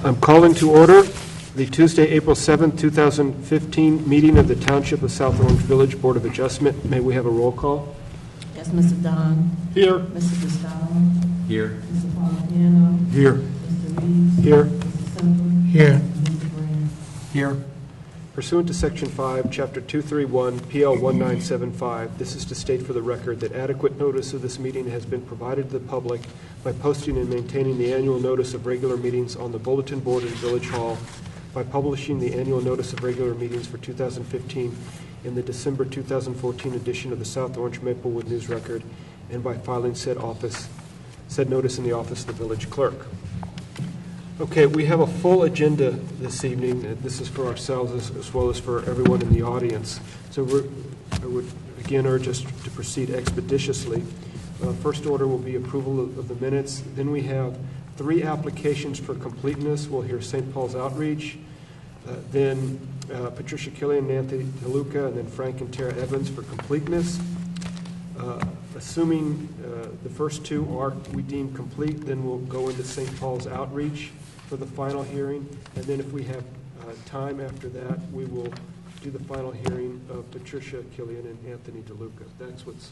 I'm calling to order the Tuesday, April 7th, 2015 meeting of the Township of South Orange Village Board of Adjustment. May we have a roll call? Yes, Mr. Don. Here. Mr. Gustavo. Here. Mr. Polipiano. Here. Mr. Reeves. Here. Mr. Semple. Here. And Mr. Green. Here. Pursuant to Section 5, Chapter 231, PL 1975, this is to state for the record that adequate notice of this meeting has been provided to the public by posting and maintaining the annual notice of regular meetings on the bulletin board in Village Hall, by publishing the annual notice of regular meetings for 2015 in the December 2014 edition of the South Orange Maplewood News Record, and by filing said notice in the office of the village clerk. Okay, we have a full agenda this evening. This is for ourselves as well as for everyone in the audience. So I would again urge us to proceed expeditiously. First order will be approval of the minutes. Then we have 3 applications for completeness. We'll hear St. Paul's Outreach, then Patricia Killian, Nancy DeLuca, and then Frank and Tara Evans for completeness. Assuming the first 2 we deem complete, then we'll go into St. Paul's Outreach for the final hearing, and then if we have time after that, we will do the final hearing of Patricia Killian and Anthony DeLuca. That's what's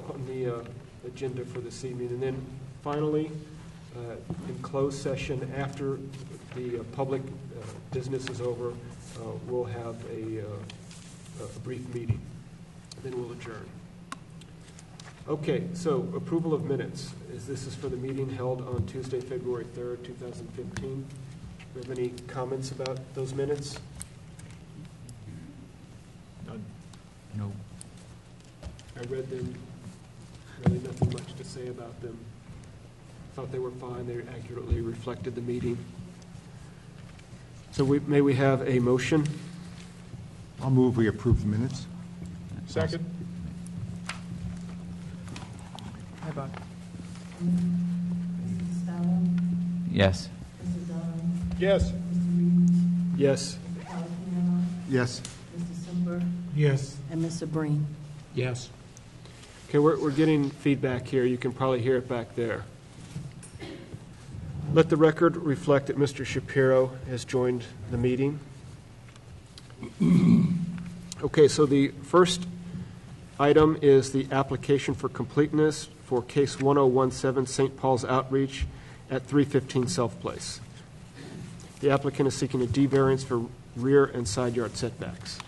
on the agenda for this evening. And then finally, in closed session, after the public business is over, we'll have a brief meeting. Then we'll adjourn. Okay, so approval of minutes. This is for the meeting held on Tuesday, February 3rd, 2015. Do you have any comments about those minutes? None. No. I read them. Really nothing much to say about them. Thought they were fine. They accurately reflected the meeting. So may we have a motion? I'll move we approve the minutes. Second. Mr. Gustavo. Yes. Mr. Don. Yes. Mr. Reeves. Yes. Mr. Polipiano. Yes. Mr. Semple. Yes. And Mr. Breen. Yes. Okay, we're getting feedback here. You can probably hear it back there. Let the record reflect that Mr. Shapiro has joined the meeting. Okay, so the first item is the application for completeness for case 1017 St. Paul's Outreach at 315 Self Place. The applicant is seeking a D variance for rear and side yard setbacks.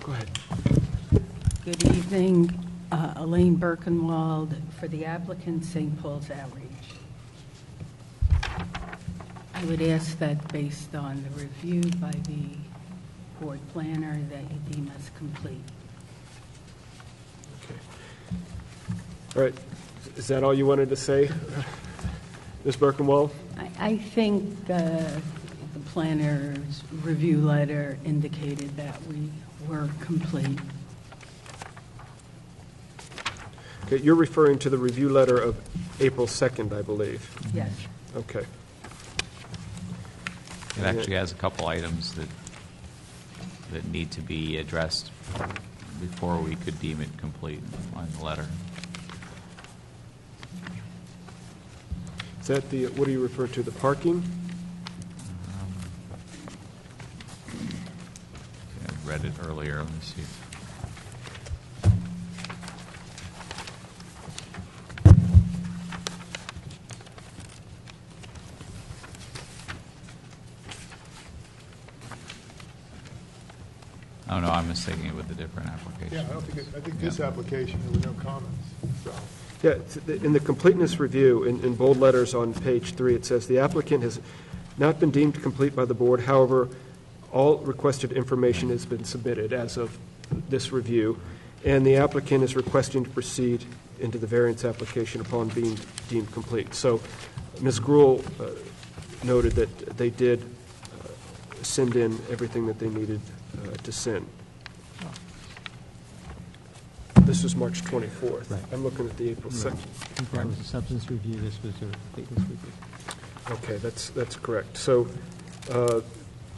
Go ahead. Good evening. Elaine Birkenwald for the applicant, St. Paul's Outreach. I would ask that based on the review by the board planner that you deem as complete. Okay. All right. Is that all you wanted to say, Ms. Birkenwald? I think the planner's review letter indicated that we were complete. Okay, you're referring to the review letter of April 2nd, I believe. Yes. Okay. It actually has a couple items that need to be addressed before we could deem it complete on the letter. Is that what do you refer to, the parking? I read it earlier. Let me see. Oh, no, I'm mistaking it with a different application. Yeah, I think this application, there were no comments, so. Yeah, in the completeness review, in bold letters on page 3, it says, the applicant has not been deemed complete by the board. However, all requested information has been submitted as of this review, and the applicant is requesting to proceed into the variance application upon being deemed complete. So Ms. Gruhl noted that they did send in everything that they needed to send. The this was March 24th. Right. I'm looking at the April 2nd. That was a substance review, this was a completeness review. Okay, that's correct. So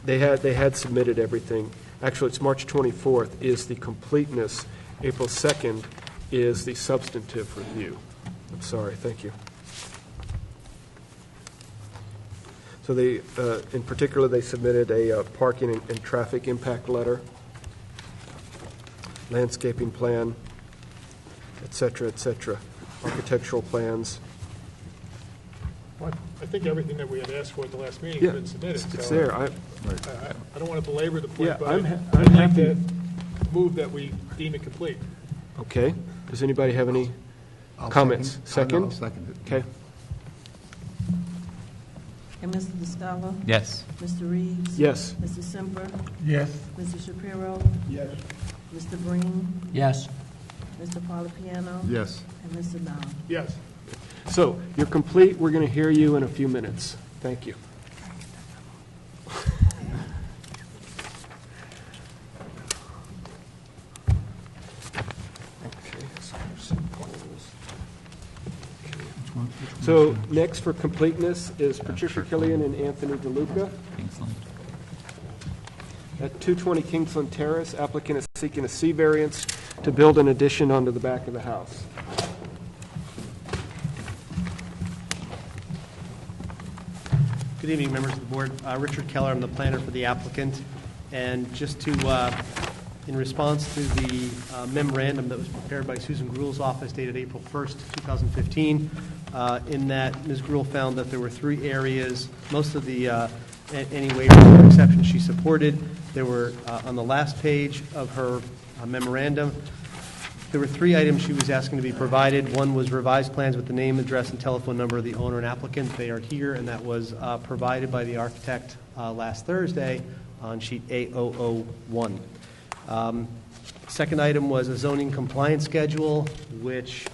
they had submitted everything. Actually, it's March 24th is the completeness. April 2nd is the substantive review. I'm sorry, thank you. So they, in particular, they submitted a parking and traffic impact letter, landscaping plan, et cetera, architectural plans. Well, I think everything that we had asked for at the last meeting Yeah, has been submitted. it's so there. I don't want to belabor the point, Yeah, but I'm I'd like happy. to move that we deem it complete. Okay. Does anybody have any I'll comments? Second? I'll second it. Okay. And Mr. DeScalo? Yes. Mr. Reeves? Yes. Mr. Semper? Yes. Mr. Shapiro? Yes. Mr. Breen? Yes. Mr. Polipiano? Yes. And Mr. Dowd? Yes. So you're complete. We're going to hear you in a few minutes. Thank you. So next for completeness is Patricia Killian and Anthony DeLuca. Kingsland. At 220 Kingsland Terrace, applicant is seeking a C variance to build an addition onto the back of the house. Good evening, members of the board. Richard Keller, I'm the planner for the applicant. And just to, in response to the memorandum that was prepared by Susan Gruhl's office dated April 1st, 2015, in that Ms. Gruhl found that there were 3 areas, most of the any waivers or exceptions she supported. There were, on the last page of her memorandum, there were 3 items she was asking to be provided. One was revised plans with the name, address, and telephone number of the owner and applicant. They are here, and that was provided by the architect last Thursday on sheet A001. Second item was a zoning compliance schedule, which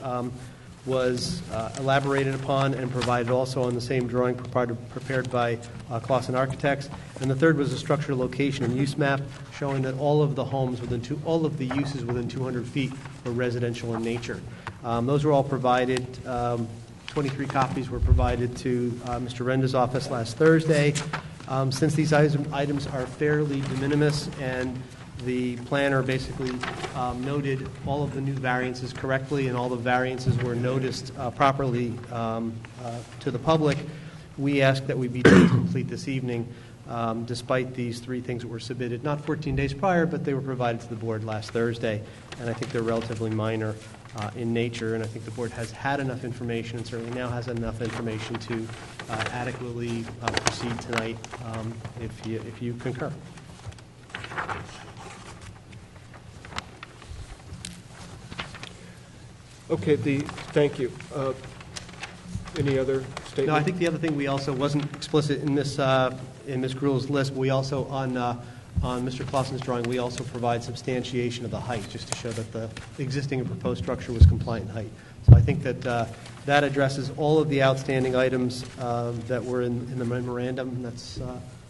was elaborated upon and provided also on the same drawing prepared by Clausen Architects. And the third was a structure location and use map showing that all of the homes all of the uses within 200 feet were residential in nature. Those were all provided. 23 copies were provided to Mr. Renda's office last Thursday. Since these items are fairly de minimis and the planner basically noted all of the new variances correctly and all the variances were noticed properly to the public, we ask that we be deemed complete this evening despite these 3 things that were submitted, not 14 days prior, but they were provided to the board last Thursday. And I think they're relatively minor in nature, and I think the board has had enough information and certainly now has enough information to adequately proceed tonight if you concur. Okay, thank you. Any other statement? No, I think the other thing we also wasn't explicit in Ms. Gruhl's list. We also on Mr. Clausen's drawing, we also provide substantiation of the height, just to show that the existing and proposed structure was compliant in height. So I think that that addresses all of the outstanding items that were in the memorandum. And that's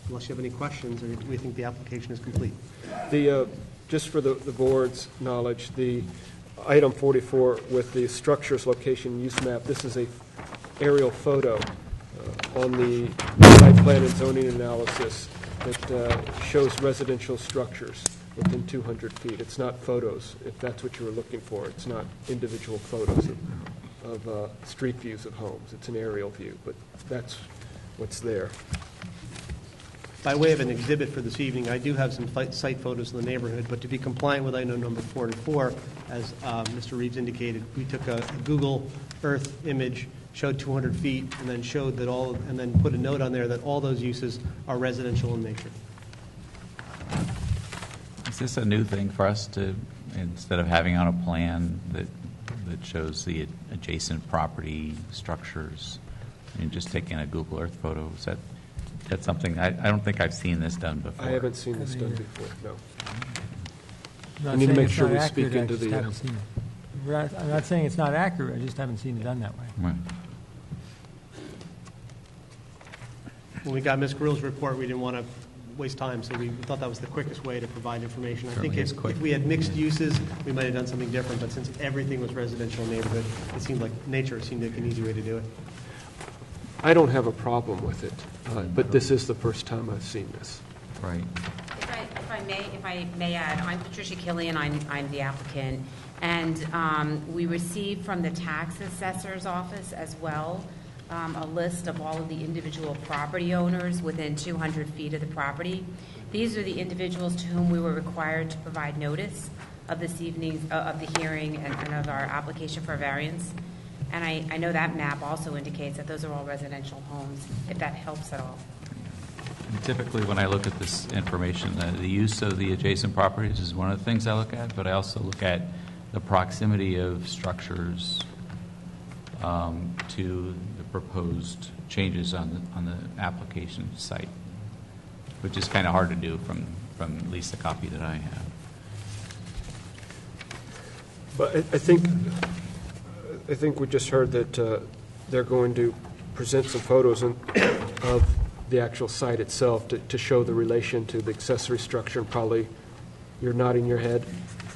unless you have any questions, we think the application is complete. Just for the board's knowledge, the item 44 with the structures, location, use map, this is a aerial photo on the site plan and zoning analysis that shows residential structures within 200 feet. It's not photos, if that's what you were looking for. It's not individual photos of street views of homes. It's an aerial view, but that's what's there. By way of an exhibit for this evening, I do have some site photos of the neighborhood, but to be compliant with item number 44, as Mr. Reeves indicated, we took a Google Earth image, showed 200 feet, and then showed that and then put a note on there that all those uses are residential in nature. Is this a new thing for us to, instead of having on a plan that shows the adjacent property structures, and just taking a Google Earth photo? Is that's something, I don't think I've seen this done before. I haven't seen this done before, no. I'm I not need to saying make it's sure not we accurate, speak into I just the, haven't seen it. I'm not saying it's not accurate, I just haven't seen it done that way. Right. When we got Ms. Gruhl's report, we didn't want to waste time, so we thought that was the quickest way to provide information. I think Certainly is if quick. we had mixed uses, we might have done something different, but since everything was residential neighborhood, it seemed like nature seemed like an easy way to do it. I don't have a problem with it, but this is the first time I've seen this. Right. If I may add, I'm Patricia Killian, I'm the applicant, and we received from the tax assessor's office as well a list of all of the individual property owners within 200 feet of the property. These are the individuals to whom we were required to provide notice of this evening's, of the hearing and of our application for variance. And I know that map also indicates that those are all residential homes, if that helps at all. And typically, when I look at this information, the use of the adjacent properties is one of the things I look at, but I also look at the proximity of structures to the proposed changes on the application site, which is kind of hard to do from at least the copy that I have. But I think we just heard that they're going to present some photos of the actual site itself to show the relation to the accessory structure, and probably you're nodding your head?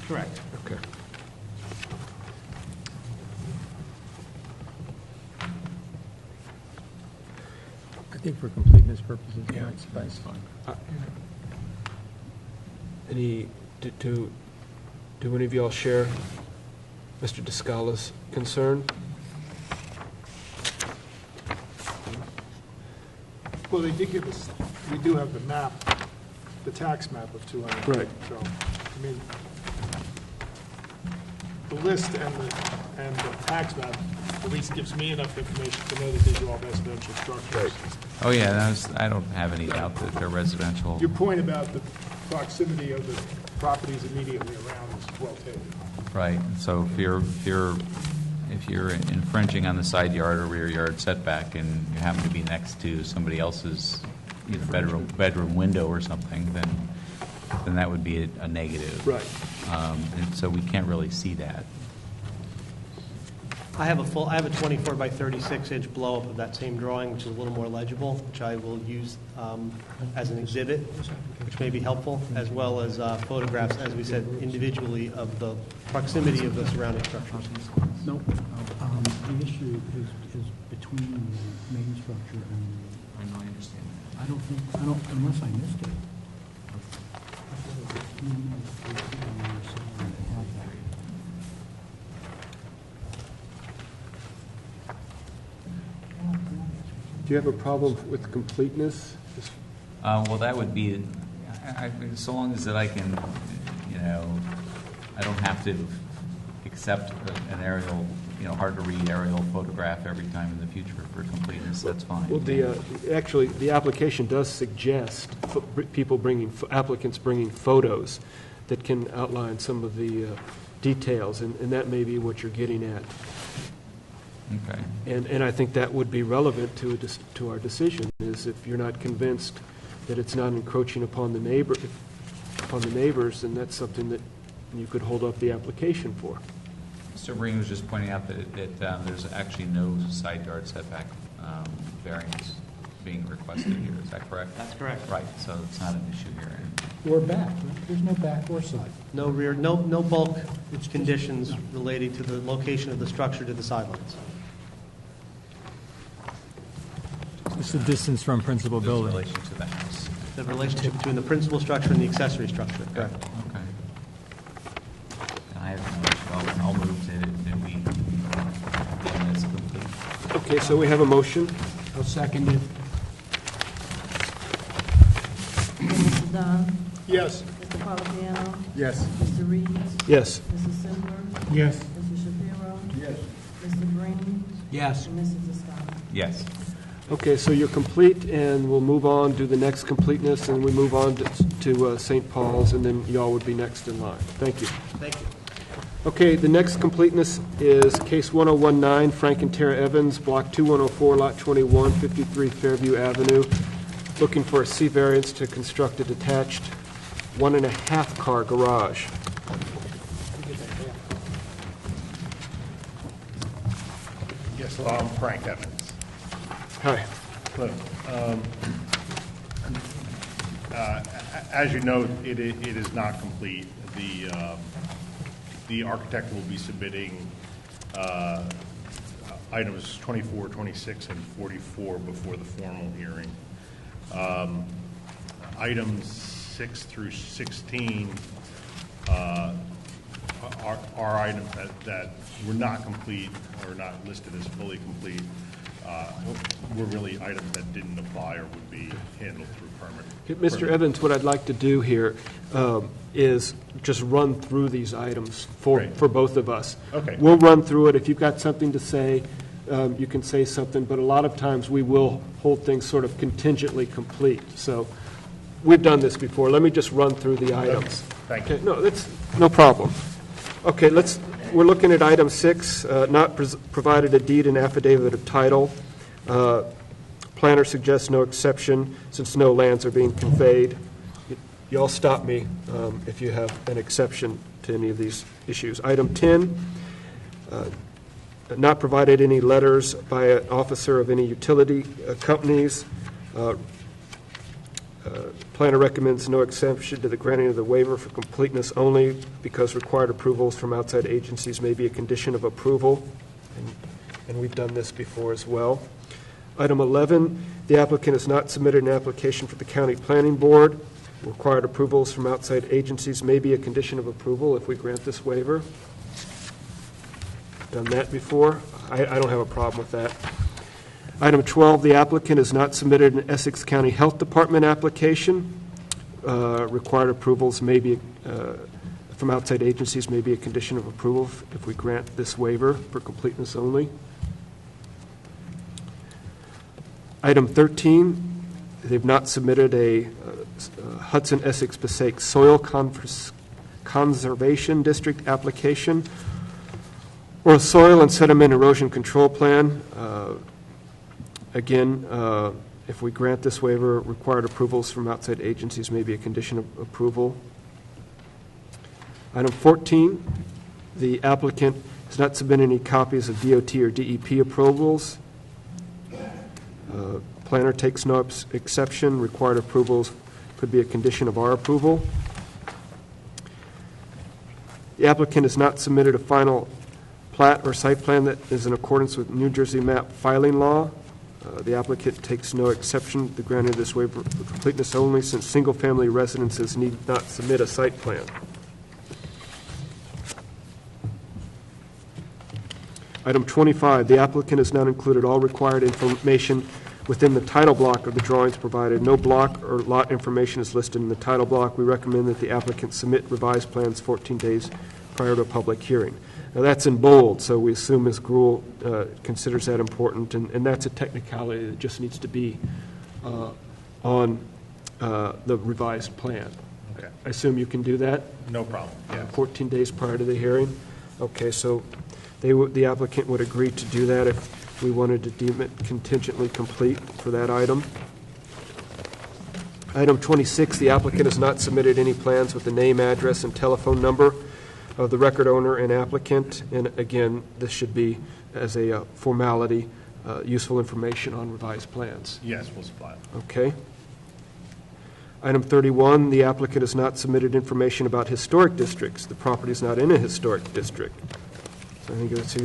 Correct. Okay. I think for completeness purposes, it might suffice. Do any of y'all share Mr. DeScala's concern? Well, they did give us, we do have the map, the tax map of 200. Right. So, I mean, the list and the tax map at least gives me enough information to know that these are all residential structures. Oh, yeah, I don't have any doubt that they're residential. Your point about the proximity of the properties immediately around is well taken. Right, so if you're infringing on the side yard or rear yard setback and you happen to be next to somebody else's bedroom window or something, then that would be a negative. Right. And so we can't really see that. I have a 24 by 36 inch blow up of that same drawing, which is a little more legible, which I will use as an exhibit, which may be helpful, as well as photographs, as we said, individually of the proximity of the surrounding structures. No, the issue is between the main structure and. I know, I understand. I don't, unless I missed it. Do you have a problem with completeness? Well, that would be, so long as that I can, I don't have to accept an aerial, hard to read aerial photograph every time in the future for completeness, that's fine. Well, actually, the application does suggest applicants bringing photos that can outline some of the details, and that may be what you're getting at. Okay. And I think that would be relevant to our decision, is if you're not convinced that it's not encroaching upon the neighbors, then that's something that you could hold up the application for. Mr. Breen was just pointing out that there's actually no side yard setback variance being requested here. Is that correct? That's correct. Right, so it's not an issue here. Or back, right? There's no back or side. No rear, no bulk conditions relating to the location of the structure to the sidelines. It's the distance from principal In building. relation to the house. The relationship between the principal structure and the accessory structure. Correct. Okay. I have, I'll move that we deem this complete. Okay, so we have a motion. I'll second it. Mr. Dunn? Yes. Mr. Polipiano? Yes. Mr. Reeves? Yes. Mrs. Simber? Yes. Mr. Shapiro? Yes. Mr. Green? Yes. And Mrs. Escobar? Yes. Okay, so you're complete, and we'll move on to the next completeness, and we move on to St. Paul's, and then y'all would be next in line. Thank you. Thank you. Okay, the next completeness is case 1019, Frank and Tara Evans, block 2104, lot 21, 53 Fairview Avenue, looking for a C variance to construct a detached 1.5 car garage. Yes, hello, I'm Frank Evans. Hi. Look, As you note, it is not complete. The architect will be submitting items 24, 26, and 44 before the formal hearing. Items 6 through 16 are items that were not complete or not listed as fully complete. Were really items that didn't apply or would be handled through permit. Mr. Evans, what I'd like to do here is just run through these items for both of us. Okay. We'll run through it. If you've got something to say, you can say something, but a lot of times we will hold things sort of contingently complete. So we've done this before. Let me just run through the items. Thank you. Okay, no, that's no problem. Okay, we're looking at item 6, not provided a deed and affidavit of title. Planner suggests no exception since no lands are being conveyed. You all stop me if you have an exception to any of these issues. Item 10, not provided any letters by an officer of any utility companies. Planner recommends no exception to the granting of the waiver for completeness only because required approvals from outside agencies may be a condition of approval, and we've done this before as well. Item 11, the applicant has not submitted an application for the county planning board. Required approvals from outside agencies may be a condition of approval if we grant this waiver. Done that before. I don't have a problem with that. Item 12, the applicant has not submitted an Essex County Health Department application. Required approvals may be, from outside agencies may be a condition of approval if we grant this waiver for completeness only. Item 13, they've not submitted a Hudson Essex Passaic Soil Conservation District application or a soil and sediment erosion control plan. Again, if we grant this waiver, required approvals from outside agencies may be a condition of approval. Item 14, the applicant has not submitted any copies of DOT or DEP approvals. Planner takes no exception. Required approvals could be a condition of our approval. The applicant has not submitted a final plat or site plan that is in accordance with New Jersey map filing law. The applicant takes no exception to the granting of this waiver for completeness only since single-family residences need not submit a site plan. Item 25, the applicant has not included all required information within the title block of the drawings provided. No block or lot information is listed in the title block. We recommend that the applicant submit revised plans 14 days prior to a public hearing. Now, that's in bold, so we assume Ms. Gruhl considers that important, and that's a technicality that just needs to be on the revised plan. Okay. I assume you can do that? No problem. Yeah. 14 days prior to the hearing? Okay, so the applicant would agree to do that if we wanted to deem it contingently complete for that item. Item 26, the applicant has not submitted any plans with the name, address, and telephone number of the record owner and applicant. And again, this should be as a formality, useful information on revised plans. Yes, we'll supply it. Okay. Item 31, the applicant has not submitted information about historic districts. The property is not in a historic district. So I think that's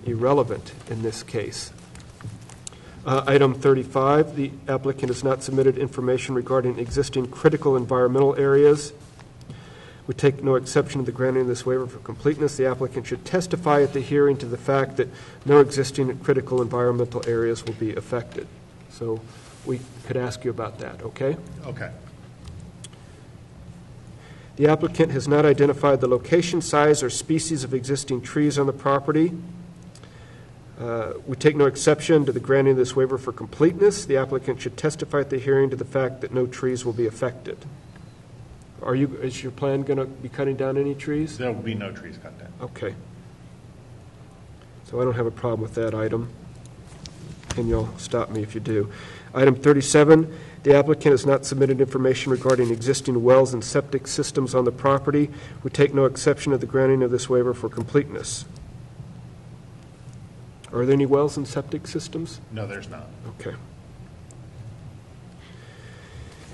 irrelevant in this case. Item 35, the applicant has not submitted information regarding existing critical environmental areas. We take no exception to the granting of this waiver for completeness. The applicant should testify at the hearing to the fact that no existing critical environmental areas will be affected. So we could ask you about that, okay? Okay. The applicant has not identified the location, size, or species of existing trees on the property. We take no exception to the granting of this waiver for completeness. The applicant should testify at the hearing to the fact that no trees will be affected. Is your plan going to be cutting down any trees? There will be no trees cut down. Okay. So I don't have a problem with that item, and you'll stop me if you do. Item 37, the applicant has not submitted information regarding existing wells and septic systems on the property. We take no exception to the granting of this waiver for completeness. Are there any wells and septic systems? No, there's not. Okay.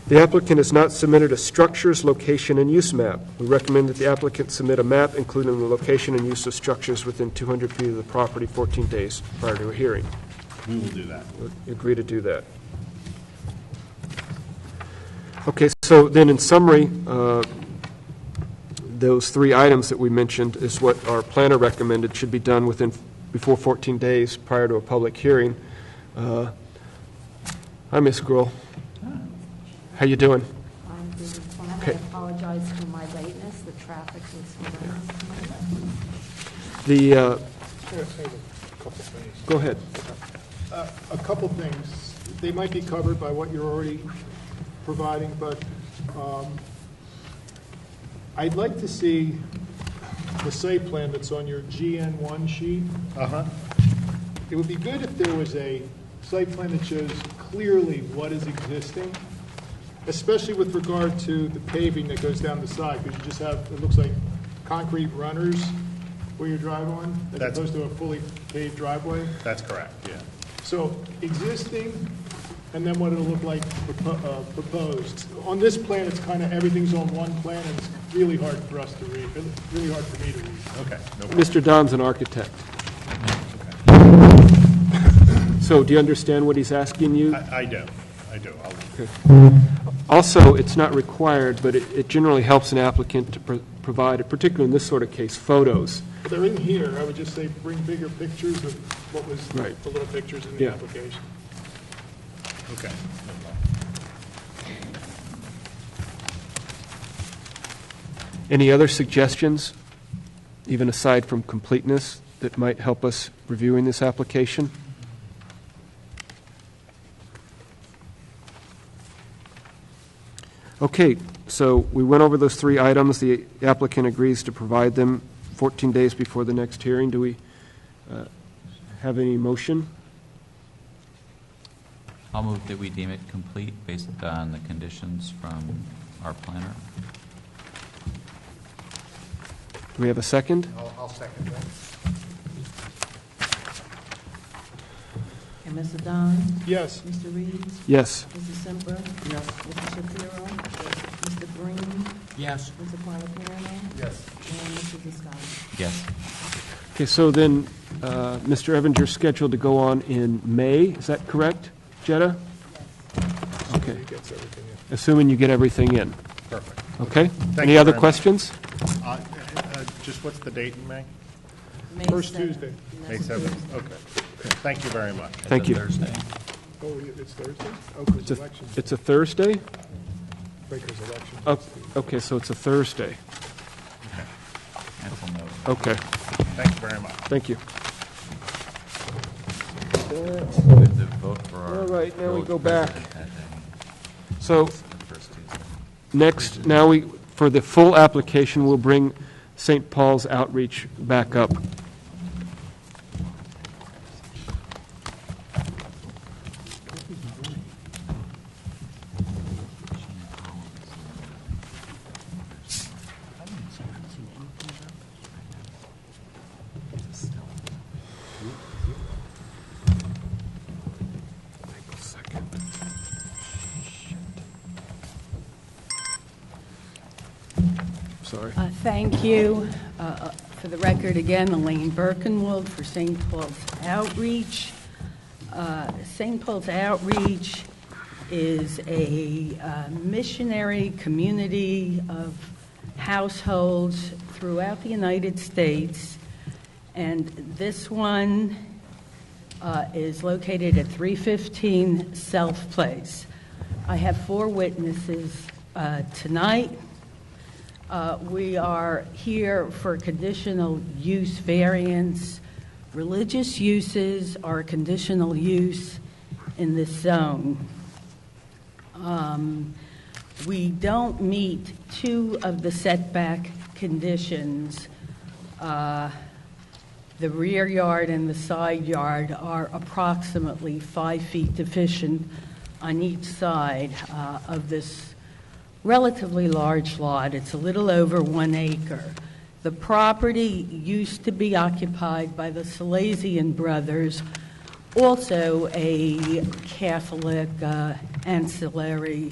The applicant has not submitted a structures, location, and use map. We recommend that the applicant submit a map including the location and use of structures within 200 feet of the property 14 days prior to a hearing. We will do that. We agree to do that. Okay, so then in summary, those three items that we mentioned is what our planner recommended should be done before 14 days prior to a public hearing. Hi, Ms. Gruhl. How you doing? I'm doing fine. Okay. I apologize for my lateness. The traffic was horrendous. The, I have a couple things. go ahead. A couple things. They might be covered by what you're already providing, but I'd like to see the site plan that's on your GN1 sheet. Uh-huh. It would be good if there was a site plan that shows clearly what is existing, especially with regard to the paving that goes down the side, because you just have, it looks like concrete runners where you drive on, as That's- opposed to a fully paved driveway. That's correct, yeah. So existing, and then what it'll look like proposed. On this plan, it's kind of, everything's on one plan, and it's really hard for us to read, really hard for me to read. Okay, no problem. Mr. Don's an architect. So do you understand what he's asking you? I do. I'll- Also, it's not required, but it generally helps an applicant to provide, particularly in this sort of case, photos. But they're in here, I would just say bring bigger pictures of what was, Right. the little pictures in the Yeah. application. Okay. no problem. Any other suggestions, even aside from completeness, that might help us reviewing this application? Okay, so we went over those three items. The applicant agrees to provide them 14 days before the next hearing. Do we have any motion? I'll move that we deem it complete based on the conditions from our planner. Do we have a second? I'll second that. And Mr. Don? Yes. Mr. Reed? Yes. Mrs. Semper? Yes. Mr. Shapiro? Mr. Green? Yes. Mr. Qualipiano? Yes. And Mr. Visconti? Yes. Okay, so then, Mr. Evans, you're scheduled to go on in May, is that correct, Jetta? Okay, He gets everything in. assuming you get everything in. Perfect. Okay? Thank Any you other very much. questions? Just what's the date in May? May First 7th. Tuesday. May 7th? Okay. Thank you very much. Thank you. Thursday. Oh, it's Thursday? Oh, because It's a- election, It's a Thursday? Baker's election. Oh, okay, so it's a Thursday. Mental note. Okay, Thank you very much. thank you. We have to vote for our All right, now we village go back. president that day. So First Tuesday. next, now for the full application, we'll bring St. Paul's Outreach back up. Sorry. Thank you. For the record, again, Elaine Birkenwald for St. Paul's Outreach. St. Paul's Outreach is a missionary community of households throughout the United States, and this one is located at 315 Self Place. I have 4 witnesses tonight. We are here for conditional use variance. Religious uses are conditional use in this zone. We don't meet 2 of the setback conditions. The rear yard and the side yard are approximately 5 feet deficient on each side of this relatively large lot. It's a little over 1 acre. The property used to be occupied by the Salesian Brothers, also a Catholic ancillary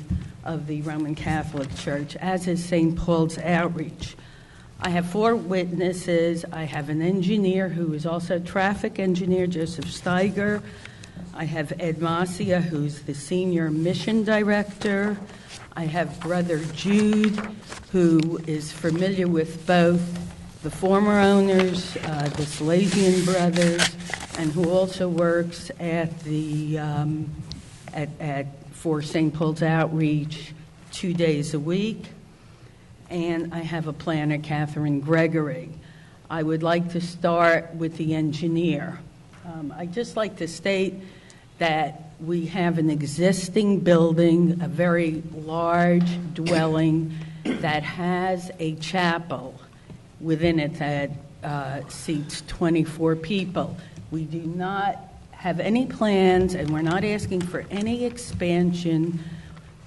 of the Roman Catholic Church, as is St. Paul's Outreach. I have 4 witnesses. I have an engineer who is also a traffic engineer, Joseph Steiger. I have Ed Masia, who's the senior mission director. I have Brother Jude, who is familiar with both the former owners, the Salesian Brothers, and who also works at the for St. Paul's Outreach 2 days a week. And I have a planner, Catherine Gregory. I would like to start with the engineer. I'd just like to state that we have an existing building, a very large dwelling that has a chapel within it that seats 24 people. We do not have any plans, and we're not asking for any expansion.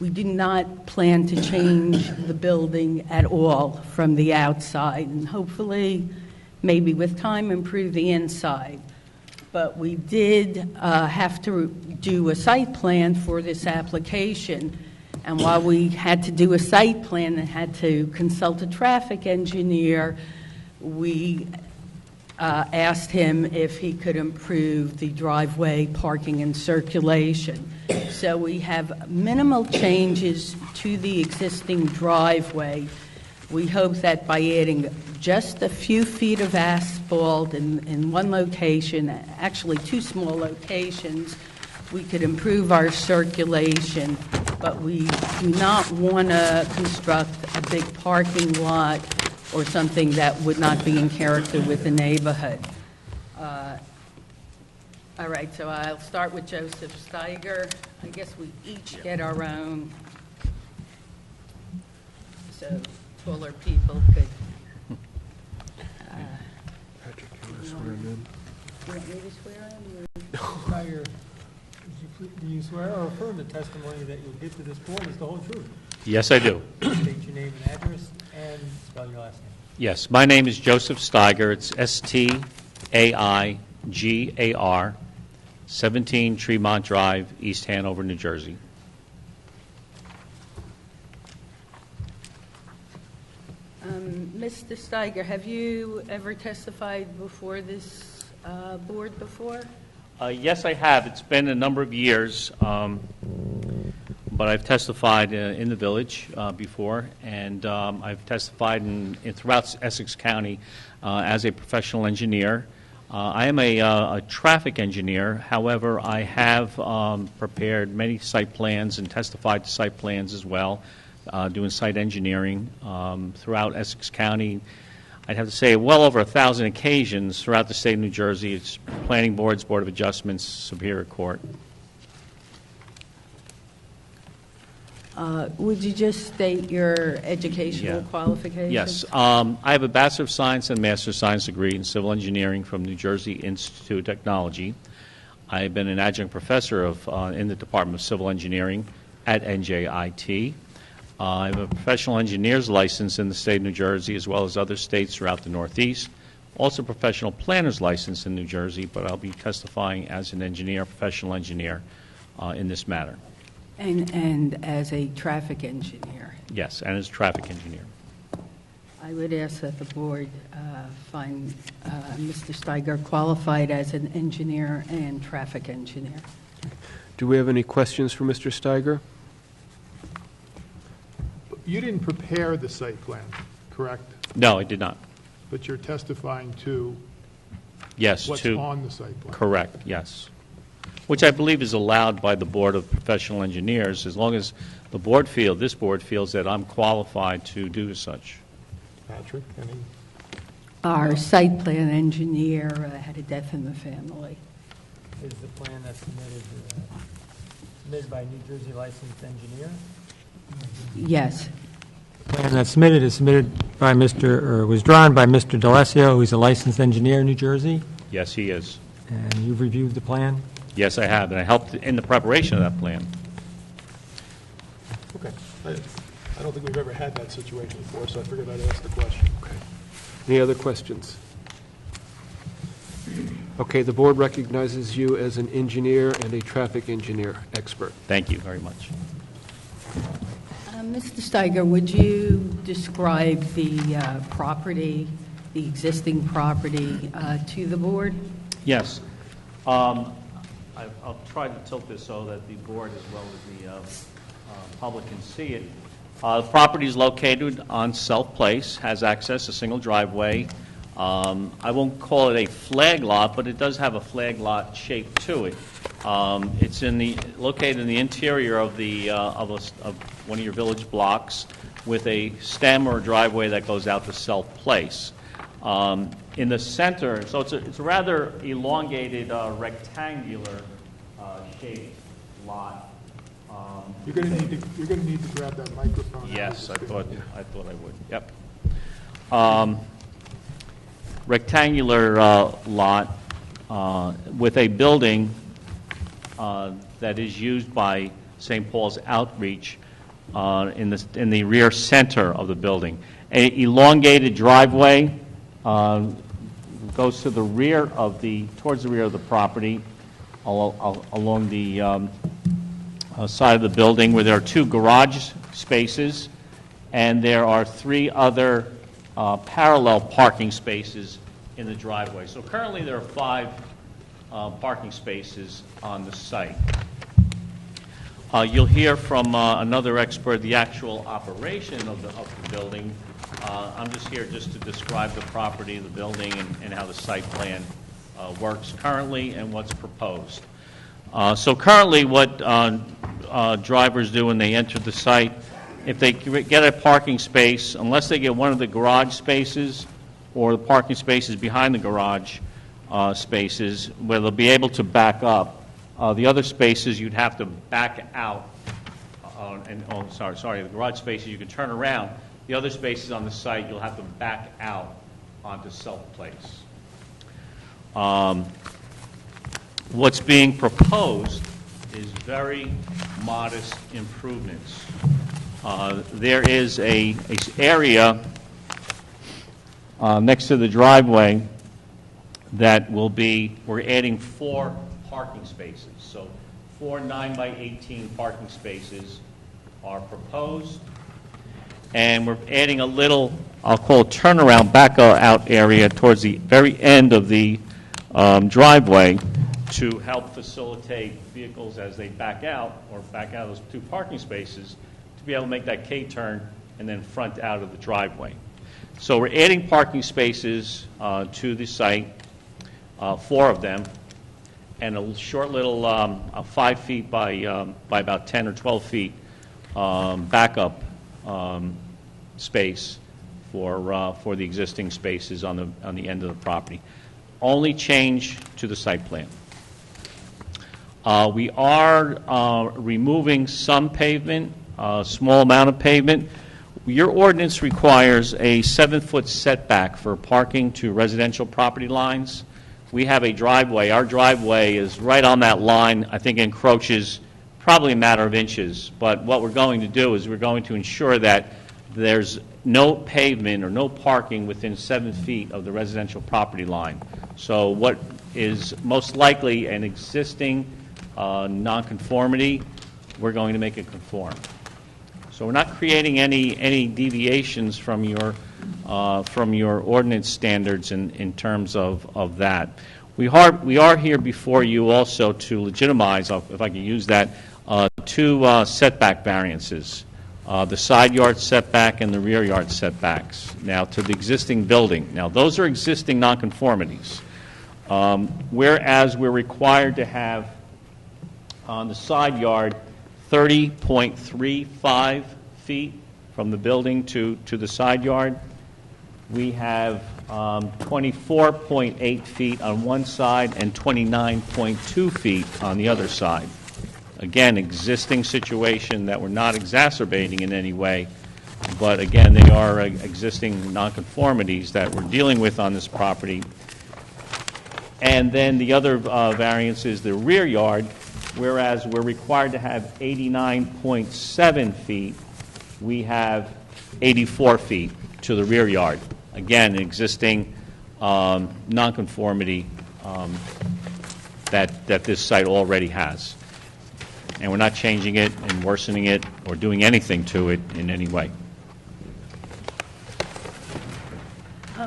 We do not plan to change the building at all from the outside, and hopefully, maybe with time, improve the inside. But we did have to do a site plan for this application. And while we had to do a site plan and had to consult a traffic engineer, we asked him if he could improve the driveway, parking, and circulation. So we have minimal changes to the existing driveway. We hope that by adding just a few feet of asphalt in one location, actually 2 small locations, we could improve our circulation, but we do not want to construct a big parking lot or something that would not be in character with the neighborhood. All right, so I'll start with Joseph Steiger. I guess we each get our own, so taller people could. Patrick, you want to swear him in? You want me to swear in? Steiger, do you swear or affirm the testimony that you'll give to this board is the whole truth? Yes, I do. State your name and address and spell your last name. Yes, my name is Joseph Steiger. It's Staigar, 17 Tremont Drive, East Hanover, New Jersey. Mr. Steiger, have you ever testified before this board before? Yes, I have. It's been a number of years, but I've testified in the village before, and I've testified throughout Essex County as a professional engineer. I am a traffic engineer. However, I have prepared many site plans and testified to site plans as well, doing site engineering throughout Essex County. I'd have to say well over 1,000 occasions throughout the state of New Jersey. It's planning boards, Board of Adjustments, Superior Court. Would you just state your educational qualifications? Yes. I have a Bachelor of Science and Master of Science degree in Civil Engineering from New Jersey Institute of Technology. I've been an adjunct professor in the Department of Civil Engineering at NJIT. I have a professional engineer's license in the state of New Jersey as well as other states throughout the Northeast. Also a professional planner's license in New Jersey, but I'll be testifying as an engineer, professional engineer in this matter. And as a traffic engineer? Yes, and as a traffic engineer. I would ask that the board find Mr. Steiger qualified as an engineer and traffic engineer. Do we have any questions for Mr. Steiger? You didn't prepare the site plan, correct? No, I did not. But you're testifying to Yes, what's on the site plan? Correct, yes. Which I believe is allowed by the Board of Professional Engineers, as long as the board this board feels that I'm qualified to do such. Patrick, any? Our site plan engineer had a death in the family. Is the plan that's submitted by a New Jersey licensed engineer? Yes. The plan that's submitted is submitted by was drawn by Mr. D'Alessio, who's a licensed engineer in New Jersey, Yes, he is. and you've reviewed the plan? Yes, I have, and I helped in the preparation of that plan. Okay. I don't think we've ever had that situation before, so I figured I'd ask the question. Okay. Any other questions? Okay, the board recognizes you as an engineer and a traffic engineer expert. Thank you very much. Mr. Steiger, would you describe the property, the existing property, to the board? Yes. I'll try to tilt this so that the board as well as the public can see it. The property is located on Self Place, has access, a single driveway. I won't call it a flag lot, but it does have a flag lot shape to it. It's located in the interior of one of your village blocks with a stem or driveway that goes out to Self Place. In the center, so it's a rather elongated rectangular shaped lot. You're going to need to grab that microphone. Yes, I thought I would. Yep. Rectangular lot with a building that is used by St. Paul's Outreach in the rear center of the building. An elongated driveway goes to the rear towards the rear of the property, along the side of the building, where there are 2 garage spaces, and there are 3 other parallel parking spaces in the driveway. So currently there are 5 parking spaces on the site. You'll hear from another expert the actual operation of the building. I'm just here just to describe the property, the building, and how the site plan works currently and what's proposed. So currently what drivers do when they enter the site, if they get a parking space, unless they get one of the garage spaces or the parking spaces behind the garage spaces, where they'll be able to back up, the other spaces you'd have to back out. The garage spaces you can turn around. The other spaces on the site you'll have to back out onto Self Place. What's being proposed is very modest improvements. There is a area next to the driveway that we're adding 4 parking spaces. So 4 9x18 parking spaces are proposed. And we're adding a little, I'll call it turnaround back out area towards the very end of the driveway to help facilitate vehicles as they back out of those 2 parking spaces to be able to make that K-turn and then front out of the driveway. So we're adding parking spaces to the site, 4 of them, and a short little 5 feet by about 10 or 12 feet backup space for the existing spaces on the end of the property. Only change to the site plan. We are removing some pavement, a small amount of pavement. Your ordinance requires a 7-foot setback for parking to residential property lines. We have a driveway. Our driveway is right on that line. I think encroaches probably a matter of inches. But what we're going to do is we're going to ensure that there's no pavement or no parking within 7 feet of the residential property line. So what is most likely an existing nonconformity, we're going to make it conform. So we're not creating any deviations from your ordinance standards in terms of that. We are here before you also to legitimize, if I can use that, 2 setback variances. The side yard setback and the rear yard setbacks. Now, to the existing building. Now, those are existing nonconformities. Whereas we're required to have on the side yard 30.35 feet from the building to the side yard, we have 24.8 feet on one side and 29.2 feet on the other side. Again, existing situation that we're not exacerbating in any way, but again, they are existing nonconformities that we're dealing with on this property. And then the other variance is the rear yard, whereas we're required to have 89.7 feet, we have 84 feet to the rear yard. Again, an existing nonconformity that this site already has. and we're not changing it and worsening it or doing anything to it in any way.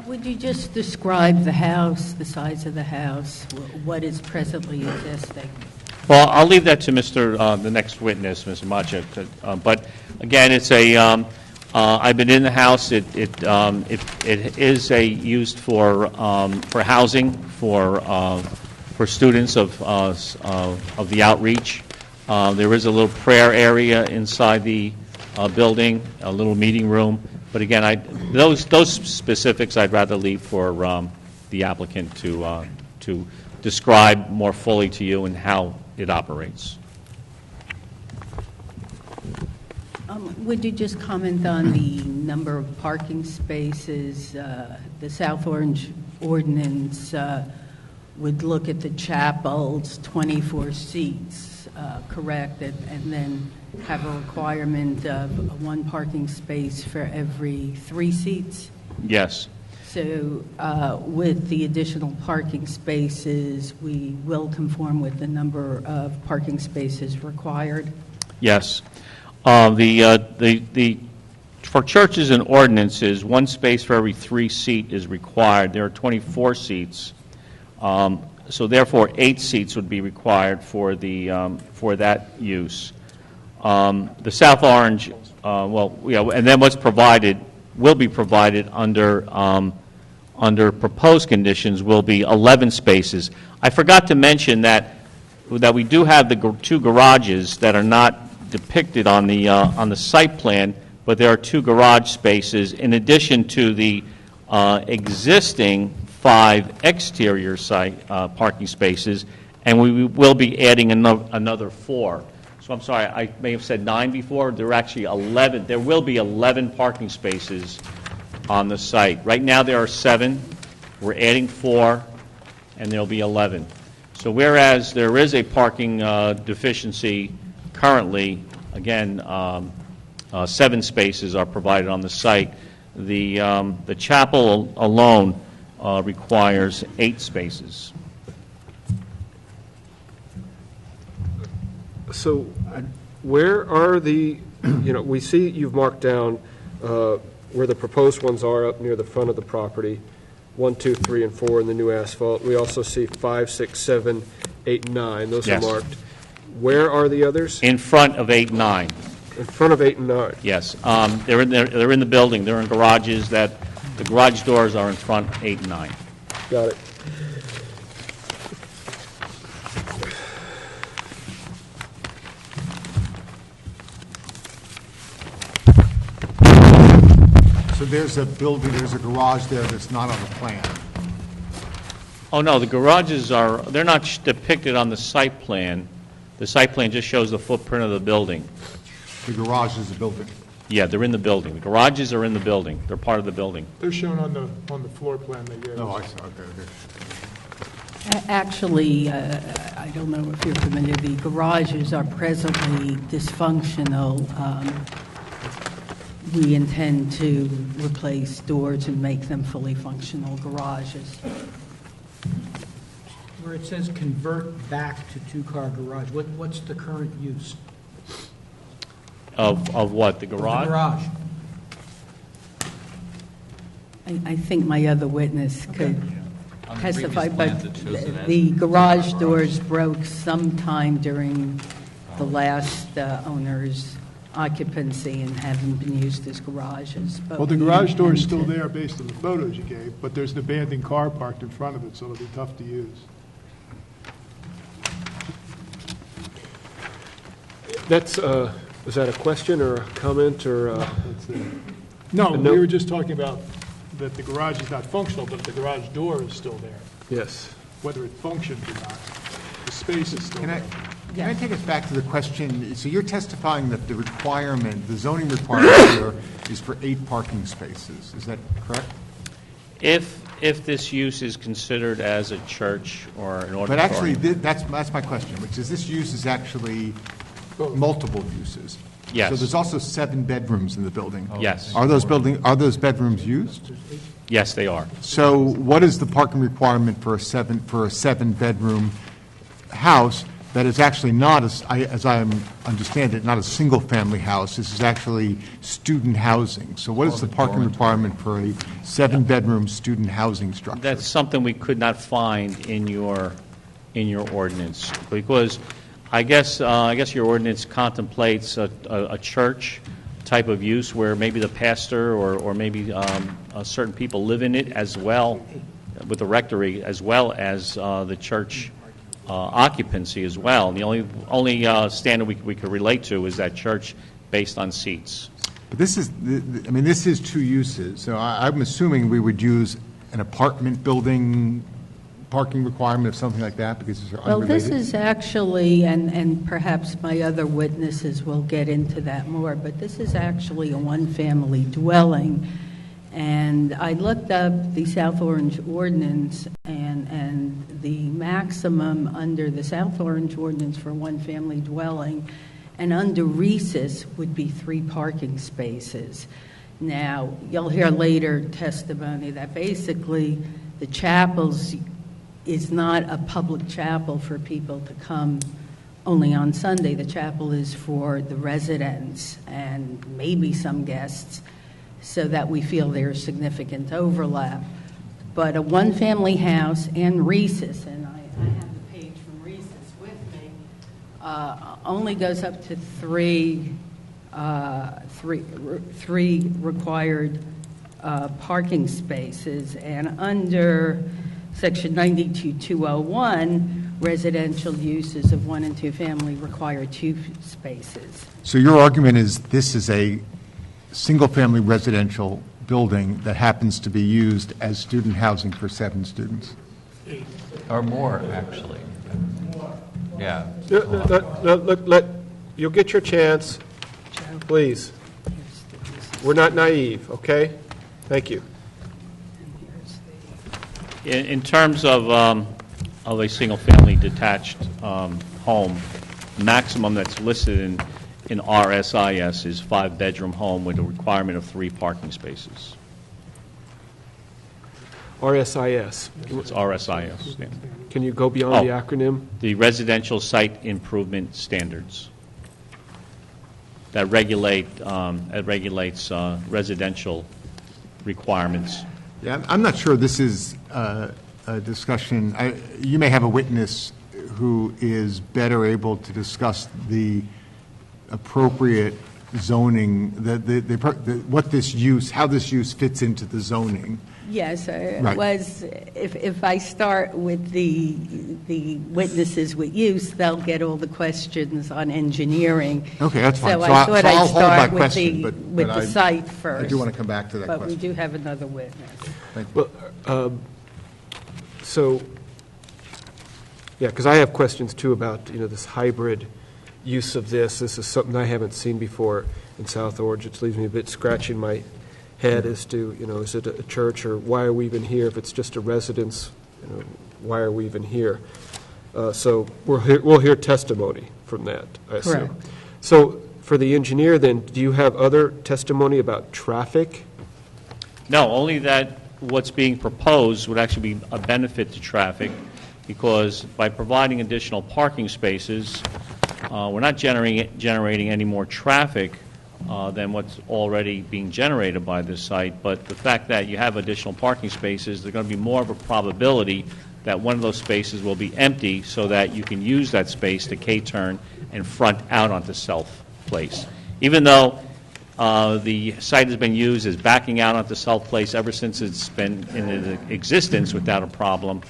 Would you just describe the house, the size of the house, what is presently existing? Well, I'll leave that to the next witness, Mr. Macha. But again, it's I've been in the house. It is used for housing for students of the outreach. There is a little prayer area inside the building, a little meeting room. But again, those specifics I'd rather leave for the applicant to describe more fully to you and how it operates. Would you just comment on the number of parking spaces? The South Orange ordinance would look at the chapel's 24 seats, correct? And then have a requirement of one parking space for every 3 seats? Yes. So with the additional parking spaces, we will conform with the number of parking spaces required? Yes. For churches and ordinances, 1 space for every 3 seat is required. There are 24 seats. So therefore, 8 seats would be required for that use. The South Orange, and then what's provided will be provided under proposed conditions will be 11 spaces. I forgot to mention that we do have the 2 garages that are not depicted on the site plan, but there are 2 garage spaces in addition to the existing 5 exterior site parking spaces, and we will be adding another 4. So I'm sorry, I may have said 9 before. There are actually 11. There will be 11 parking spaces on the site. Right now there are 7. We're adding 4, and there'll be 11. So whereas there is a parking deficiency currently, again, 7 spaces are provided on the site. The chapel alone requires 8 spaces. So where are the, we see you've marked down where the proposed ones are up near the front of the property, 1, 2, 3, and 4 in the new asphalt. We also see 5, 6, 7, 8, 9. Those Yes. are marked. Where are the others? In front of 8 and 9. In front of 8 and 9. Yes. They're in the building. They're in garages the garage doors are in front 8 and 9. Got it. So there's a building, there's a garage there that's not on the plan. Oh, no, the garages they're not depicted on the site plan. The site plan just shows the footprint of the building. The garage is a building. Yeah, they're in the building. The garages are in the building. They're part of the building. They're shown on the floor plan they gave us. No, I saw, okay. Actually, I don't know if you're familiar, the garages are presently dysfunctional. We intend to replace doors and make them fully functional garages. Where it says convert back to 2-car garage, what's the current use? Of what, the garage? The garage. I think my other witness could On the testify, previous but plans, it shows it as the a garage garage. doors broke sometime during the last owner's occupancy and haven't been used as garages. But Well, the we garage door is intend still to- there based on the photos you gave, but there's an abandoned car parked in front of it, so it'll be tough to use. That's, is that a question or a comment or? No, A we note? were just talking about that the garage is not functional, but the garage door is still there. Yes. Whether it functions or not, the space is still Can I, there. can I take us back to the question? So you're testifying that the requirement, the zoning requirement here is for 8 parking spaces. Is that correct? If this use is considered as a church or an auditorium. But actually, that's my question, which is this use is actually multiple uses. Yes. So there's also 7 bedrooms in the building. Yes. Are those bedrooms used? Yes, they are. So what is the parking requirement for a 7-bedroom house? that it's actually not, as I understand it, not a single-family house. This is actually student housing. So what is the parking requirement for a 7-bedroom student housing structure? That's something we could not find in your ordinance, because I guess your ordinance contemplates a church type of use where maybe the pastor or maybe certain people live in it as well, with the rectory, as well as the church occupancy as well. And the only standard we could relate to is that church based on seats. But this is, this is 2 uses. So I'm assuming we would use an apartment building parking requirement of something like that, because they're unrelated? Well, this is actually, and perhaps my other witnesses will get into that more, but this is actually a one-family dwelling. And I looked up the South Orange ordinance, and the maximum under the South Orange ordinance for one-family dwelling and under Reese's would be 3 parking spaces. Now, you'll hear later testimony that basically the chapels is not a public chapel for people to come only on Sunday. The chapel is for the residents and maybe some guests, so that we feel there's significant overlap. But a one-family house and Reese's, and I have the page from Reese's with me, only goes up to three required parking spaces, and under Section 92-201, residential uses of 1 and 2 family require 2 spaces. So your argument is this is a single-family residential building that happens to be used as student housing for 7 students? Or more, actually. Yeah. You'll get your chance. Please. We're not naive, okay? Thank you. In terms of a single-family detached home, maximum that's listed in RSIS is 5-bedroom home with a requirement of 3 parking spaces. RSIS. It's RSIS. Yeah. Can you go beyond the acronym? The Residential Site Improvement Standards that regulates residential requirements. Yeah, I'm not sure this is a discussion. You may have a witness who is better able to discuss the appropriate zoning, what this use, how this use fits into the zoning. Yes, Right. if I start with the witnesses with use, they'll get all the questions on engineering. Okay, that's fine. So I thought I'll I'd hold my start with question, the site first. I do want to come back to that But question. we do have another witness. Thank you. Well, so, yeah, because I have questions too about, this hybrid use of this. This is something I haven't seen before in South Orange. It leaves me a bit scratching my head as to, is it a church, or why are we even here? If it's just a residence, why are we even here? So we'll hear testimony from that, I assume. Correct. So for the engineer then, do you have other testimony about traffic? No, only that what's being proposed would actually be a benefit to traffic, because by providing additional parking spaces, we're not generating any more traffic than what's already being generated by this site. But the fact that you have additional parking spaces, there's going to be more of a probability that one of those spaces will be empty, so that you can use that space to K-turn and front out onto Self Place. Even though the site has been used as backing out onto Self Place ever since it's been in existence without a problem,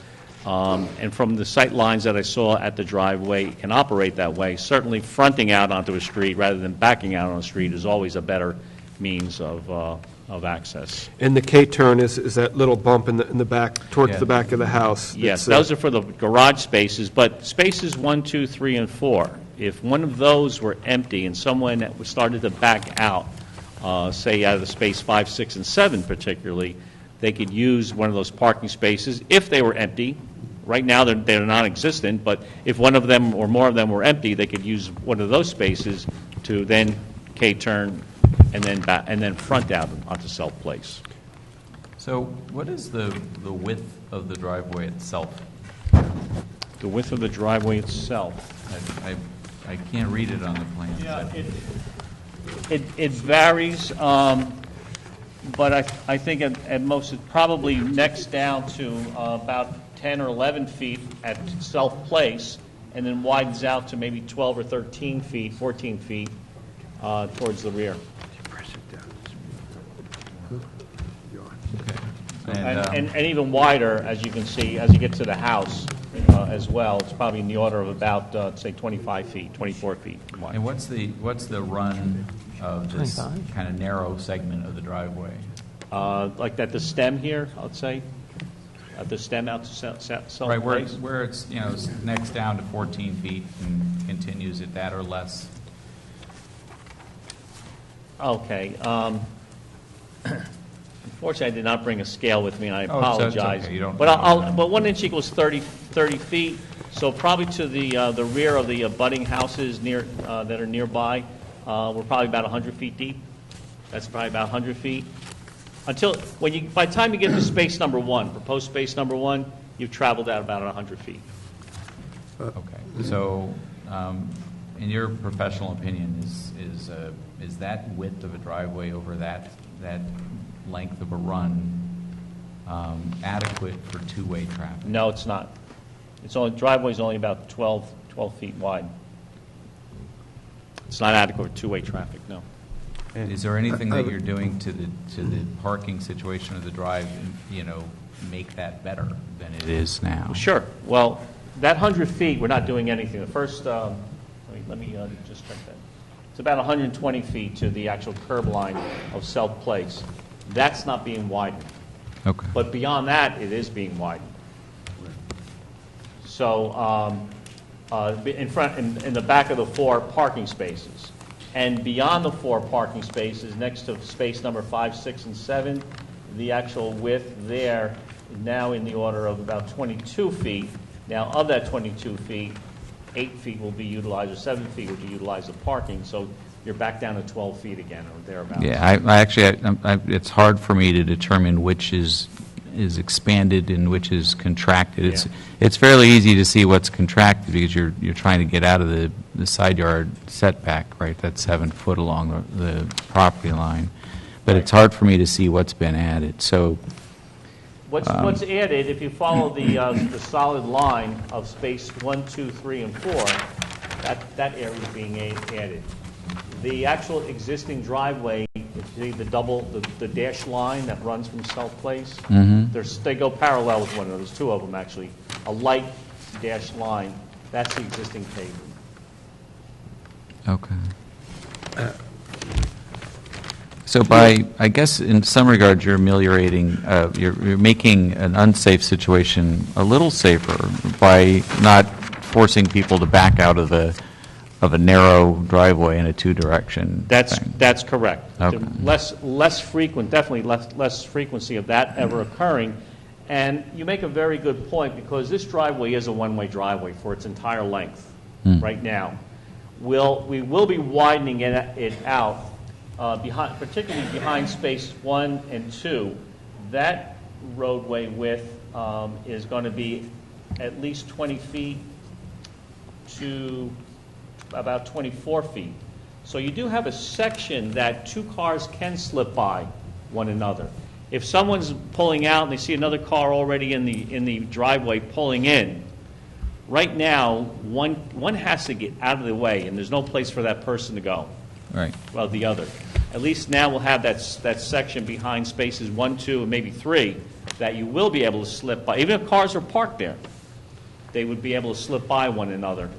and from the sight lines that I saw at the driveway, it can operate that way. Certainly fronting out onto a street rather than backing out on a street is always a better means of access. And the K-turn is that little bump in the back, towards Yeah. the back of the house? Yes, that's, those are for the garage spaces, but spaces 1, 2, 3, and 4, if one of those were empty and someone that started to back out, say out of the space 5, 6, and 7 particularly, they could use one of those parking spaces if they were empty. Right now, they're non-existent, but if one of them or more of them were empty, they could use one of those spaces to then K-turn and then front out onto Self Place. So what is the width of the driveway itself? The width of the driveway itself. I can't read it on the plan. Yeah, it varies, but I think at most, it's probably next down to about 10 or 11 feet at Self Place, and then widens out to maybe 12 or 13 feet, 14 feet towards the rear. And even wider, as you can see, as you get to the house as well. It's probably in the order of about, say, 25 feet, 24 feet wide. And what's the run of this 25? kind of narrow segment of the driveway? Like at the stem here, I'd say, at the stem out to Self Right, Place. where it's, next down to 14 feet and continues at that or less. Okay. Unfortunately, I did not bring a scale with me, and I Oh, so it's apologize. okay. You don't- But 1 inch equals 30 feet, so probably to the rear of the abutting houses that are nearby, we're probably about 100 feet deep. That's probably about 100 feet. By the time you get to space number 1, proposed space number 1, you've traveled out about 100 feet. Okay. So, in your professional opinion, is that width of a driveway over that length of a run adequate for two-way traffic? No, it's not. Driveway's only about 12 feet wide. It's not adequate for two-way traffic, no. Is there anything that you're doing to the parking situation of the drive, make that better than it is now? Sure. Well, that 100 feet, we're not doing anything. The first, let me just check that. It's about 120 feet to the actual curb line of Self Place. That's not being widened. Okay. But beyond that, it is being widened. So, in the back of the 4 parking spaces, and beyond the 4 parking spaces, next to space number 5, 6, and 7, the actual width there is now in the order of about 22 feet. Now, of that 22 feet, 8 feet will be utilized, or 7 feet will be utilized as parking. So you're back down to 12 feet again, or thereabouts. Yeah, I actually, it's hard for me to determine which is expanded and which is contracted. It's fairly easy to see what's contracted because you're trying to get out of the side yard setback, right? That's 7 foot along the property line. But it's hard for me to see what's been added. So what's added, if you follow the solid line of space 1, 2, 3, and 4, that area is being added. The actual existing driveway, see the dashed line that runs from Self Place? They go parallel with one another. There's 2 of them, actually. A light dashed line, that's the existing pavement. Okay. So I guess in some regards, you're ameliorating, you're making an unsafe situation a little safer by not forcing people to back out of a narrow driveway in a 2-direction thing. That's correct. Okay. Less frequent, definitely less frequency of that ever occurring. And you make a very good point, because this driveway is a one-way driveway for its entire length right now. We will be widening it out, particularly behind space 1 and 2. That roadway width is going to be at least 20 feet to about 24 feet. So you do have a section that 2 cars can slip by one another. If someone's pulling out and they see another car already in the driveway pulling in, right now one has to get out of the way, and there's no place for that person to go. Right. Well, the other. At least now we'll have that section behind spaces 1, 2, and maybe 3 that you will be able to slip by. Even if cars are parked there, they would be able to slip by one another,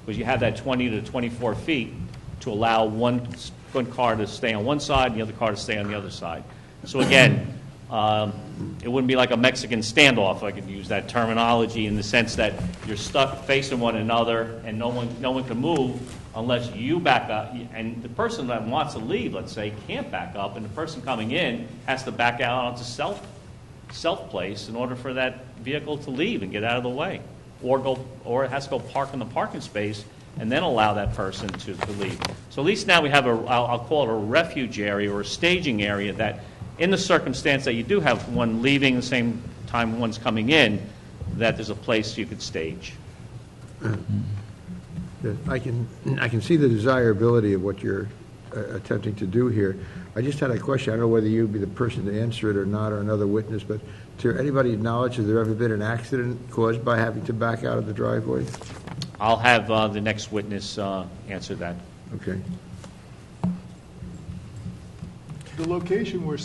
because you have that 20 to 24 feet to allow one car to stay on one side and the other car to stay on the other side. So again, it wouldn't be like a Mexican standoff, if I could use that terminology, in the sense that you're stuck facing one another and no one can move unless you back up. And the person that wants to leave, let's say, can't back up, and the person coming in has to back out onto Self Place in order for that vehicle to leave and get out of the way, or it has to go park in the parking space and then allow that person to leave. So at least now we have I'll call it a refuge area or a staging area, that in the circumstance that you do have one leaving the same time one's coming in, that there's a place you could stage. I can see the desirability of what you're attempting to do here. I just had a question. I don't know whether you'd be the person to answer it or not, or another witness, but to anybody knowledge, has there ever been an accident caused by having to back out of the driveway? I'll have the next witness answer that. Okay. The location where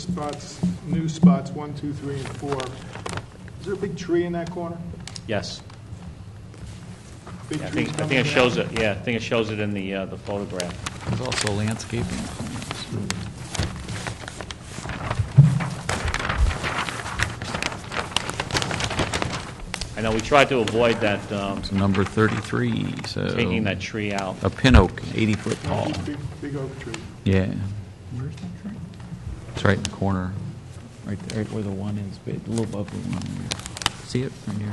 new spots 1, 2, 3, and 4, is there a big tree in that corner? Yes. Big Yeah, I trees think coming it down? shows it. Yeah, I think it shows it in the photograph. There's also landscaping. I know we tried to avoid that, So number 33, so. taking that tree out. A pin oak, 80-foot tall. Big oak tree. Yeah. Where's that tree? It's right in the corner, right there where the one is, but a little above the one. See it from here?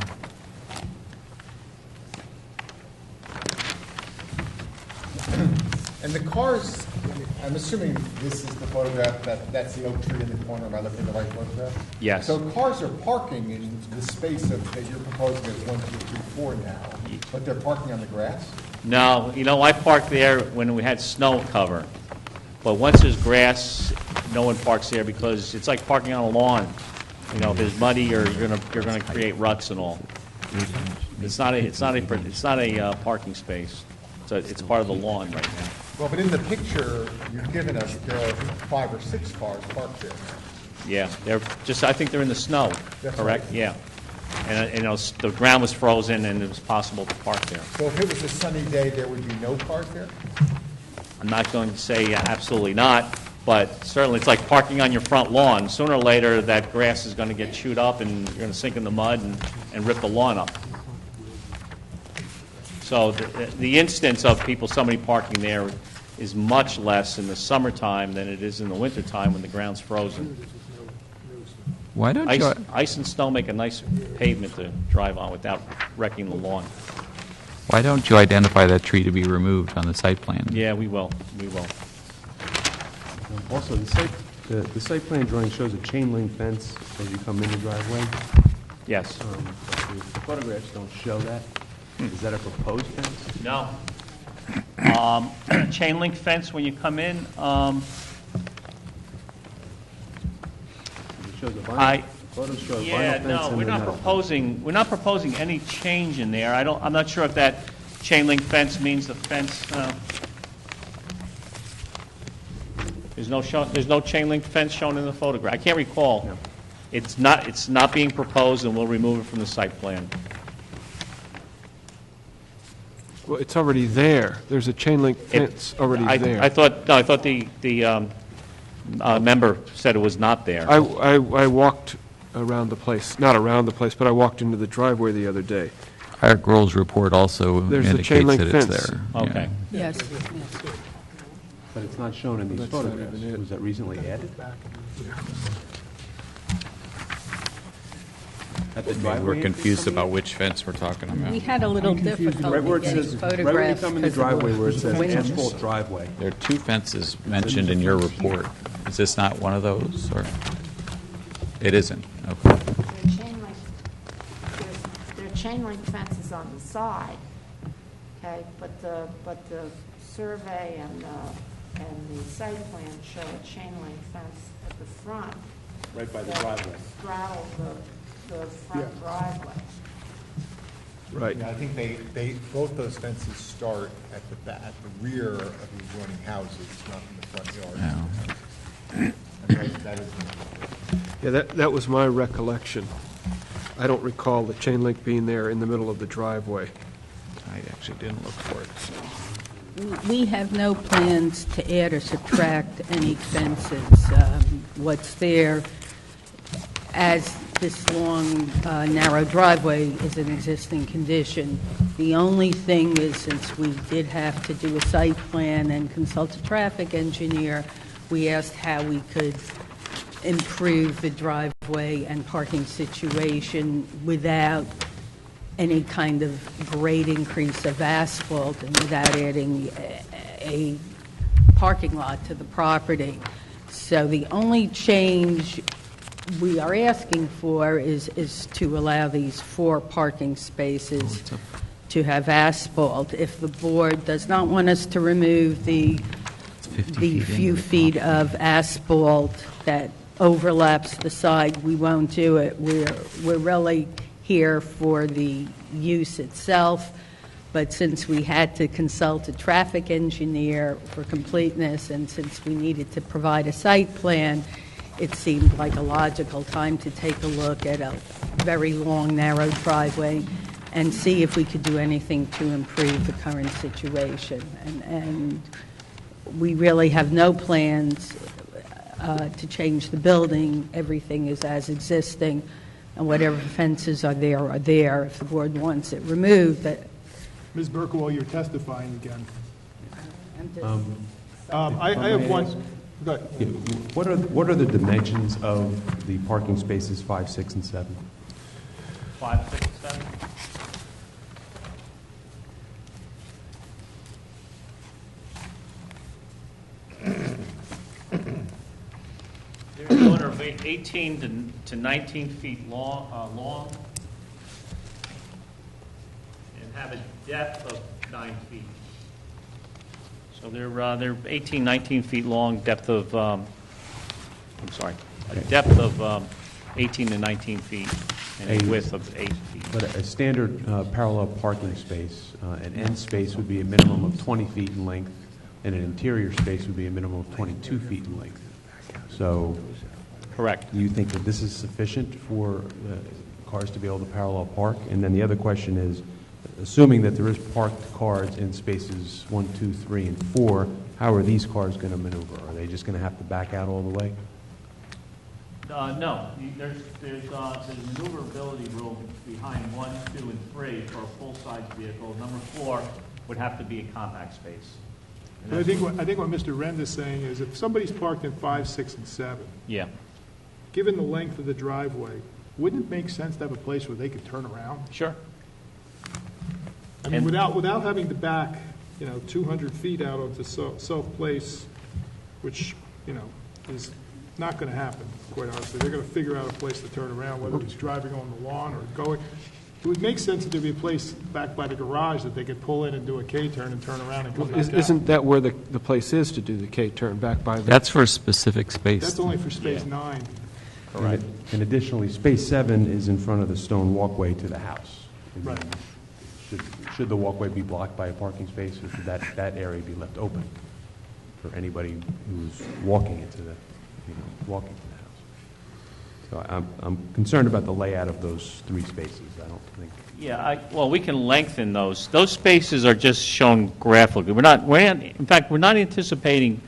And the cars, I'm assuming this is the photograph, that's the oak tree in the corner, am I looking at the right photograph? Yes. So cars are parking in the space that you're proposing is 1, 2, 3, 4 now, but they're parking on the grass? No, I parked there when we had snow cover. But once there's grass, no one parks there because it's like parking on a lawn. If it's muddy, you're gonna create ruts and all. It's not a parking space. So it's part of the lawn right now. Well, but in the picture you've given us, there are 5 or 6 cars parked there. Yeah, I think they're in the snow, That's correct? right. Yeah. And the ground was frozen and it was possible to park there. So if it was a sunny day, there would be no cars there? I'm not going to say absolutely not, but certainly it's like parking on your front lawn. Sooner or later, that grass is going to get chewed up and you're going to sink in the mud and rip the lawn up. So the instance of somebody parking there is much less in the summertime than it is in the wintertime when the ground's frozen. Why don't you? Ice and snow make a nice pavement to drive on without wrecking the lawn. Why don't you identify that tree to be removed on the site plan? Yeah, we will. We will. Also, the site plan drawing shows a chain link fence as you come in the driveway. Yes. But the photographs don't show that. Is that a proposed fence? No. Chain link fence when you come in. It shows a vinyl. Photos show a vinyl Yeah, fence no, and we're a not metal. proposing any change in there. I'm not sure if that chain link fence means the fence. There's no chain link fence shown in the photograph. I can't recall. No. It's not being proposed, and we'll remove it from the site plan. Well, it's already there. There's a chain link fence already there. I thought the member said it was not there. I walked around the place, not around the place, but I walked into the driveway the other day. Eric Grohl's report also There's the chain indicates link that it's fence. there. Okay. Yeah. Yes. But it's not shown in these That's not photographs. even it. Was that recently added? At the driveway We're entrance confused coming about in? which fence we're talking about. We had a little Right where difficulty it getting says, right when you photographs come in the because of driveway where it says wind. asphalt driveway. There are 2 fences mentioned in your report. Is this not one of those, or? It isn't, okay. There are chain link fences on the side, okay, but the survey and the site plan show a chain link fence at the front. Right by the that driveway. straddles the front driveway. Right. Yeah, I think they both those fences start at the rear of the adjoining houses, not in the front yard. And that is. Yeah, that was my recollection. I don't recall the chain link being there in the middle of the driveway. I actually didn't look for it, so. We have no plans to add or subtract any fences. What's there, as this long, narrow driveway is an existing condition. The only thing is, since we did have to do a site plan and consult a traffic engineer, we asked how we could improve the driveway and parking situation without any kind of grade increase of asphalt and without adding a parking lot to the property. So the only change we are asking for is to allow these 4 parking spaces to have asphalt. If the board does not want us to remove the few feet of asphalt that overlaps the side, we won't do it. We're really here for the use itself, but since we had to consult a traffic engineer for completeness, and since we needed to provide a site plan, it seemed like a logical time to take a look at a very long, narrow driveway and see if we could do anything to improve the current situation. And we really have no plans to change the building. Everything is as existing, and whatever fences are there are there. If the board wants it removed, that. Ms. Berkowitz, you're testifying again. I'm I have one. Go ahead. Yeah, what are the dimensions of the parking spaces 5, 6, and 7? 5, 6, 7. They're in the order of 18 to 19 feet long, and have a depth of 9 feet. So they're 18, 19 feet long, depth of, a depth of 18 to 19 feet, and a width of 8 feet. But a standard parallel parking space, an end space would be a minimum of 20 feet in length, and an interior space would be a minimum of 22 feet in length. So, correct. Do you think that this is sufficient for cars to be able to parallel park? And then the other question is, assuming that there is parked cars in spaces 1, 2, 3, and 4, how are these cars going to maneuver? Are they just going to have to back out all the way? No, there's maneuverability room behind 1, 2, and 3 for a full-size vehicle. Number 4 would have to be a compact space. But I think what Mr. Rend is saying is if somebody's parked in 5, 6, and 7, yeah, given the length of the driveway, wouldn't it make sense to have a place where they could turn around? Sure. I mean, without having to back, 200 feet out onto Self Place, which, is not going to happen, quite honestly. They're going to figure out a place to turn around, whether it's driving on the lawn or going. It would make sense that there'd be a place back by the garage that they could pull in and do a K-turn and turn around and come back out. Isn't that where the place is to do the K-turn, back by the... That's for a specific space. That's only for space 9. Correct. And additionally, space 7 is in front of the stone walkway to the house. Right. Should the walkway be blocked by a parking space, or should that area be left open for anybody who's walking into the house? So I'm concerned about the layout of those 3 spaces. I don't think. Yeah, well, we can lengthen those. Those spaces are just shown graphically. We're not anticipating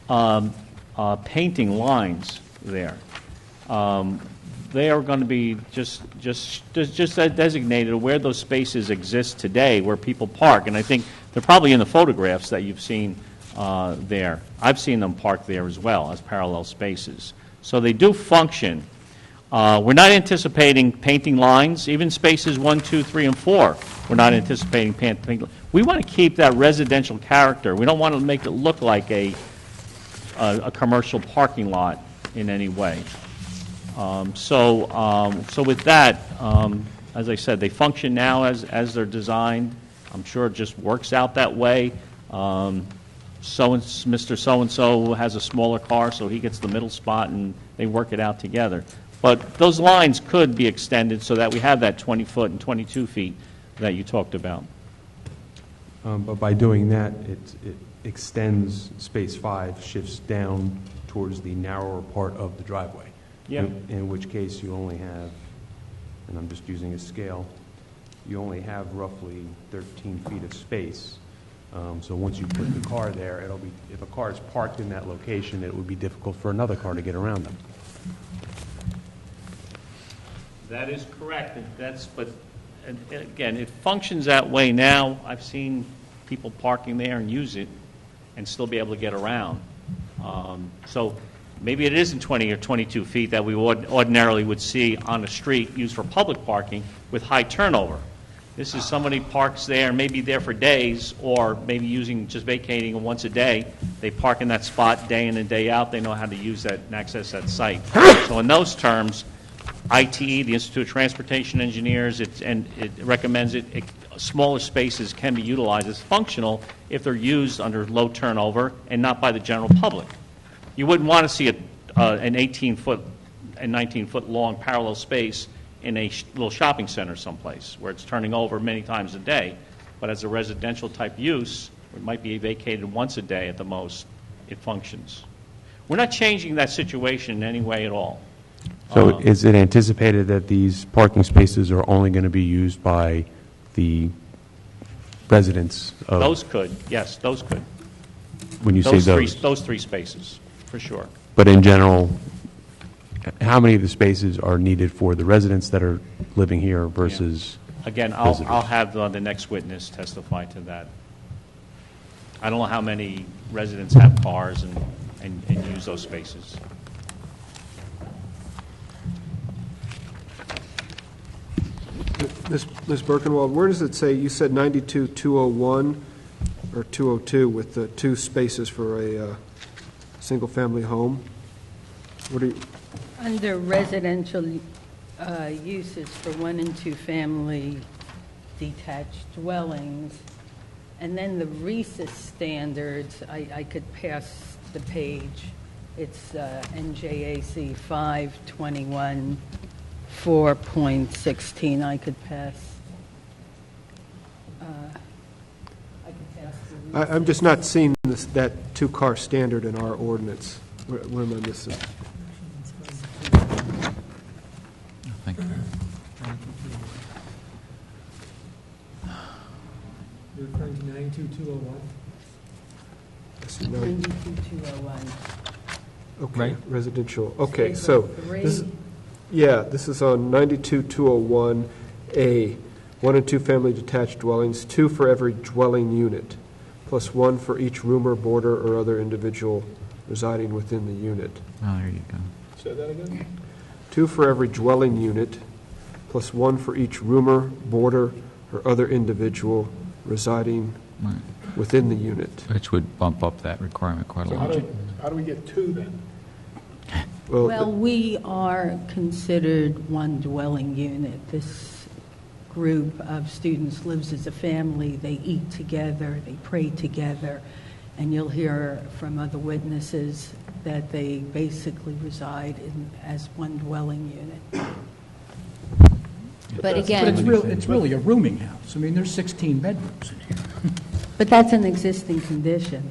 painting lines there. They are going to be just designated where those spaces exist today, where people park. And I think they're probably in the photographs that you've seen there. I've seen them parked there as well as parallel spaces. So they do function. We're not anticipating painting lines, even spaces 1, 2, 3, and 4. We're not anticipating painting. We want to keep that residential character. We don't want to make it look like a commercial parking lot in any way. So with that, as I said, they function now as they're designed. I'm sure it just works out that way. Mr. So-and-so has a smaller car, so he gets the middle spot, and they work it out together. But those lines could be extended so that we have that 20 foot and 22 feet that you talked about. But by doing that, it extends space 5, shifts down towards the narrower part of the driveway. Yeah. In which case you only have, and I'm just using a scale, you only have roughly 13 feet of space. So once you put the car there, if a car is parked in that location, it would be difficult for another car to get around them. That is correct. But again, it functions that way now. I've seen people parking there and use it and still be able to get around. So maybe it isn't 20 or 22 feet that we ordinarily would see on a street used for public parking with high turnover. This is somebody parks there, maybe there for days, or maybe just vacating once a day. They park in that spot day in and day out. They know how to use that and access that site. So in those terms, ITE, the Institute of Transportation Engineers, and it recommends smaller spaces can be utilized as functional if they're used under low turnover and not by the general public. You wouldn't want to see an 18-foot and 19-foot long parallel space in a little shopping center someplace where it's turning over many times a day. But as a residential type use, it might be vacated once a day at the most, it functions. We're not changing that situation in any way at all. So is it anticipated that these parking spaces are only going to be used by the residents of... Those could, yes, those could. When you say those? Those three spaces, for sure. But in general, how many of the spaces are needed for the residents that are living here versus Again, visitors? I'll have the next witness testify to that. I don't know how many residents have cars and use those spaces. Ms. Birkenwald, where does it say, you said 92-201 or 202 with the 2 spaces for a single-family home? What do you... Under residential uses for 1 and 2 family detached dwellings, and then the RESA standards, I could pass the page. It's NJAC 521 4.16. I could pass. I'm just not seeing that 2-car standard in our ordinance. Where am I missing? Thank you. You're referring to 92201? 92201. Okay, Right. residential. Okay, so Three. this is on 92-201A, 1 and 2 family detached dwellings, 2 for every dwelling unit, plus 1 for each roomer, boarder, or other individual residing within the unit. Oh, there you go. Say that again? 2 for every dwelling unit, plus 1 for each roomer, boarder, or other individual residing Right. within the unit. Which would bump up that requirement quite a So lot. how do we get 2 then? Well, we are considered one dwelling unit. This group of students lives as a family. They eat together, they pray together, and you'll hear from other witnesses that they basically reside as one dwelling unit. But again, It's really a rooming house. I mean, there's 16 bedrooms in here. but that's an existing condition.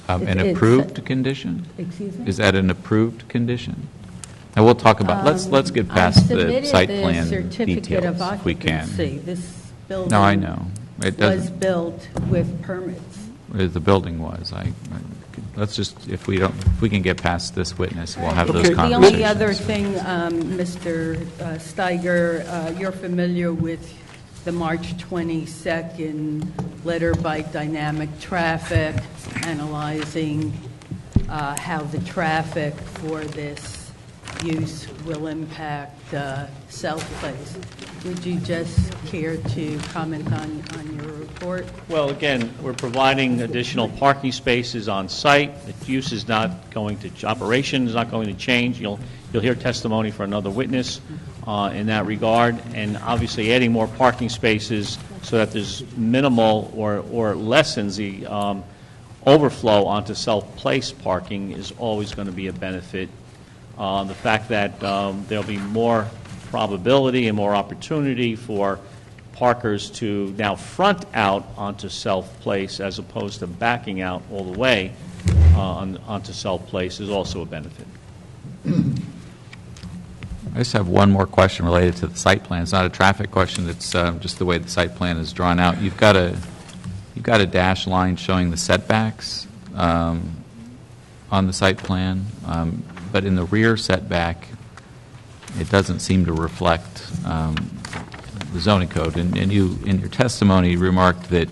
An It's- approved condition? Excuse me? Is that an approved condition? And we'll talk about, let's get past the site plan certificate of details if we can. occupancy. This building No, I know. It was doesn't, built with permits. the building was. Let's just, if we can get past this witness, we'll have those Okay. conversations. The only other thing, Mr. Steiger, you're familiar with the March 22nd letter by Dynamic Traffic analyzing how the traffic for this use will impact South Place. Would you just care to comment on your report? Well, again, we're providing additional parking spaces on site. The use is not going to, operation is not going to change. You'll hear testimony for another witness in that regard, and obviously adding more parking spaces so that there's minimal or lessens the overflow onto South Place parking is always going to be a benefit. The fact that there'll be more probability and more opportunity for parkers to now front out onto South Place as opposed to backing out all the way onto South Place is also a benefit. I just have one more question related to the site plan. It's not a traffic question, it's just the way the site plan is drawn out. You've got a dash line showing the setbacks on the site plan, but in the rear setback, it doesn't seem to reflect the zoning code. And you, in your testimony, remarked that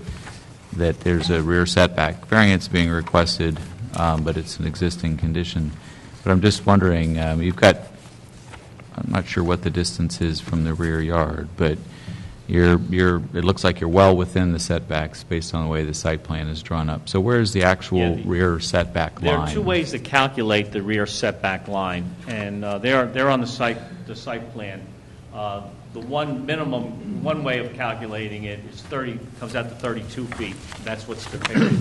there's a rear setback variance being requested, but it's an existing condition. But I'm just wondering, you've got, I'm not sure what the distance is from the rear yard, but it looks like you're well within the setbacks based on the way the site plan is drawn up. So where's the actual rear setback line? There are two ways to calculate the rear setback line, and they're on the site plan. The one way of calculating it is comes out to 32 feet. That's what's depicted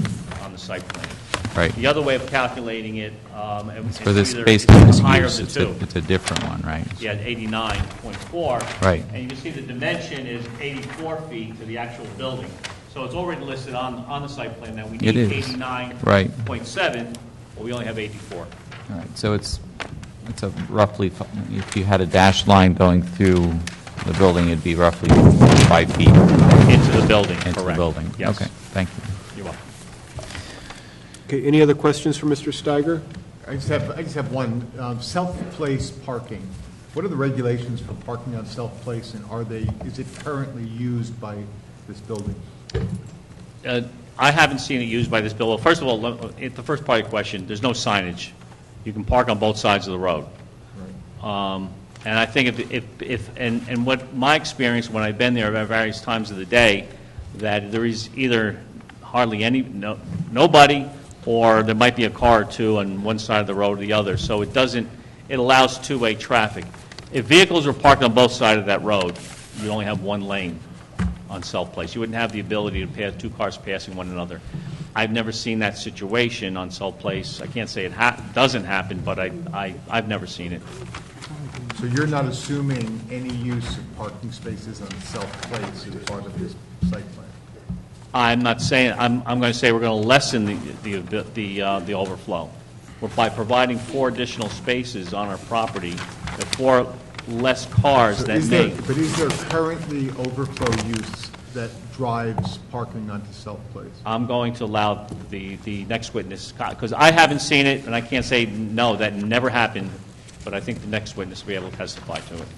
on the site plan. Right. The other way of calculating it, It's for this either based on this higher use. of the two. It's a different one, right? Yeah, 89.4. Right. And you can see the dimension is 84 feet to the actual building. So it's already listed on the site plan that we need It is. 89.7, but we only have 84. All right, so it's a roughly, if you had a dashed line going through the building, it'd be roughly 5 feet. Into the building, Into the correct. building. Yes. Okay, thank you. You're welcome. Okay, any other questions for Mr. Steiger? I just have one. Self-place parking. What are the regulations for parking on self-place, and is it currently used by this building? I haven't seen it used by this building. Well, first of all, the first part of your question, there's no signage. You can park on both sides of the road. Right. And I think and what my experience when I've been there at various times of the day, that there is either hardly nobody, or there might be a car or two on one side of the road or the other. So it allows two-way traffic. If vehicles were parked on both sides of that road, you'd only have one lane on Self-Place. You wouldn't have the ability to pass two cars passing one another. I've never seen that situation on Self-Place. I can't say it doesn't happen, but I've never seen it. So you're not assuming any use of parking spaces on Self-Place as part of this site plan? I'm not saying, I'm going to say we're going to lessen the overflow. By providing 4 additional spaces on our property, the 4 less cars So that is may. there currently overflow use that drives parking onto Self-Place? I'm going to allow the next witness, because I haven't seen it, and I can't say, no, that never happened, but I think the next witness will be able to testify to it.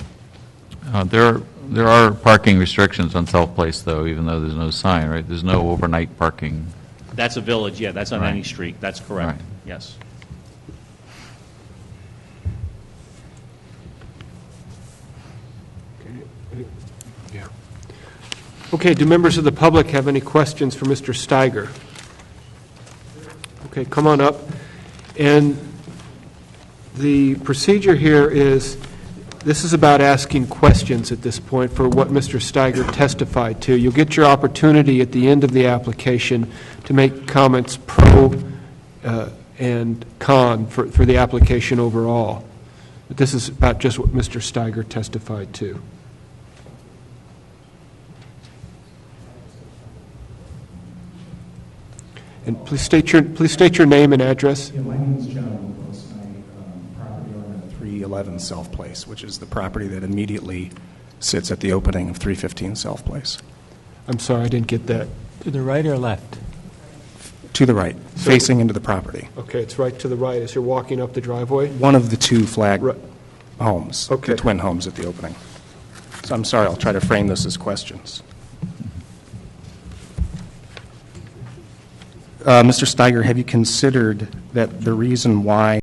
There are parking restrictions on Self-Place, though, even though there's no sign, right? There's no overnight parking. That's a village, yeah, that's on Right. any street, that's correct, Right. yes. Okay, do members of the public have any questions for Mr. Steiger? Okay, come on up. And the procedure here is, this is about asking questions at this point for what Mr. Steiger testified to. You'll get your opportunity at the end of the application to make comments pro and con for the application overall. But this is about just what Mr. Steiger testified to. And please state your name and address. Yeah, my name is John Lewis. I'm property owner of 311 Self Place, which is the property that immediately sits at the opening of 315 Self Place. I'm sorry, I didn't get that. To the right or left? To the right, So- facing into the property. Okay, it's right to the right as you're walking up the driveway? One of the 2 flag Right. homes, Okay. the twin homes at the opening. So I'm sorry, I'll try to frame this as questions. Mr. Steiger, have you considered that the reason why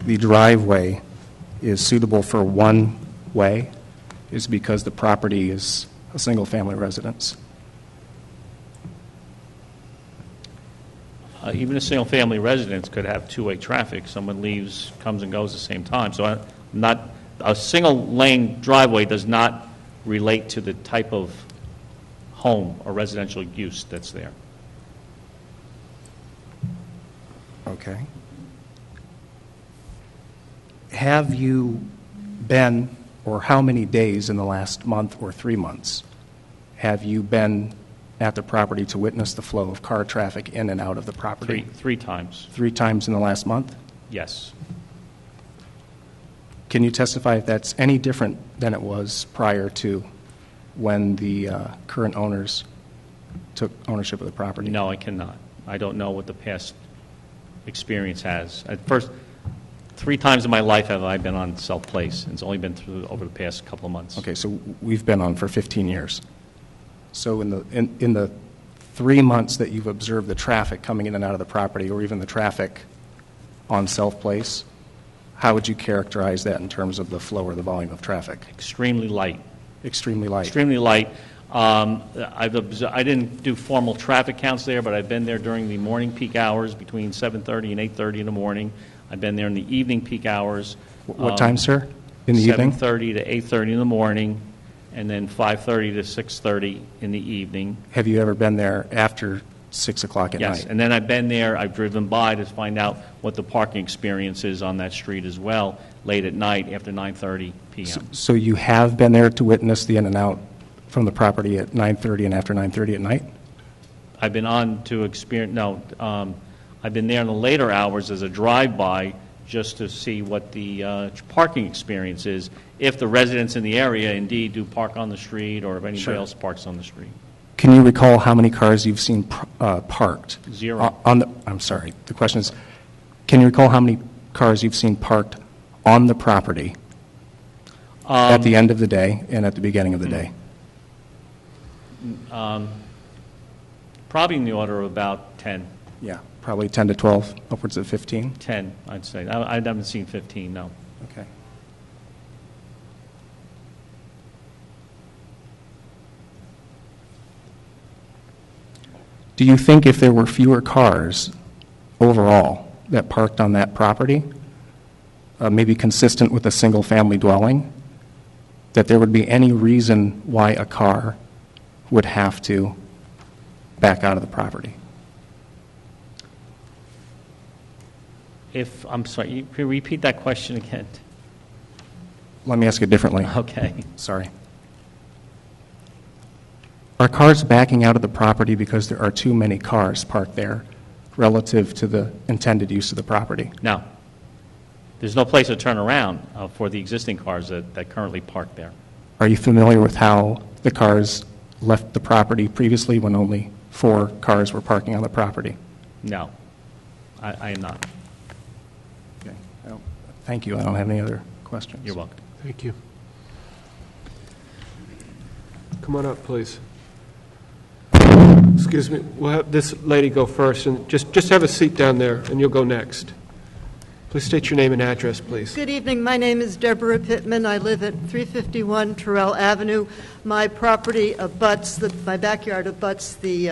the driveway is suitable for one way is because the property is a single-family residence? Even a single-family residence could have two-way traffic. Someone leaves, comes and goes at the same time. So a single-lane driveway does not relate to the type of home or residential use that's there. Okay. Have you been, or how many days in the last month or 3 months, have you been at the property to witness the flow of car traffic in and out of the property? Three times. 3 times in the last month? Yes. Can you testify if that's any different than it was prior to when the current owners took ownership of the property? No, I cannot. I don't know what the past experience has. At first, 3 times in my life have I been on Self Place, and it's only been through over the past couple of months. Okay, so we've been on for 15 years. So in the 3 months that you've observed the traffic coming in and out of the property, or even the traffic on Self Place, how would you characterize that in terms of the flow or the volume of traffic? Extremely light. Extremely light. Extremely light. I didn't do formal traffic counts there, but I've been there during the morning peak hours between 7:30 and 8:30 in the morning. I've been there in the evening peak hours. What time, sir, in the evening? 7:30 to 8:30 in the morning, and then 5:30 to 6:30 in the evening. Have you ever been there after 6 o'clock at night? Yes, and then I've been there, I've driven by to find out what the parking experience is on that street as well, late at night after 9:30 p.m. So you have been there to witness the in and out from the property at 9:30 and after 9:30 at night? I've been on to experience, I've been there in the later hours as a drive-by just to see what the parking experience is, if the residents in the area indeed do park on the street or if anybody else parks on the street. Can you recall how many cars you've seen parked? Zero. I'm sorry. The question is, can you recall how many cars you've seen parked on the property at the end of the day and at the beginning of the day? Probably in the order of about 10. Yeah, probably 10 to 12, upwards of 15? 10, I'd say. I haven't seen 15, no. Okay. Do you think if there were fewer cars overall that parked on that property, maybe consistent with a single-family dwelling, that there would be any reason why a car would have to back out of the property? I'm sorry, can you repeat that question again? Let me ask it differently. Okay. Sorry. Are cars backing out of the property because there are too many cars parked there relative to the intended use of the property? No. There's no place to turn around for the existing cars that currently park there. Are you familiar with how the cars left the property previously when only 4 cars were parking on the property? No, I am not. Okay. Thank you. I don't have any other questions. You're welcome. Thank you. Come on up, please. Excuse me, we'll have this lady go first, and just have a seat down there, and you'll go next. Please state your name and address, please. Good evening. My name is Deborah Pittman. I live at 351 Terrell Avenue. My property abuts, my backyard abuts the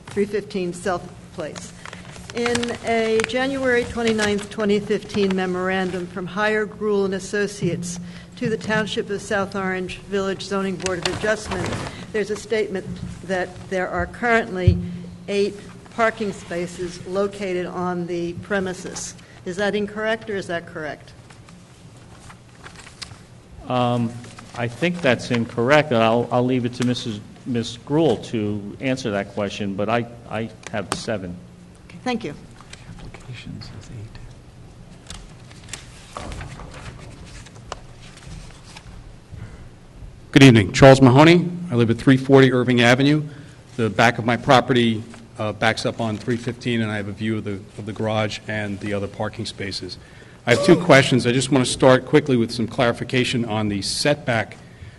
315 South Place. In a January 29th, 2015 memorandum from Hire Gruhl and Associates to the Township of South Orange Village Zoning Board of Adjustment, there's a statement that there are currently 8 parking spaces located on the premises. Is that incorrect, or is that correct? I think that's incorrect. I'll leave it to Ms. Gruhl to answer that question, but I have 7. Okay, thank you. Applications is 8. Good evening. Charles Mahoney. I live at 340 Irving Avenue. The back of my property backs up on 315, and I have a view of the garage and the other parking spaces. I have 2 questions. I just want to start quickly with some clarification on the setback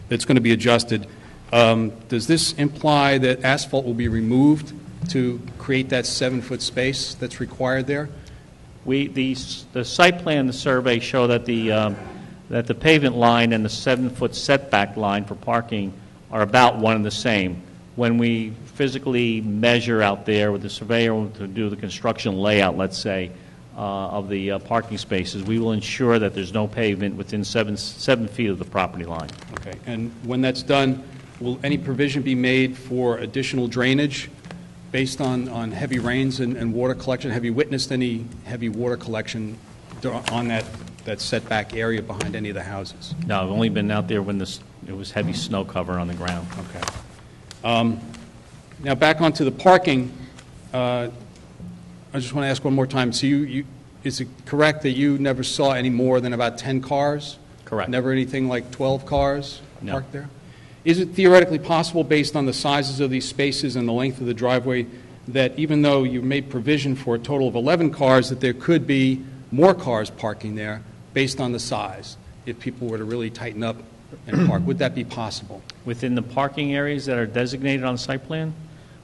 that's going to be adjusted. Does this imply that asphalt will be removed to create that 7-foot space that's required there? The site plan, the survey show that the pavement line and the 7-foot setback line for parking are about one and the same. When we physically measure out there with the surveyor to do the construction layout, let's say, of the parking spaces, we will ensure that there's no pavement within 7 feet of the property line. Okay. And when that's done, will any provision be made for additional drainage based on heavy rains and water collection? Have you witnessed any heavy water collection on that setback area behind any of the houses? No, I've only been out there when it was heavy snow cover on the ground. Okay. Now back onto the parking, I just want to ask one more time. So is it correct that you never saw any more than about 10 cars? Correct. Never anything like 12 cars No. parked there? Is it theoretically possible, based on the sizes of these spaces and the length of the driveway, that even though you made provision for a total of 11 cars, that there could be more cars parking there based on the size, if people were to really tighten up and park? Would that be possible? Within the parking areas that are designated on the site plan,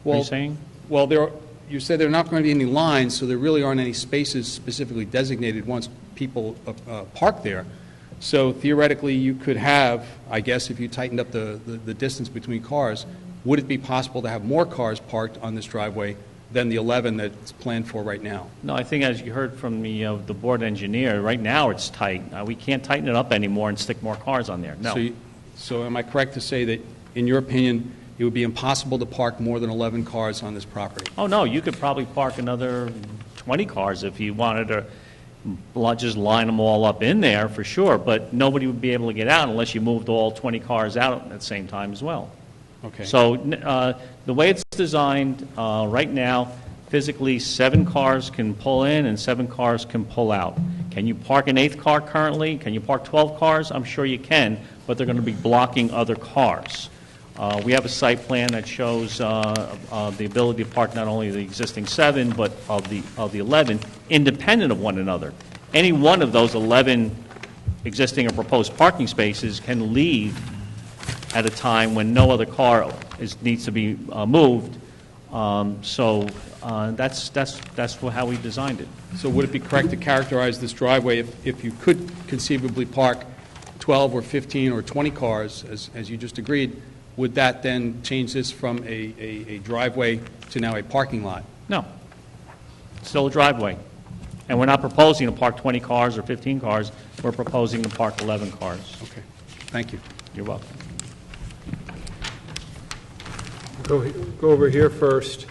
are you saying? Well, you said there are not going to be any lines, so there really aren't any spaces specifically designated once people park there. So theoretically, you could have, I guess, if you tightened up the distance between cars, would it be possible to have more cars parked on this driveway than the 11 that's planned for right now? No, I think as you heard from the board engineer, right now it's tight. We can't tighten it up anymore and stick more cars on there. No. So am I correct to say that, in your opinion, it would be impossible to park more than 11 cars on this property? Oh, no, you could probably park another 20 cars if you wanted to just line them all up in there, for sure, but nobody would be able to get out unless you moved all 20 cars out at the same time as well. Okay. So the way it's designed right now, physically 7 cars can pull in and 7 cars can pull out. Can you park an 8th car currently? Can you park 12 cars? I'm sure you can, but they're going to be blocking other cars. We have a site plan that shows the ability to park not only the existing 7, but of the 11, independent of one another. Any one of those 11 existing or proposed parking spaces can leave at a time when no other car needs to be moved. So that's how we designed it. So would it be correct to characterize this driveway, if you could conceivably park 12 or 15 or 20 cars, as you just agreed, would that then change this from a driveway to now a parking lot? No. Still a driveway. And we're not proposing to park 20 cars or 15 cars. We're proposing to park 11 cars. Okay. Thank you. You're welcome. Go over here first.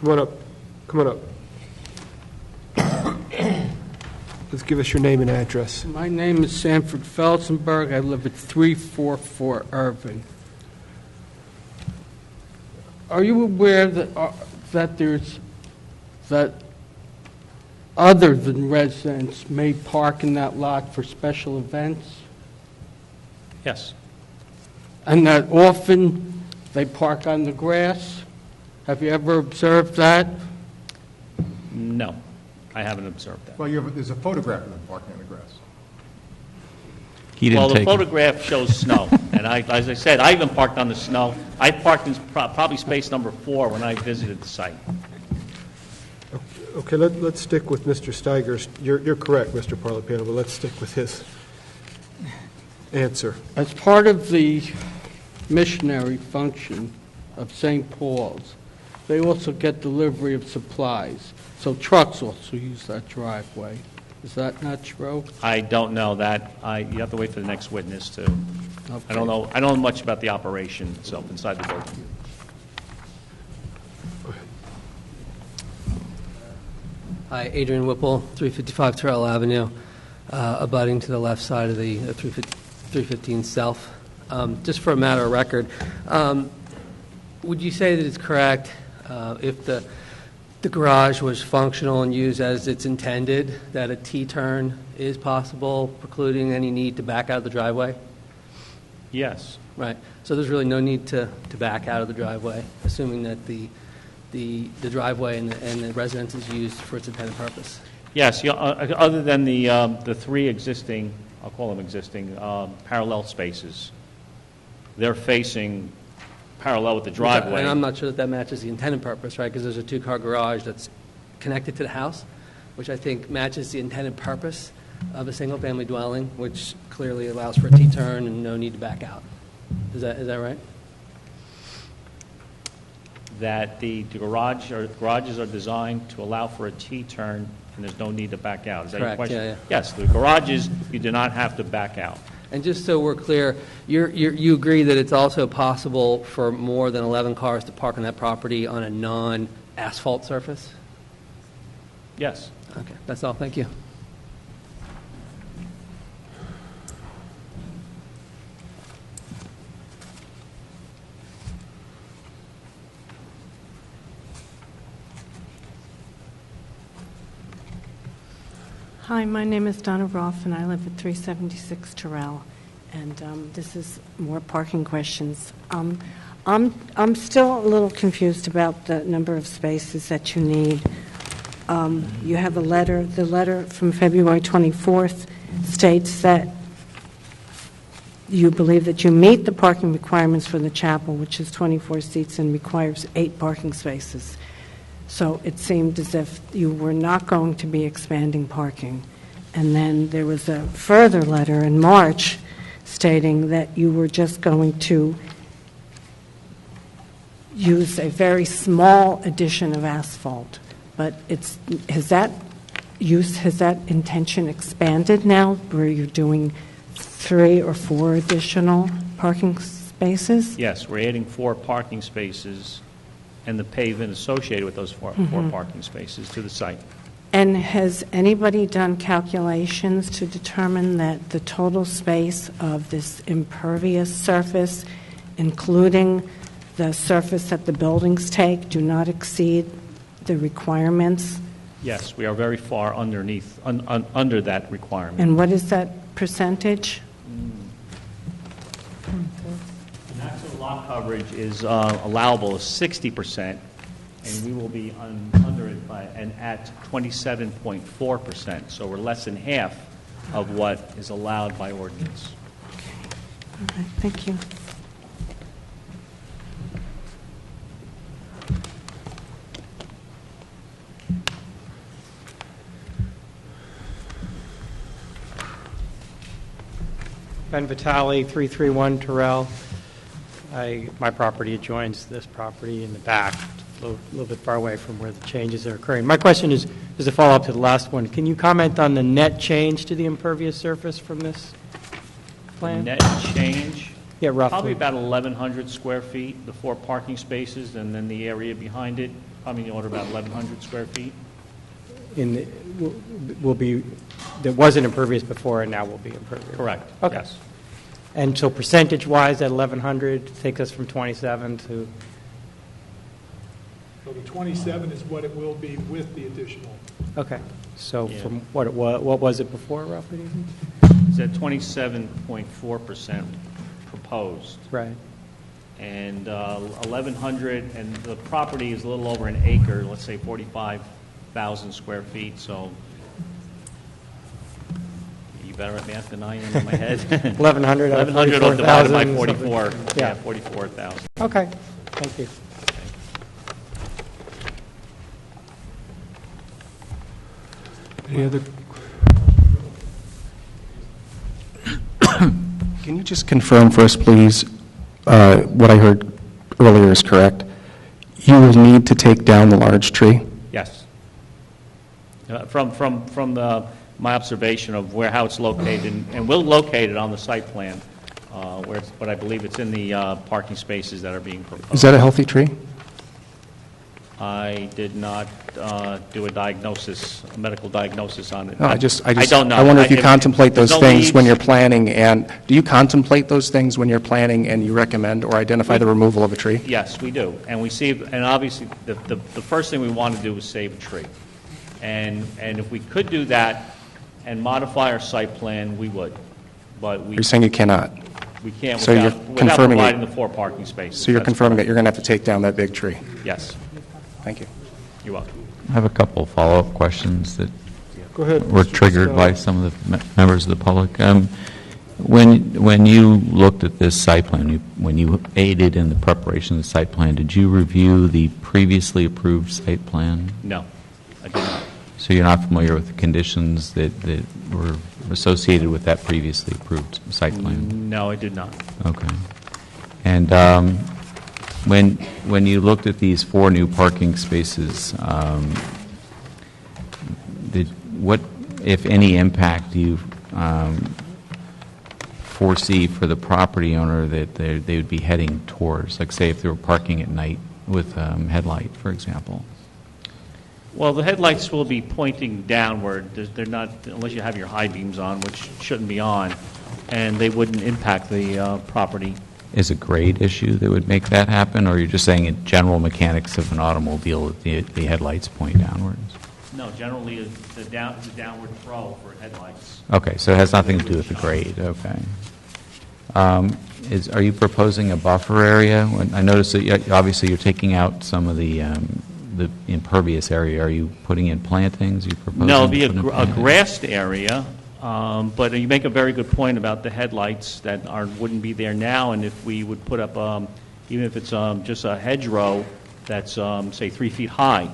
Come on up. Come on up. Let's give us your name and address. My name is Sanford Felsenberg. I live at 344 Irving. Are you aware that other than residents may park in that lot for special events? Yes. And that often they park on the grass? Have you ever observed that? No, I haven't observed that. Well, there's a photograph of them parking on the grass. Well, the photograph shows snow, and as I said, I even parked on the snow. I parked in probably space number 4 when I visited the site. Okay, let's stick with Mr. Steigers. You're correct, Mr. Parlapano, but let's stick with his answer. As part of the missionary function of St. Paul's, they also get delivery of supplies. So trucks also use that driveway. Is that not true? I don't know that. You have to wait for the next witness to. Okay. I don't know much about the operation itself inside the building. Hi, Adrian Whipple, 355 Terrell Avenue, abutting to the left side of the 315 South. Just for a matter of record, would you say that it's correct if the garage was functional and used as it's intended, that a T-turn is possible, precluding any need to back out of the driveway? Yes. Right. So there's really no need to back out of the driveway, assuming that the driveway and the residence is used for its intended purpose? Yes. Other than the 3 existing, I'll call them existing, parallel spaces, they're facing parallel with the driveway. And I'm not sure that matches the intended purpose, right? Because there's a 2-car garage that's connected to the house, which I think matches the intended purpose of a single-family dwelling, which clearly allows for a T-turn and no need to back out. Is that right? That the garages are designed to allow for a T-turn and there's no need to back out. Is that Correct, your question? yeah. Yes, the garages, you do not have to back out. And just so we're clear, you agree that it's also possible for more than 11 cars to park on that property on a non-asphalt surface? Yes. Okay, that's all. Thank you. Hi, my name is Donna Roth, and I live at 376 Terrell. And this is more parking questions. I'm still a little confused about the number of spaces that you need. You have a letter. The letter from February 24th states that you believe that you meet the parking requirements for the chapel, which is 24 seats and requires 8 parking spaces. So it seemed as if you were not going to be expanding parking. And then there was a further letter in March stating that you were just going to use a very small addition of asphalt. But has that intention expanded now, where you're doing 3 or 4 additional parking spaces? Yes, we're adding 4 parking spaces and the pavement associated with those 4 parking spaces to the site. And has anybody done calculations to determine that the total space of this impervious surface, including the surface that the buildings take, do not exceed the requirements? Yes, we are very far underneath, under that requirement. And what is that percentage? The maximum lot coverage is allowable is 60%, and we will be under it and at 27.4%. So we're less than half of what is allowed by ordinance. All right, thank you. Ben Vitale, 331 Terrell. My property adjoins this property in the back, a little bit far away from where the changes are occurring. My question is a follow-up to the last one. Can you comment on the net change to the impervious surface from this plan? Net change? Yeah, roughly. Probably about 1,100 square feet, the 4 parking spaces, and then the area behind it, probably in the order of about 1,100 square feet. There wasn't impervious before and now will be impervious? Correct, okay. Yes. And so percentage-wise, that 1,100 takes us from 27 to? So the 27 is what it will be with the additional. Okay. So from what was it before, roughly? It's at 27.4% proposed. Right. And 1,100, and the property is a little over an acre, let's say 45,000 square feet, so you better at math than I am in my head. 1,100 out of 1,100 divided by 44,000, 44. something. Yeah, 44,000. Okay, thank you. Any other? Can you just confirm for us, please, what I heard earlier is correct? You will need to take down the large tree? Yes. From my observation of how it's located, and we'll locate it on the site plan, but I believe it's in the parking spaces that are being proposed. Is that a healthy tree? I did not do a medical diagnosis on it. No, I don't know. I wonder if you contemplate those no things leaves. when you're planning, and do you contemplate those things when you're planning and you recommend or identify the removal of a tree? Yes, we do. And obviously, the first thing we want to do is save a tree. And if we could do that and modify our site plan, we would. But You're saying you cannot? we can't So you're without confirming providing it- the 4 parking spaces. So you're That's confirming that correct. you're going to have to take down that big tree? Yes. Thank you. You're welcome. I have a couple of follow-up questions that Go ahead, were Mr. triggered by Costello. some of the members of the public. When you looked at this site plan, when you aided in the preparation of the site plan, did you review the previously approved site plan? No, I did not. So you're not familiar with the conditions that were associated with that previously approved site plan? No, I did not. Okay. And when you looked at these 4 new parking spaces, what, if any, impact do you foresee for the property owner that they would be heading towards? Like, say, if they were parking at night with headlight, for example. Well, the headlights will be pointing downward. They're not, unless you have your high beams on, which shouldn't be on, and they wouldn't impact the property. Is a grade issue that would make that happen, or you're just saying in general mechanics of an automobile that the headlights point downwards? No, generally it's the downward throw for headlights. Okay, so it has nothing to do with the grade, okay. Are you proposing a buffer area? I noticed that obviously you're taking out some of the impervious area. Are you putting in plantings? Are you proposing No, it'll be to put in a plantings? grassed area, but you make a very good point about the headlights that wouldn't be there now, and if we would put up, even if it's just a hedgerow that's, say, 3 feet high,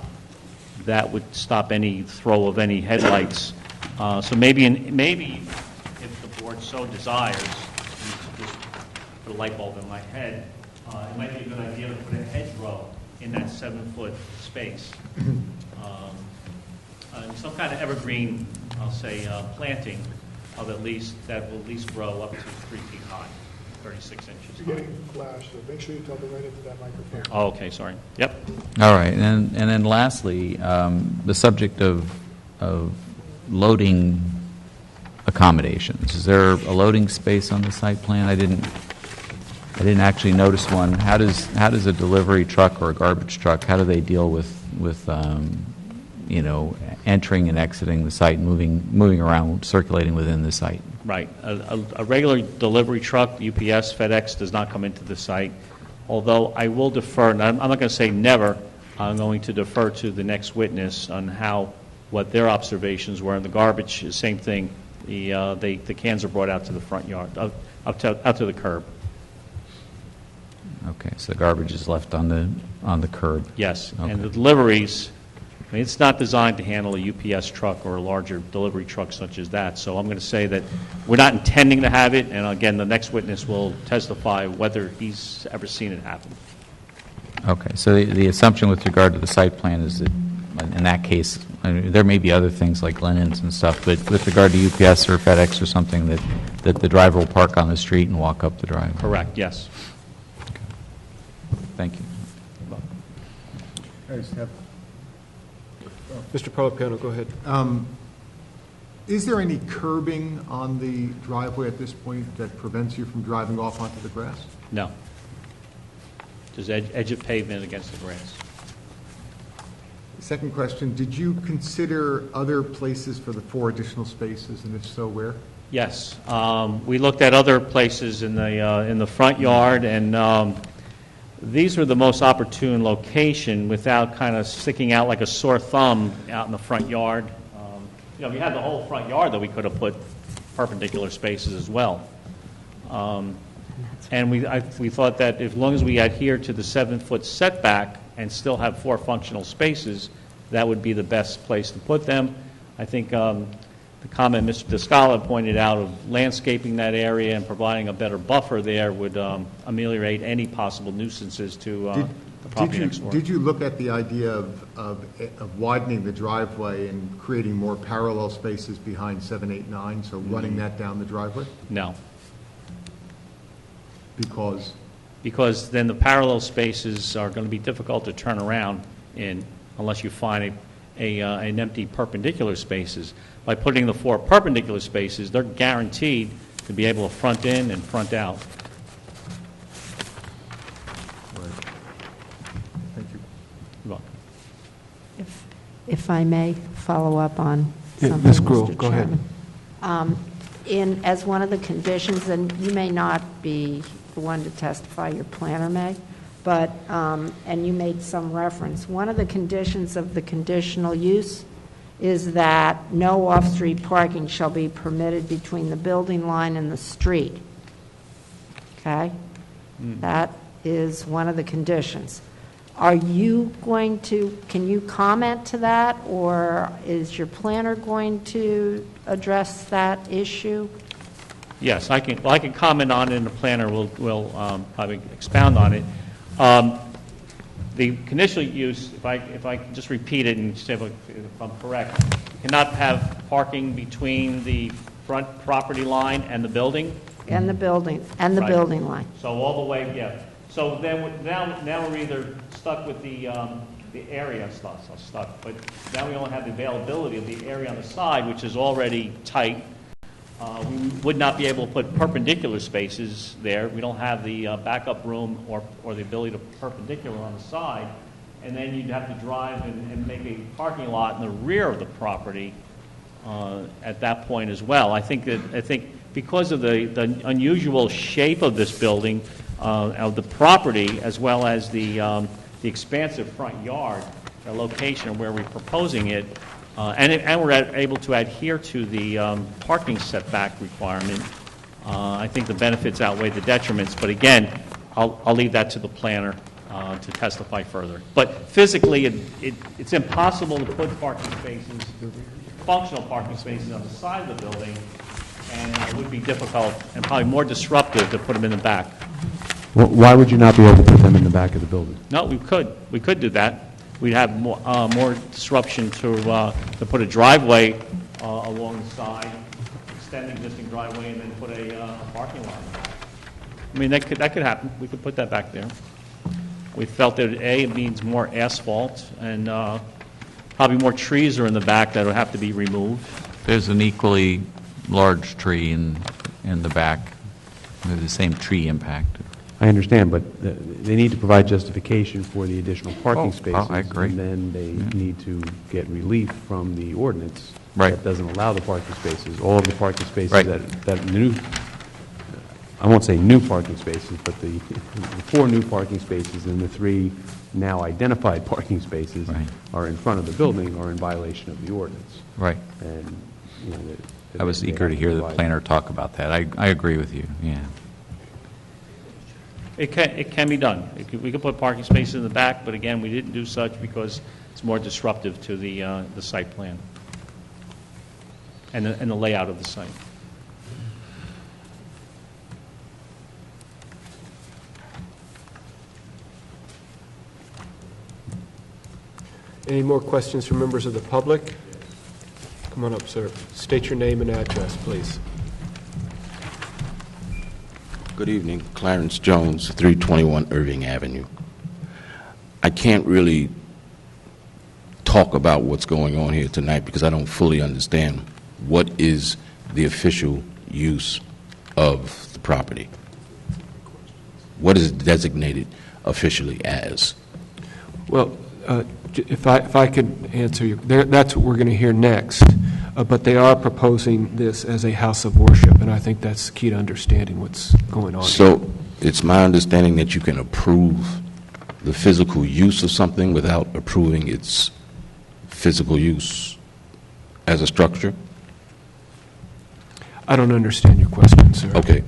that would stop any throw of any headlights So maybe if the board so desires, just put a light bulb in my head, it might be a good idea to put a hedgerow in that 7-foot space. And some kind of evergreen, I'll say, planting of at least, that will at least grow up to 3 feet high, 36 inches You're high. getting flash, so make sure you talk right into that microphone. Oh, okay, sorry. Yep. All right, and then lastly, the subject of loading accommodations. Is there a loading space on the site plan? I didn't actually notice one. How does a delivery truck or a garbage truck, how do they deal with entering and exiting the site, moving around, circulating within the site? Right. A regular delivery truck, UPS, FedEx, does not come into the site, although I will defer, and I'm not going to say never, I'm going to defer to the next witness on what their observations were. And the garbage, same thing. The cans are brought out to the front yard, out to the curb. Okay, so the garbage is left on the curb. Yes, Okay. and the deliveries, I mean, it's not designed to handle a UPS truck or a larger delivery truck such as that. So I'm going to say that we're not intending to have it, and again, the next witness will testify whether he's ever seen it happen. Okay, so the assumption with regard to the site plan is that in that case, I mean, there may be other things like linens and stuff, but with regard to UPS or FedEx or something, that the driver will park on the street and walk up the drive. Correct, yes. Okay. Thank you. Mr. Parlapiano, go ahead. Is there any curbing on the driveway at this point that prevents you from driving off onto the grass? No. Just edge of pavement against the grass. Second question, did you consider other places for the 4 additional spaces, and if so, where? Yes. We looked at other places in the front yard, and these were the most opportune location without kind of sticking out like a sore thumb out in the front yard. We had the whole front yard that we could have put perpendicular spaces as well. And we thought that as long as we adhere to the 7-foot setback and still have 4 functional spaces, that would be the best place to put them. I think the comment Mr. Descala pointed out of landscaping that area and providing a better buffer there would ameliorate any possible nuisances to the property next door. Did you look at the idea of widening the driveway and creating more parallel spaces behind 7, 8, 9, so running that down the driveway? No. Because? Because then the parallel spaces are going to be difficult to turn around in unless you find an empty perpendicular spaces. By putting the 4 perpendicular spaces, they're guaranteed to be able to front in and front out. Right. Thank you. You're welcome. If I may follow up on something, Ms. Gruhl, Mr. go ahead. Chairman. As one of the conditions, and you may not be the one to testify, your planner may, but, and you made some reference, one of the conditions of the conditional use is that no off-street parking shall be permitted between the building line and the street. Okay? That is one of the conditions. Are you going to, can you comment to that, or is your planner going to address that issue? Yes, I can comment on it, and the planner will probably expound on it. The conditional use, if I can just repeat it and say if I'm correct, you cannot have parking between the front property line and the building? And the building, and the Right. building line. So all the way, yeah. So then, now we're either stuck with the area, stuck, but now we only have the availability of the area on the side, which is already tight. We would not be able to put perpendicular spaces there. We don't have the backup room or the ability to perpendicular on the side. And then you'd have to drive and make a parking lot in the rear of the property at that point as well. I think because of the unusual shape of this building, of the property, as well as the expansive front yard, the location where we're proposing it, and we're able to adhere to the parking setback requirement, I think the benefits outweigh the detriments. But again, I'll leave that to the planner to testify further. But physically, it's impossible to put parking spaces functional parking spaces on the side of the building, and it would be difficult and probably more disruptive to put them in the back. Well, why would you not be able to put them in the back of the building? No, we could. We could do that. We'd have more disruption to put a driveway along the side, extend the existing driveway, and then put a parking lot in the back. I mean, that could happen. We could put that back there. We felt that, A, it means more asphalt, and probably more trees are in the back that would have to be removed. There's an equally large tree in the back with the same tree impact. I understand, but they need to provide justification for the additional parking spaces. I agree. And then they need to get relief from the ordinance. Right. That doesn't allow the parking spaces. All of the parking spaces Right. that new, I won't say new parking spaces, but the 4 new parking spaces and the 3 now identified parking spaces are in front of the building are in violation of the ordinance. Right. And, you know, I was they eager have to hear the provide- planner talk about that. I agree with you, yeah. It can be done. We could put parking spaces in the back, but again, we didn't do such because it's more disruptive to the site plan and the layout of the site. Any more questions from members of the public? Come on up, sir. State your name and address, please. Good evening. Clarence Jones, 321 Irving Avenue. I can't really talk about what's going on here tonight because I don't fully understand what is the official use of the property. What is it designated officially as? Well, if I could answer you, that's what we're going to hear next. But they are proposing this as a house of worship, and I think that's key to understanding what's going on. So it's my understanding that you can approve the physical use of something without approving its physical use as a structure? I don't understand your question, sir. Okay.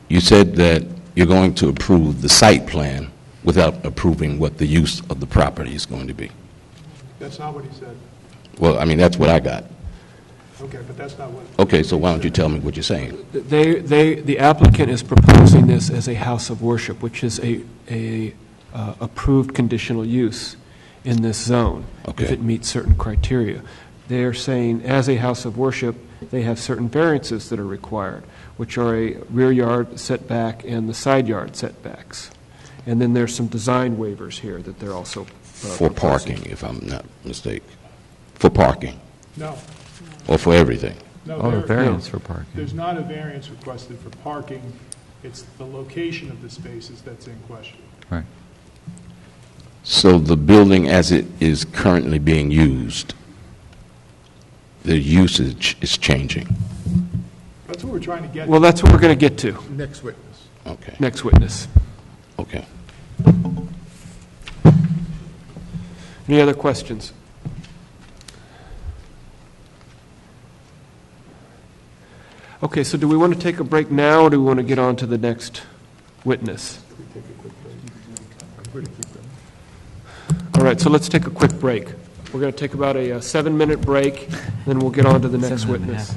You said that you're going to approve the site plan without approving what the use of the property is going to be. That's not what he said. Well, I mean, that's what I got. Okay, but that's not what. Okay, so why don't you tell me what you're saying? The applicant is proposing this as a house of worship, which is a approved conditional use in this zone, if it meets certain criteria. They are saying, as a house of worship, they have certain variances that are required, which are a rear yard setback and the side yard setbacks. And then there's some design waivers here that they're also For proposing. parking, if I'm not mistaken. For parking? No. Or for everything? No, Oh, there- variance for parking. There's not a variance requested for parking. It's the location of the spaces that's in question. Right. So the building as it is currently being used, the usage is changing? That's what we're trying to get. Well, that's what we're going to get to. Next witness. Okay. Next witness. Okay. Any other questions? Okay, so do we want to take a break now, or do we want to get on to the next witness? All right, so let's take a quick break. We're going to take about a 7-minute break, then we'll get on to the next witness.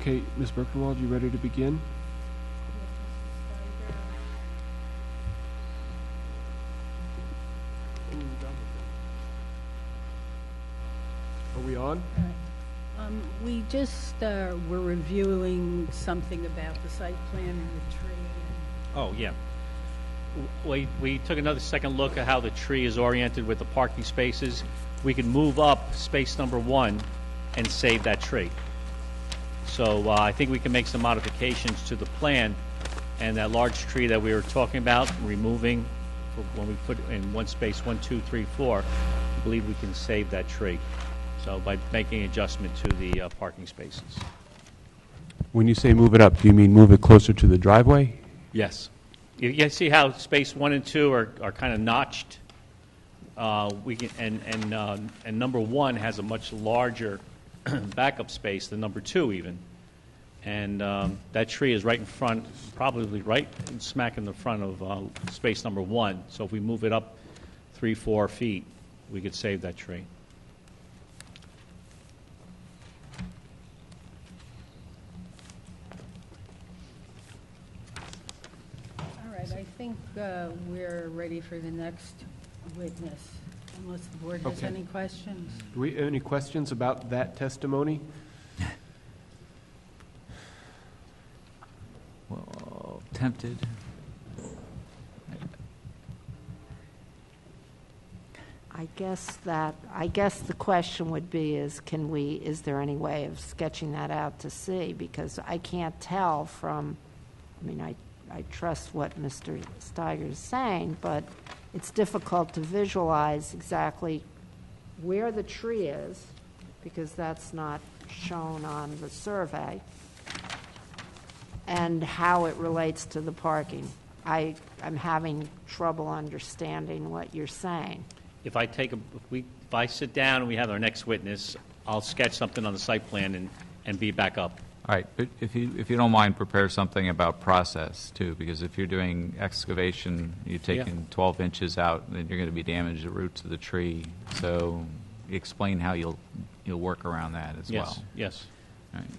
Okay, Ms. Birkenwald, you ready to begin? Are we on? We just were reviewing something about the site plan and the tree. Oh, yeah. We took another second look at how the tree is oriented with the parking spaces. We can move up space number 1 and save that tree. So I think we can make some modifications to the plan, and that large tree that we were talking about, removing, when we put in one space 1, 2, 3, 4, I believe we can save that tree. So by making adjustment to the parking spaces. When you say move it up, do you mean move it closer to the driveway? Yes. You see how space 1 and 2 are kind of notched? We can, and number 1 has a much larger backup space than number 2 even. And that tree is right in front, probably right smack in the front of space number 1. So if we move it up 3, 4 feet, we could save that tree. I think we're ready for the next witness, unless the board has Okay. any questions. Do we have any questions about that testimony? Well, tempted. I guess the question would be is there any way of sketching that out to see? Because I can't tell from, I trust what Mr. Steiger is saying, but it's difficult to visualize exactly where the tree is, because that's not shown on the survey, and how it relates to the parking. I'm having trouble understanding what you're saying. If I sit down and we have our next witness, I'll sketch something on the site plan and be back up. All right, but if you don't mind, prepare something about process too, because if you're doing excavation, you're taking 12 inches out, then you're going to be damaging the roots of the tree. So explain how you'll work around that as well. Yes. All right.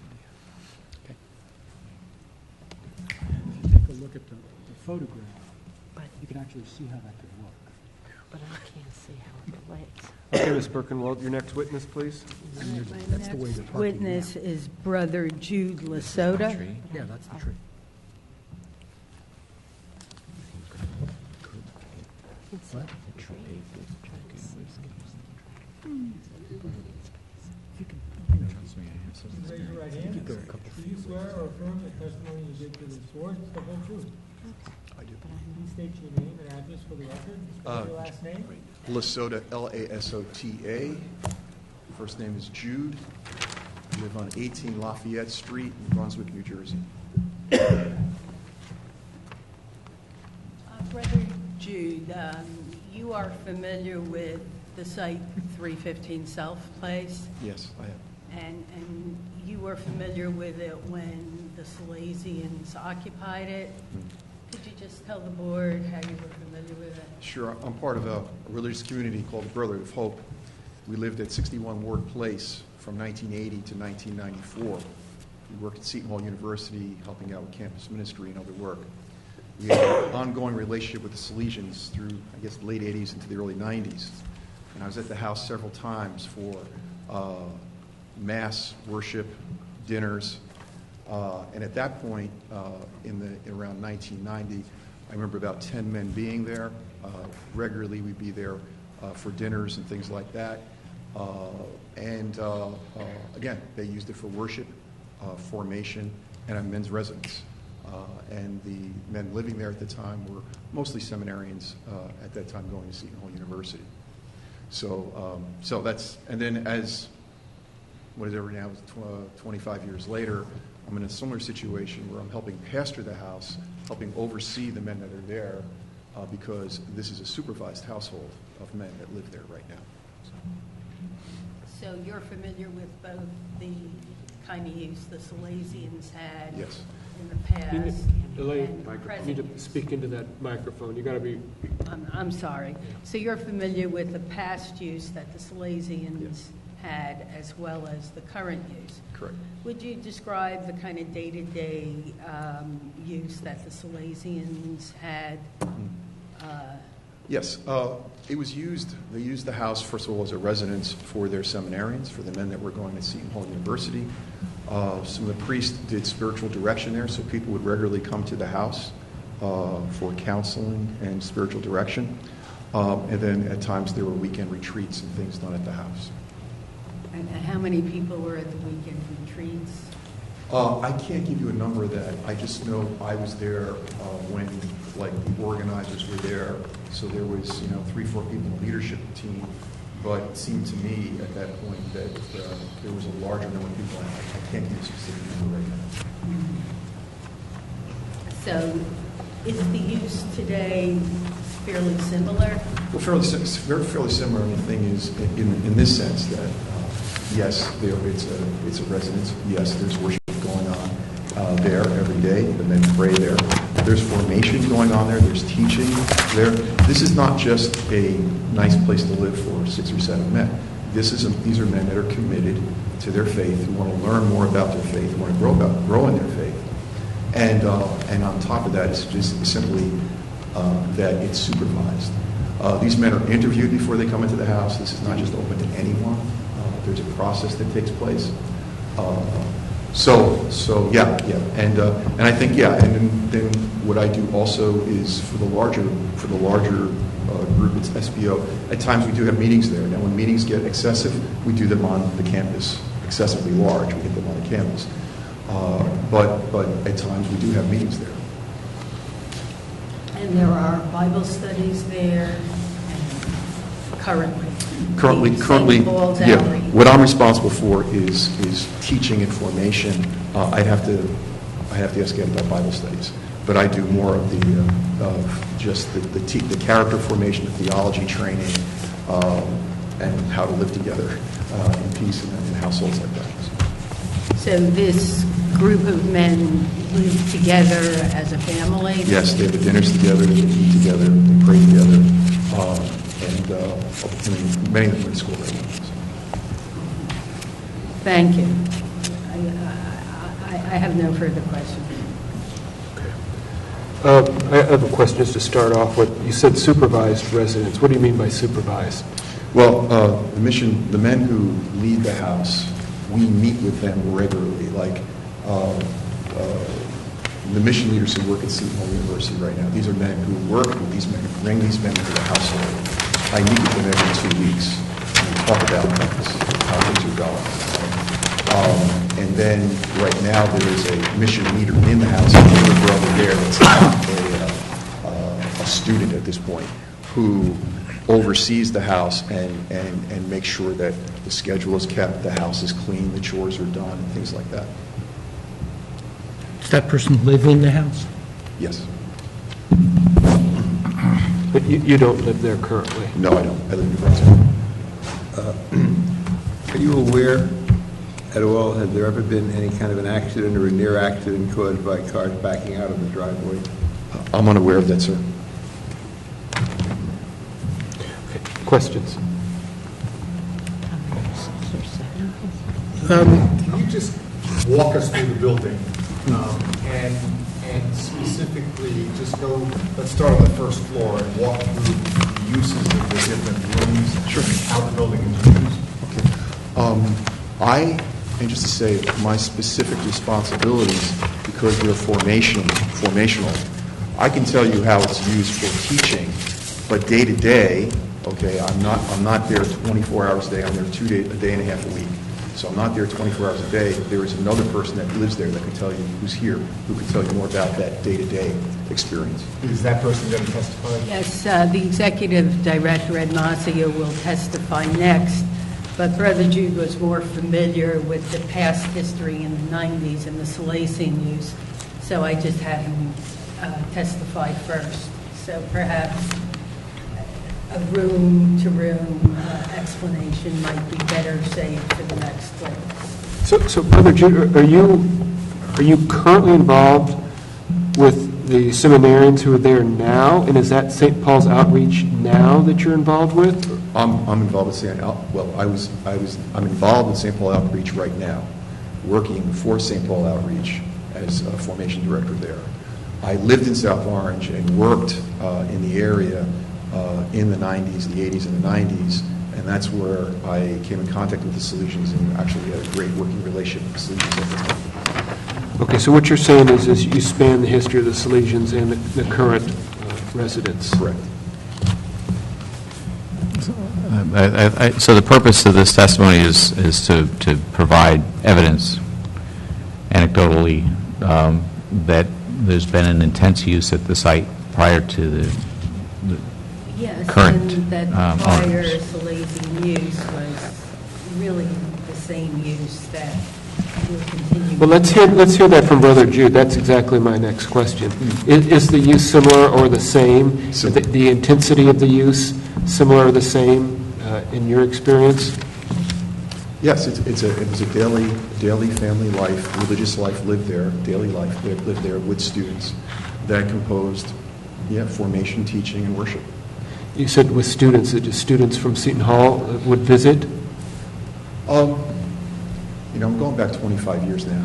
If you take a look at the photograph, you can actually see how that could look. But I can't see how it relates. Okay, Ms. Birkenwald, your next witness, please. That's the way the parking Witness is Brother Jude Lasota. Yeah, that's the tree. What? Raise your right hand. Do you swear or affirm the testimony you give to this board is the whole truth? I do. Please state your name and address for the record. Spell your last name. Lasota, Lasota. First name is Jude. I live on 18 Lafayette Street in Brunswick, New Jersey. Brother Jude, you are familiar with the site 315 South Place? Yes, I am. And you were familiar with it when the Salesians occupied it? Could you just tell the board how you were familiar with it? Sure. I'm part of a religious community called the Brotherhood of Hope. We lived at 61 Ward Place from 1980 to 1994. We worked at Seton Hall University, helping out with campus ministry and other work. We had an ongoing relationship with the Salesians through, I guess, the late 80s into the early 90s. And I was at the house several times for mass, worship, dinners. And at that point, in around 1990, I remember about 10 men being there. Regularly, we'd be there for dinners and things like that. Again, they used it for worship, formation, and a men's residence. And the men living there at the time were mostly seminarians at that time going to Seton Hall University. So that's, and then as, whatever now, 25 years later, I'm in a similar situation where I'm helping pastor the house, helping oversee the men that are there, because this is a supervised household of men that live there right now. So you're familiar with both the kind of use the Salesians had Yes. in the past Elaine, and you present need use? to speak into that microphone. You got to be. I'm sorry. So you're familiar with the past use that the Salesians had as well as the current use. Correct. Would you describe the kind of day-to-day use that the Salesians had? Yes, it was used, they used the house, first of all, as a residence for their seminarians, for the men that were going to Seton Hall University. Some of the priests did spiritual direction there, so people would regularly come to the house for counseling and spiritual direction. And then at times there were weekend retreats and things done at the house. And how many people were at the weekend retreats? I can't give you a number of that. I just know I was there when, like, the organizers were there. So there was, 3, 4 people in the leadership team. But it seemed to me at that point that there was a larger number of people. I can't give you a specific number right now. So is the use today fairly similar? Well, fairly similar. And the thing is, in this sense, that yes, it's a residence. Yes, there's worship going on there every day. The men pray there. There's formation going on there. There's teaching there. This is not just a nice place to live for 6 or 7 men. These are men that are committed to their faith, who want to learn more about their faith, who want to grow in their faith. And on top of that, it's just simply that it's supervised. These men are interviewed before they come into the house. This is not just open to anyone. There's a process that takes place. So yeah, and I think and then what I do also is for the larger group, it's SBO. At times we do have meetings there. Now when meetings get excessive, we do them on the campus, excessively large. We get them on the campus. But at times we do have meetings there. And there are Bible studies there currently. Currently, yeah. What I'm responsible for is teaching and formation. I have to ask Ed about Bible studies, but I do more of the character formation, the theology training, and how to live together in peace in households like that. So this group of men live together as a family? Yes, they have the dinners together, they eat together, they pray together, and many of them are in school right now. Thank you. I have no further questions. I have a question just to start off with. You said supervised residence. What do you mean by supervised? Well, the men who lead the house, we meet with them regularly. Like the mission leaders who work at Seton Hall University right now, these are men who work with these men, who bring these men into the household. I meet with them every 2 weeks and talk about things, how things are going. And then right now there is a mission leader in the house, a little brother there that's a student at this point, who oversees the house and makes sure that the schedule is kept, the house is clean, the chores are done, and things like that. Does that person live in the house? Yes. But you don't live there currently? No, I don't. I live in New Brunswick. Are you aware at all, has there ever been any kind of an accident or a near accident caused by cars backing out of the driveway? I'm unaware of that, sir. Okay. Questions? Can you just walk us through the building and specifically just go, let's start on the first floor and walk through the uses of the different rooms, sure, how the building is used? Okay. And just to say, my specific responsibilities, because they're formational, I can tell you how it's used for teaching, but day to day, okay, I'm not there 24 hours a day. I'm there a day and a half a week. So I'm not there 24 hours a day. There is another person that lives there that can tell you, who's here, who can tell you more about that day-to-day experience. Is that person going to testify? Yes, the executive director, Ed Mazzio, will testify next. But Brother Jude was more familiar with the past history in the 90s and the Salesian use, so I just had him testify first. So perhaps a room-to-room explanation might be better saved for the next witness. So Brother Jude, are you currently involved with the seminarians who are there now, and is that St. Paul's Outreach now that you're involved with? I'm involved with St. Paul's. Well, I'm involved in St. Paul Outreach right now, working for St. Paul Outreach as a formation director there. I lived in South Orange and worked in the area in the 90s, the 80s and the 90s, and that's where I came in contact with the Salesians and actually had a great working relationship with the Salesians at the time. Okay, so what you're saying is you span the history of the Salesians and the current residents. Correct. So the purpose of this testimony is to provide evidence, anecdotally, that there's been an intense use at the site prior to the current and that prior owners. Salesian use was really the same use that will continue. Well, let's hear that from Brother Jude. That's exactly my next question. Is the use similar or the same? The intensity of the use similar or the same in your experience? Yes, it was a daily family life, religious life lived there, daily life lived there with students that composed, formation, teaching, and worship. You said with students, that students from Seton Hall would visit? I'm going back 25 years now.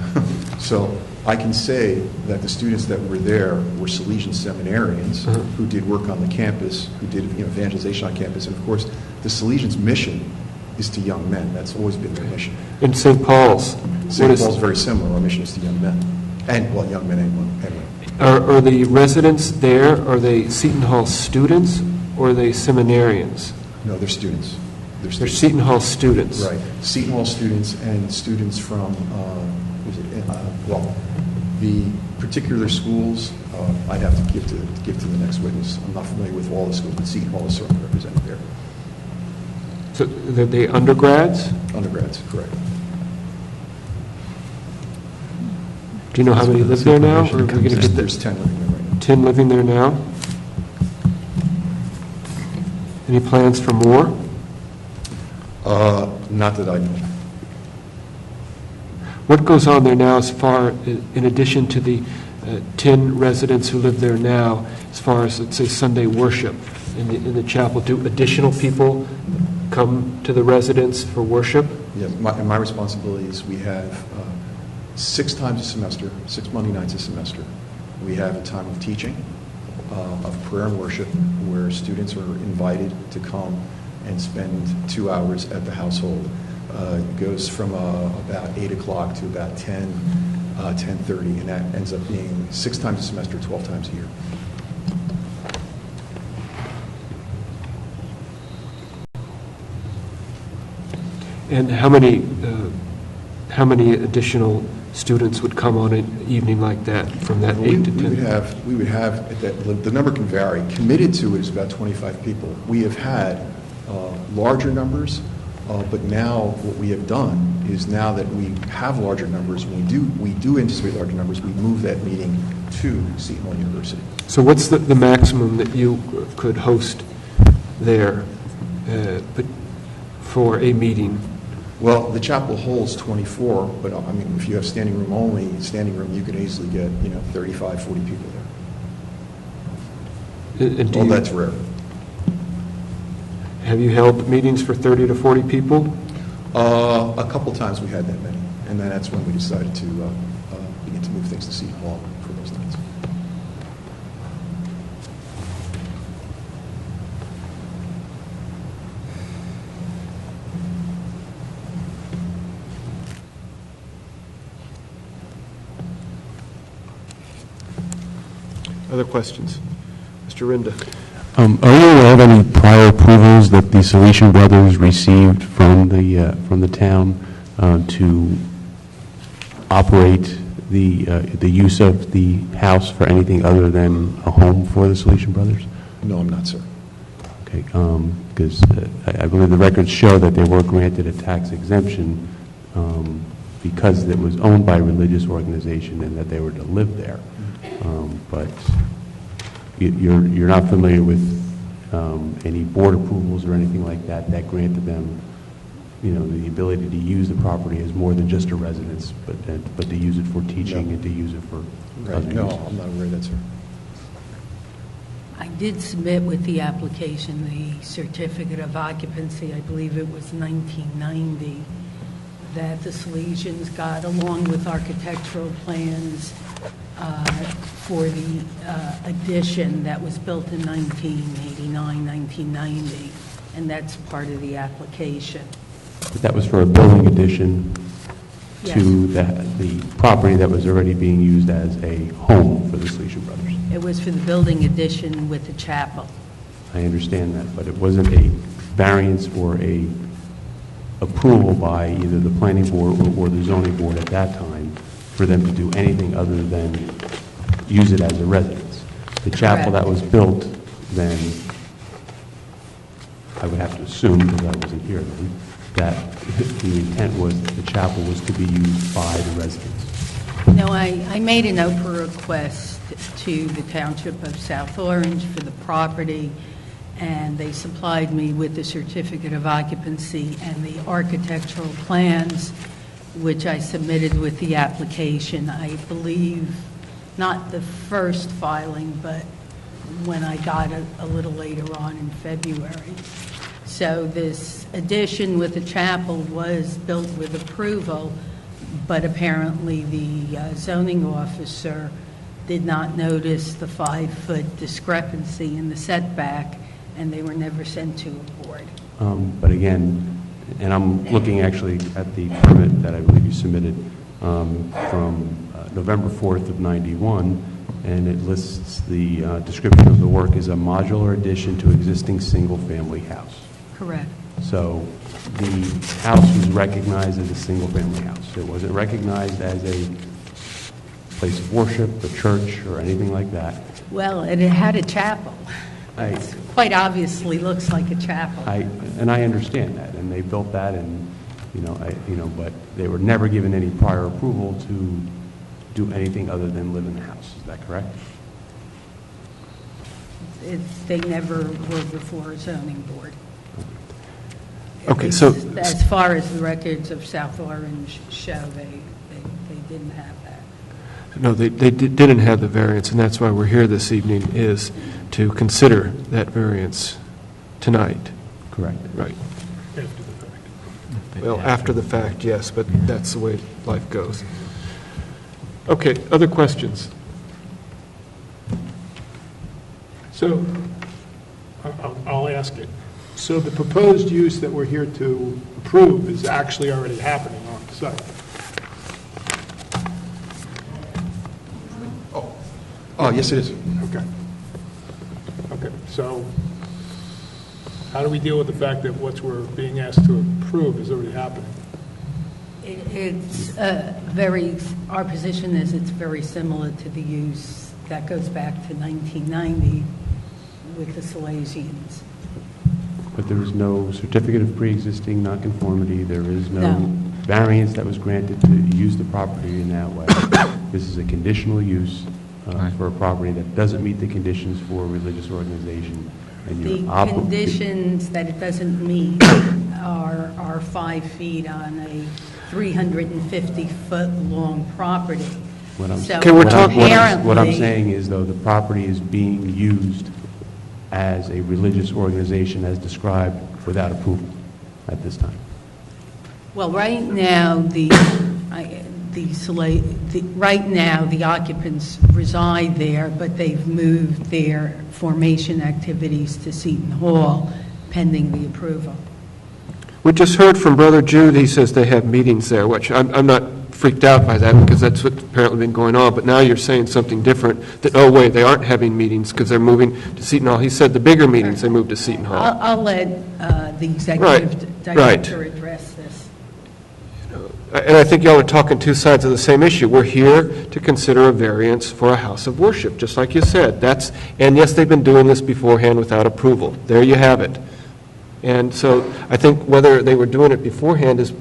So I can say that the students that were there were Salesian seminarians who did work on the campus, who did evangelization on campus. And of course, the Salesians' mission is to young men. That's always been their mission. In St. Paul's? St. Paul's very similar. Our mission is to young men. Young men and women. Are the residents there, are they Seton Hall students or are they seminarians? No, they're students. They're Seton Hall students. Right. Seton Hall students and students from, the particular schools, I'd have to give to the next witness. I'm not familiar with all the schools, but Seton Hall is certainly represented there. So are they undergrads? Undergrads, correct. Do you know how many live there now? Or are we going to get There's 10 living there right now. 10 living there now? Any plans for more? Not that I know. What goes on there now as far, in addition to the 10 residents who live there now, as far as, let's say, Sunday worship in the chapel? Do additional people come to the residence for worship? Yeah, my responsibility is we have 6 times a semester, 6 Monday nights a semester, we have a time of teaching, of prayer and worship, where students are invited to come and spend 2 hours at the household. It goes from about 8 o'clock to about 10, 10:30, and that ends up being 6 times a semester, 12 times a year. And how many additional students would come on an evening like that, from that 8 to 10? We would have the number can vary. Committed to it is about 25 people. We have had larger numbers, but now what we have done is, now that we have larger numbers, we do anticipate larger numbers, we move that meeting to Seton Hall University. So what's the maximum that you could host there for a meeting? Well, the chapel holds 24, but I mean, if you have standing room only, you could easily get 35, 40 people there. Well, that's rare. Have you held meetings for 30 to 40 people? A couple times we had that many, and then that's when we decided to begin to move things to Seton Hall for those nights. Other questions? Mr. Rinda. Are you aware of any prior approvals that the Salesian Brothers received from the town to operate the use of the house for anything other than a home for the Salesian Brothers? No, I'm not, sir. Okay, because I believe the records show that they were granted a tax exemption because it was owned by a religious organization and that they were to live there. But you're not familiar with any board approvals or anything like that that granted them, the ability to use the property as more than just a residence, but to use it for teaching and to use it for other No, uses. I'm not aware of that, sir. I did submit with the application the certificate of occupancy, I believe it was 1990, that the Salesians got along with architectural plans for the addition that was built in 1989, 1990, and that's part of the application. But that was for a building addition to the property that was already being used as a home for the Salesian Brothers. It was for the building addition with the chapel. I understand that, but it wasn't a variance or a approval by either the planning board or the zoning board at that time for them to do anything other than use it as a residence. The chapel that was built then, I would have to assume, because I wasn't here then, that the intent was the chapel was to be used by the residents. No, I made an Oprah request to the Township of South Orange for the property, and they supplied me with the certificate of occupancy and the architectural plans, which I submitted with the application. I believe not the first filing, but when I got it a little later on in February. So this addition with the chapel was built with approval, but apparently the zoning officer did not notice the 5-foot discrepancy in the setback, and they were never sent to a board. But again, and I'm looking actually at the permit that I believe you submitted from November 4th of 91, and it lists the description of the work as a modular addition to existing single-family house. Correct. So the house was recognized as a single-family house. It wasn't recognized as a place of worship, a church, or anything like that. Well, and it had a chapel. It quite obviously looks like a chapel. And I understand that, and they built that, and but they were never given any prior approval to do anything other than live in the house. Is that correct? They never were before a zoning board. Okay, so As far as the records of South Orange show, they didn't have that. no, they didn't have the variance, and that's why we're here this evening, is to consider that variance tonight. Correct. Right. Well, after the fact, yes, but that's the way life goes. Okay, other questions? So, I'll ask it. So the proposed use that we're here to approve is actually already happening on the site? Oh, yes, it is. Okay. Okay, so how do we deal with the fact that what we're being asked to approve is already happening? It's our position is it's very similar to the use that goes back to 1990 with the Salesians. But there is no certificate of pre-existing nonconformity. There is no variance that was granted to use the property in that way. This is a conditional use for a property that doesn't meet the conditions for a religious organization. And The conditions that it doesn't meet are 5 feet on a 350-foot long property. What I'm apparently, saying is, though, the property is being used as a religious organization as described without approval at this time. well, right now the occupants reside there, but they've moved their formation activities to Seton Hall pending the approval. We just heard from Brother Jude, he says they have meetings there, which I'm not freaked out by that because that's what's apparently been going on, but now you're saying something different, that, oh, wait, they aren't having meetings because they're moving to Seton Hall. He said the bigger meetings, they moved to Seton Hall. I'll let the executive director address this. And I think y'all are talking two sides of the same issue. We're here to consider a variance for a house of worship, just like you said. And yes, they've been doing this beforehand without approval. There you have it. And so I think whether they were doing it beforehand is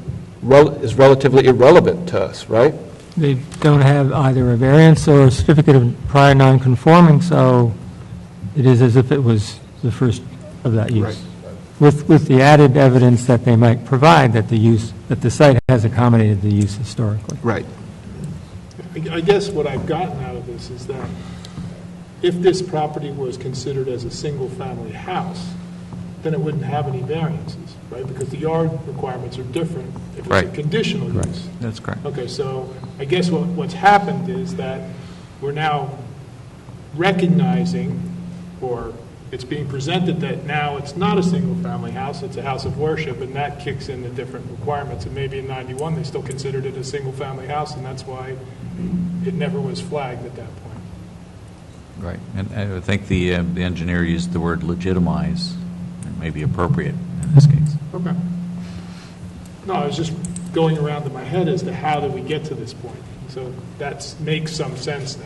relatively irrelevant to us, right? They don't have either a variance or a certificate of prior nonconforming, so it is as if it was the first of that use. Right. With the added evidence that they might provide that the site has accommodated the use historically. Right. I guess what I've gotten out of this is that if this property was considered as a single-family house, then it wouldn't have any variances, right? Because the yard requirements are different if it's a Right. conditional use. That's correct. Okay, so I guess what's happened is that we're now recognizing, or it's being presented that now it's not a single-family house, it's a house of worship, and that kicks in the different requirements. And maybe in 91, they still considered it a single-family house, and that's why it never was flagged at that point. Right. And I think the engineer used the word legitimize. It may be appropriate in this case. Okay. No, I was just going around in my head as to how did we get to this point. So that makes some sense now.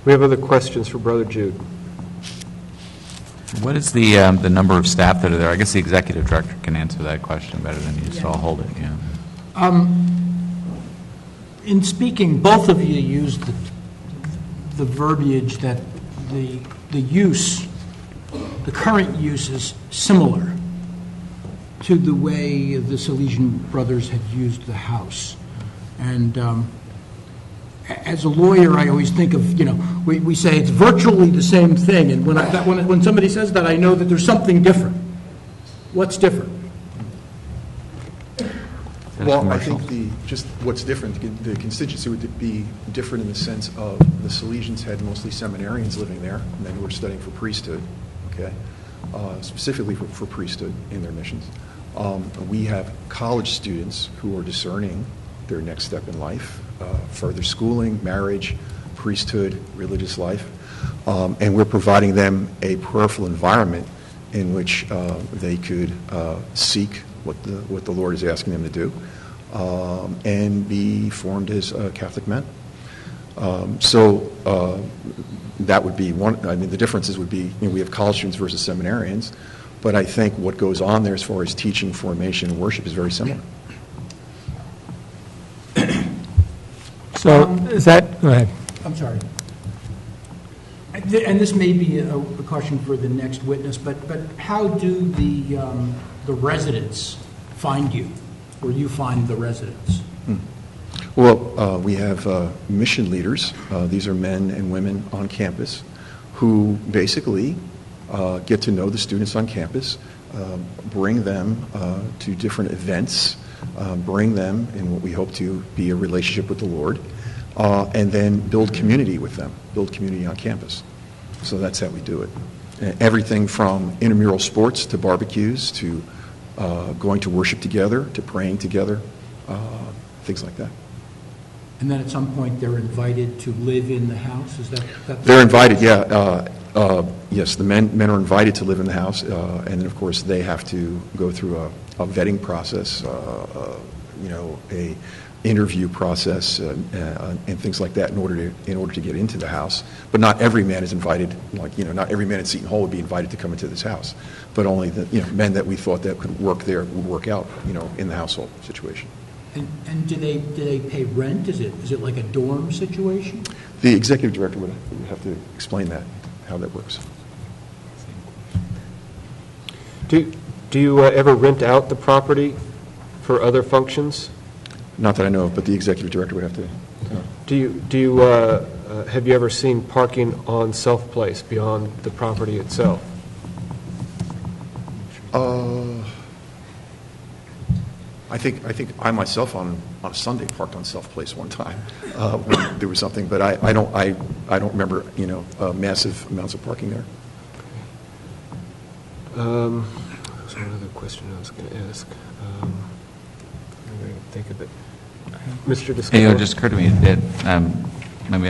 We have other questions for Brother Jude. What is the number of staff that are there? I guess the executive director can answer that question better than you, so I'll hold it, yeah. In speaking, both of you used the verbiage that the use, the current use is similar to the way the Salesian brothers had used the house. And as a lawyer, I always think of, we say it's virtually the same thing. And when somebody says that, I know that there's something different. What's different? Well, I think just what's different, the constituency would be different in the sense of the Salesians had mostly seminarians living there, and then who were studying for priesthood, okay, specifically for priesthood in their missions. We have college students who are discerning their next step in life, further schooling, marriage, priesthood, religious life, and we're providing them a prayerful environment in which they could seek what the Lord is asking them to do, and be formed as Catholic men. So that would be one. I mean, the differences would be, we have college students versus seminarians, but I think what goes on there as far as teaching, formation, and worship is very similar. So is that, go ahead. I'm sorry. And this may be a question for the next witness, but how do the residents find you, or you find the residents? Well, we have mission leaders. These are men and women on campus who basically get to know the students on campus, bring them to different events, bring them in what we hope to be a relationship with the Lord, and then build community with them, build community on campus. So that's how we do it. Everything from intramural sports to barbecues to going to worship together to praying together, things like that. And then at some point they're invited to live in the house? Is that They're invited, yeah. Yes, the men are invited to live in the house, and then of course they have to go through a vetting process, a interview process, and things like that in order to get into the house. But not every man is invited. Not every man at Seton Hall would be invited to come into this house, but only the men that we thought that could work there would work out, in the household situation. And do they pay rent? Is it like a dorm situation? The executive director would have to explain that, how that works. Do you ever rent out the property for other functions? Not that I know of, but the executive director would have to. Have you ever seen parking on Self-Place beyond the property itself? I think I myself on a Sunday parked on Self-Place one time when there was something, but I don't remember massive amounts of parking there. There's one other question I was going to ask. I'm going to think of it. Mr. Descalzo. It just occurred to me that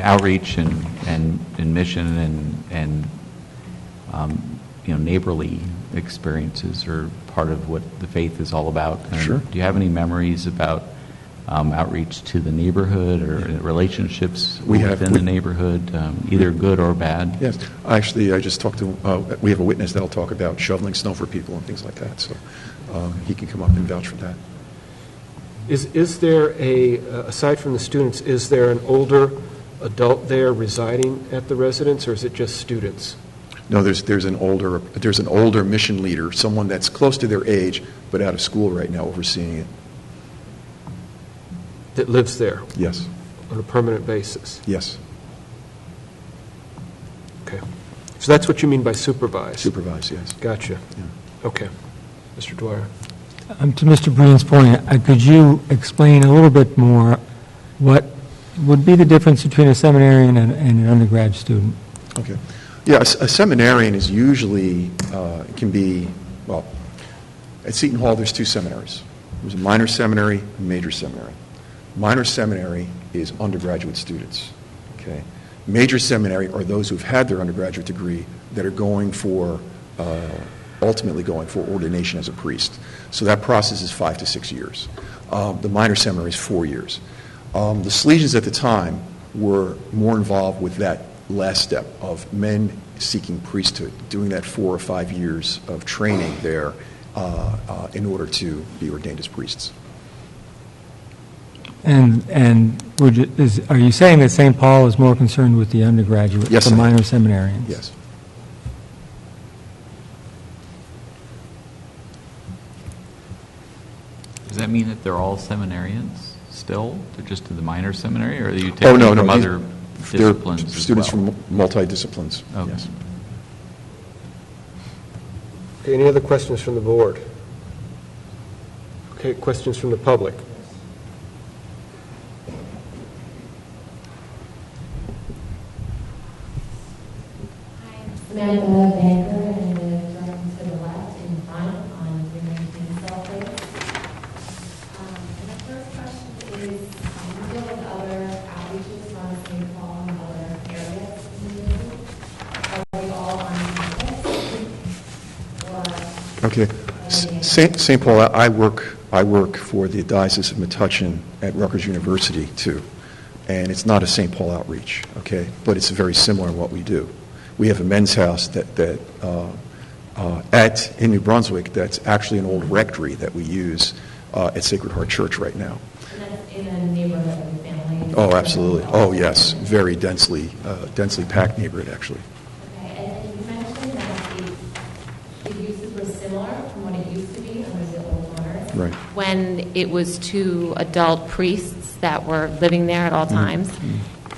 outreach and mission and neighborly experiences are part of what the faith is all about. Sure. Do you have any memories about outreach to the neighborhood or relationships within the neighborhood, either good or bad? Yes. Actually, I just talked to, we have a witness that'll talk about shoveling snow for people and things like that, so he can come up and vouch for that. Is there aside from the students, is there an older adult there residing at the residence, or is it just students? No, there's an older mission leader, someone that's close to their age, but out of school right now, overseeing it. That lives there? Yes. On a permanent basis? Yes. So that's what you mean by supervise? Supervise, yes. Gotcha. Okay. Mr. Dwyer? To Mr. Breen's point, could you explain a little bit more what would be the difference between a seminarian and an undergrad student? Okay. Yeah, a seminarian is usually, can be, well, at Seton Hall, there's two seminaries. There's a minor seminary, a major seminary. Minor seminary is undergraduate students, okay? Major seminary are those who've had their undergraduate degree that are going for, ultimately going for ordination as a priest. So that process is 5 to 6 years. The minor seminary is 4 years. The Salesians at the time were more involved with that last step of men seeking priesthood, doing that 4 or 5 years of training there in order to be ordained as priests. And are you saying that St. Paul is more concerned with the undergraduate, Yes, the I am. minor seminarians? Yes. Does that mean that they're all seminarians still? They're just in the minor seminary, or are you taking No. from other They're disciplines as students well? from multi-disciplines. Okay. Yes. Okay, any other questions from the board? Okay, questions from the public? Samantha Banker, and the direction to the left in front on 319 South Lake. And the first question is, you deal with other outreaches on St. Paul and other areas in the city. Are we all on campus? Okay. St. Paul, I work for the Diocese of Metuchen at Rutgers University, too. And it's not a St. Paul outreach, okay? But it's very similar in what we do. We have a men's house in New Brunswick that's actually an old rectory that we use at Sacred Heart Church right now. And that's in a neighborhood with families? Oh, absolutely. Oh, yes. Very densely packed neighborhood, actually. Okay, and you mentioned that the uses were similar from what it used to be under the old owners. Right. When it was two adult priests that were living there at all times.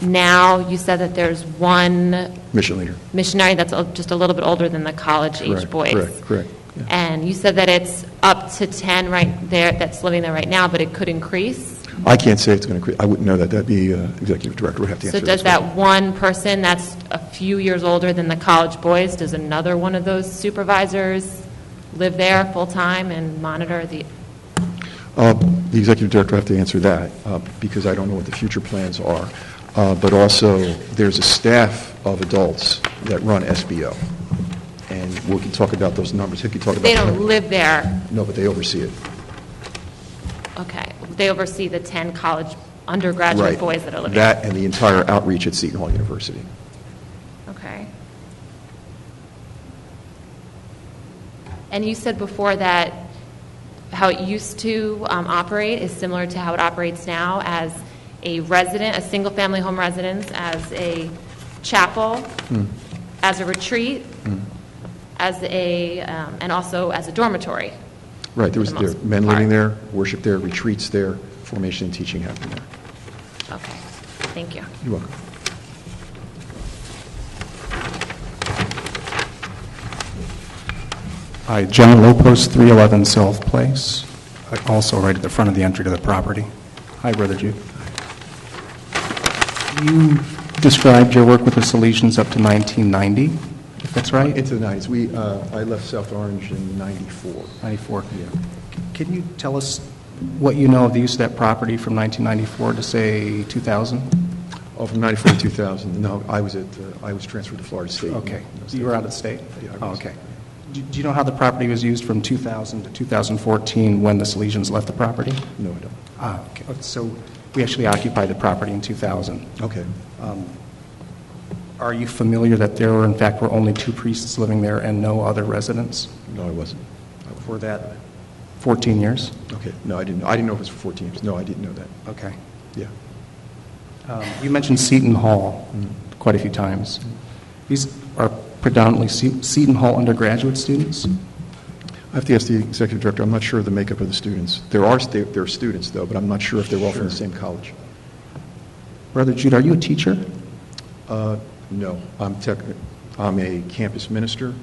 Now, you said that there's one Mission leader. missionary that's just a little bit older than the college-age boys. Correct. Yeah. And you said that it's up to 10 right there that's living there right now, but it could increase? I can't say it's going to increase. I wouldn't know that. That'd be executive director would have to answer So that. does that one person that's a few years older than the college boys, does another one of those supervisors live there full-time and monitor the... The executive director will have to answer that because I don't know what the future plans are. But also, there's a staff of adults that run SBO. And we can talk about those numbers. He can talk about They the don't numbers. live there. No, but they oversee it. Okay. They oversee the 10 college undergraduate Right. boys that are living That and the entire outreach at Seton Hall University. Okay. And you said before that how it used to operate is similar to how it operates now as a resident, a single-family home residence, as a chapel, as a retreat, as a, and also as a dormitory. Right, there for was the there most men part. living there, worship there, retreats there, formation and teaching happened there. Okay, thank you. You're welcome. Hi, John Lopos, 311 Sylph Place, also right at the front of the entry to the property. Hi, Brother Jude. You described your work with the Salesians up to 1990, if that's right? Into the 90s. I left South Orange in 94. 94. Yeah. Can you tell us what you know of the use of that property from 1994 to, say, 2000? Oh, from 94 to 2000. No, I was transferred to Florida State. Okay. You were out of state? Yeah, I Oh, was. okay. Do you know how the property was used from 2000 to 2014 when the Salesians left the property? No, I don't. Ah, okay. So we actually occupied the property in 2000. Okay. Are you familiar that there were, in fact, were only 2 priests living there and no other residents? No, I wasn't. For that 14 years? Okay. No, I didn't know. I didn't know it was for 14 years. No, I didn't know that. Okay. Yeah. You mentioned Seton Hall quite a few times. These are predominantly Seton Hall undergraduate students? I have to ask the executive director. I'm not sure of the makeup of the students. There are students, though, but I'm not sure if they're all from the same college. Brother Jude, are you a teacher? No. I'm I'm a campus minister.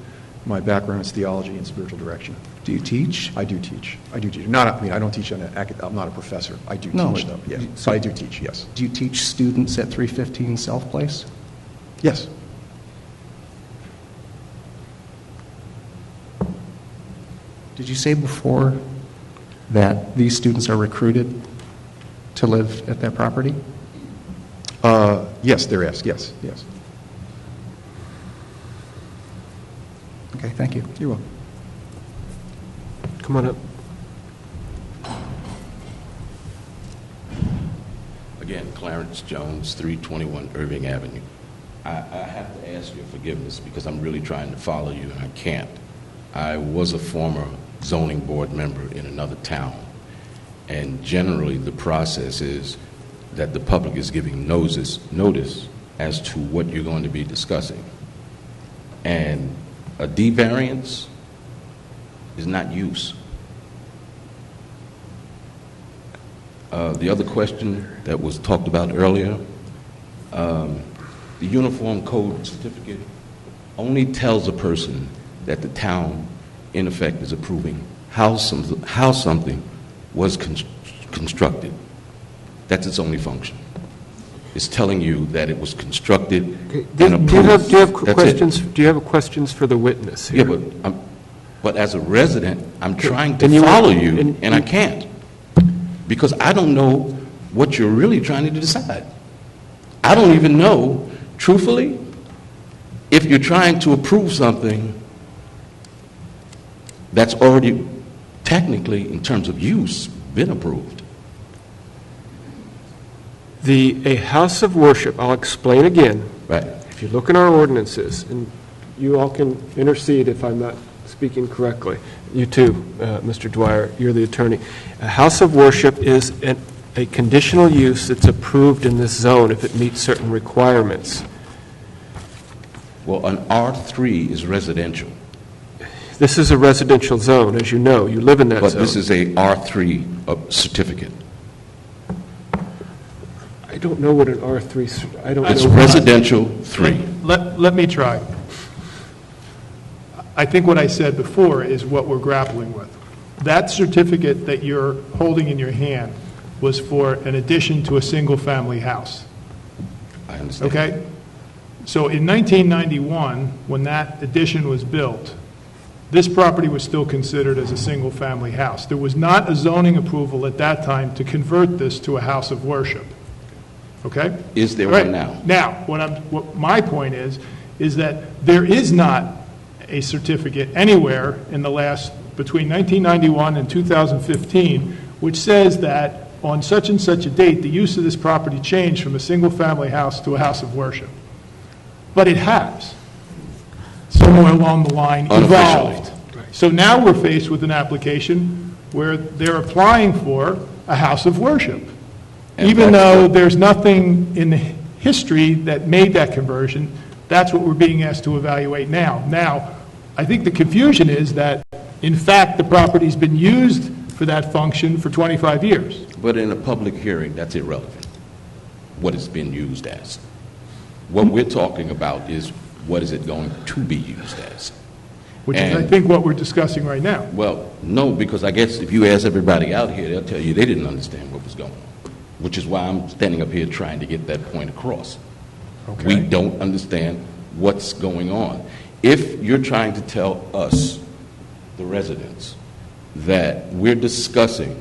My background is theology and spiritual direction. Do you teach? I do teach. I do teach. I don't teach I'm not a professor. I do teach, though. Yeah. So I do teach, yes. Do you teach students at 315 South Place? Yes. Did you say before that these students are recruited to live at that property? Yes, they're asked. Yes, yes. Okay, thank you. You're welcome. Come on up. Again, Clarence Jones, 321 Irving Avenue. I have to ask your forgiveness because I'm really trying to follow you and I can't. I was a former zoning board member in another town, and generally the process is that the public is giving notice as to what you're going to be discussing. And a D variance is not use. The other question that was talked about earlier, the Uniform Code Certificate only tells a person that the town, in effect, is approving how something was constructed. That's its only function. It's telling you that it was constructed and approved. Do you have questions for the witness here? Yeah, but as a resident, I'm trying to follow you, and I can't. Because I don't know what you're really trying to decide. I don't even know, truthfully, if you're trying to approve something that's already technically, in terms of use, been approved. A house of worship, I'll explain again. Right. If you look in our ordinances, and you all can intercede if I'm not speaking correctly. You too, Mr. Dwyer, you're the attorney. A house of worship is a conditional use that's approved in this zone if it meets certain requirements. Well, an R3 is residential. This is a residential zone, as you know. You live in that zone. But this is a R3 certificate. I don't know what an R3, I don't know. It's residential 3. Let me try. I think what I said before is what we're grappling with. That certificate that you're holding in your hand was for an addition to a single-family house. I understand. Okay? So in 1991, when that addition was built, this property was still considered as a single-family house. There was not a zoning approval at that time to convert this to a house of worship. Okay? Is there Right. one now? Now, what my point is that there is not a certificate anywhere in the last, between 1991 and 2015, which says that on such and such a date, the use of this property changed from a single-family house to a house of worship. But it has, somewhere along the line, evolved. So now we're faced with an application where they're applying for a house of worship. Even though there's nothing in the history that made that conversion, that's what we're being asked to evaluate now. Now, I think the confusion is that, in fact, the property's been used for that function for 25 years. But in a public hearing, that's irrelevant, what it's been used as. What we're talking about is what is it going to be used as. Which is, I think, what we're discussing right now. Well, no, because I guess if you ask everybody out here, they'll tell you they didn't understand what was going on, which is why I'm standing up here trying to get that point across. Okay. We don't understand what's going on. If you're trying to tell us, the residents, that we're discussing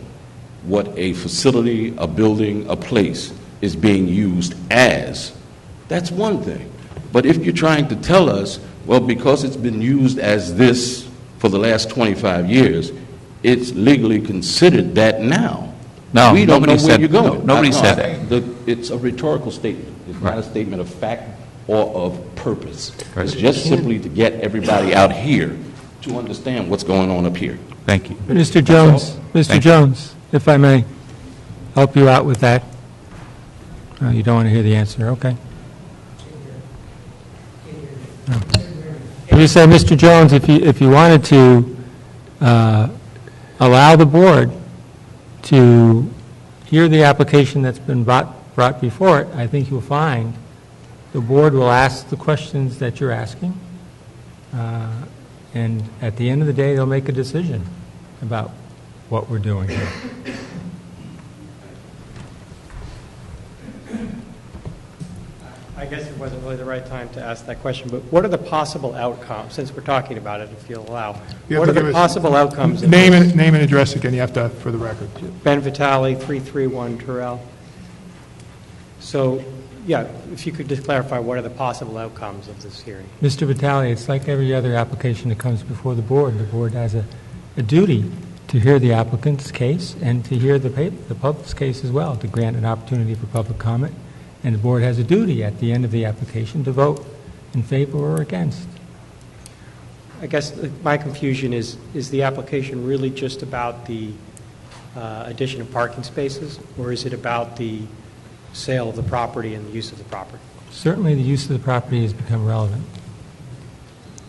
what a facility, a building, a place is being used as, that's one thing. But if you're trying to tell us, well, because it's been used as this for the last 25 years, it's legally considered that now. No, we don't know nobody where said- you're going. nobody said that. It's a rhetorical statement. It's not a statement of fact or of purpose. Right. It's just simply to get everybody out here to understand what's going on up here. Thank you. Mr. Jones, Mr. Jones, if I may help you out with that. You don't want to hear the answer, okay. You say, Mr. Jones, if you wanted to allow the board to hear the application that's been brought before it, I think you'll find the board will ask the questions that you're asking, and at the end of the day, they'll make a decision about what we're doing here. I guess it wasn't really the right time to ask that question, but what are the possible outcomes, since we're talking about it, if you'll allow? What are the possible outcomes? Name and address again, you have to, for the record. Ben Vitale, 331 Terrell. So, yeah, if you could just clarify, what are the possible outcomes of this hearing? Mr. Vitale, it's like every other application that comes before the board. The board has a duty to hear the applicant's case and to hear the public's case as well, to grant an opportunity for public comment. And the board has a duty at the end of the application to vote in favor or against. I guess my confusion is the application really just about the addition of parking spaces, or is it about the sale of the property and the use of the property? Certainly the use of the property has become relevant.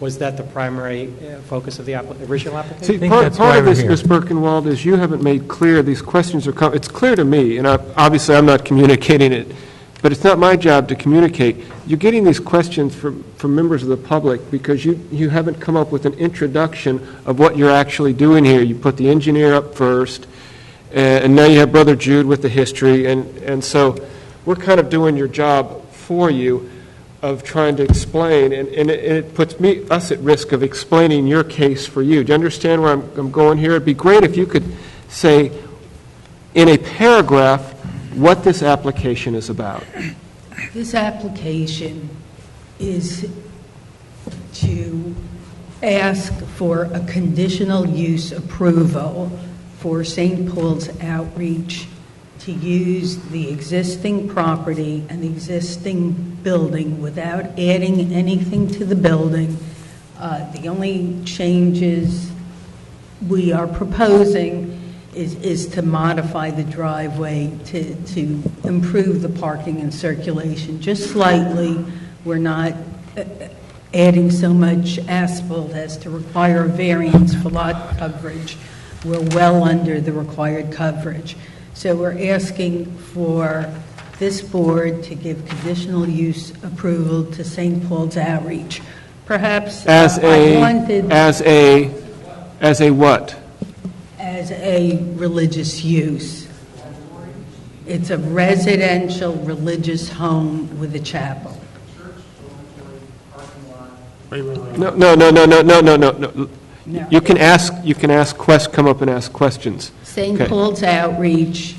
Was that the primary focus of the original application? See, part of this, Ms. Birkenwald, is you haven't made clear these questions are coming. It's clear to me, and obviously I'm not communicating it, but it's not my job to communicate. You're getting these questions from members of the public because you haven't come up with an introduction of what you're actually doing here. You put the engineer up first, and now you have Brother Jude with the history, and so we're kind of doing your job for you of trying to explain, and it puts us at risk of explaining your case for you. Do you understand where I'm going here? It'd be great if you could say in a paragraph what this application is about. This application is to ask for a conditional use approval for St. Paul's Outreach to use the existing property and the existing building without adding anything to the building. The only changes we are proposing is to modify the driveway to improve the parking and circulation just slightly. We're not adding so much asphalt as to require a variance for lot coverage. We're well under the required coverage. So we're asking for this board to give conditional use approval to St. Paul's Outreach. Perhaps as a what? As a religious use. It's a residential religious home with a chapel. No. You can ask. Come up and ask questions. St. Paul's Outreach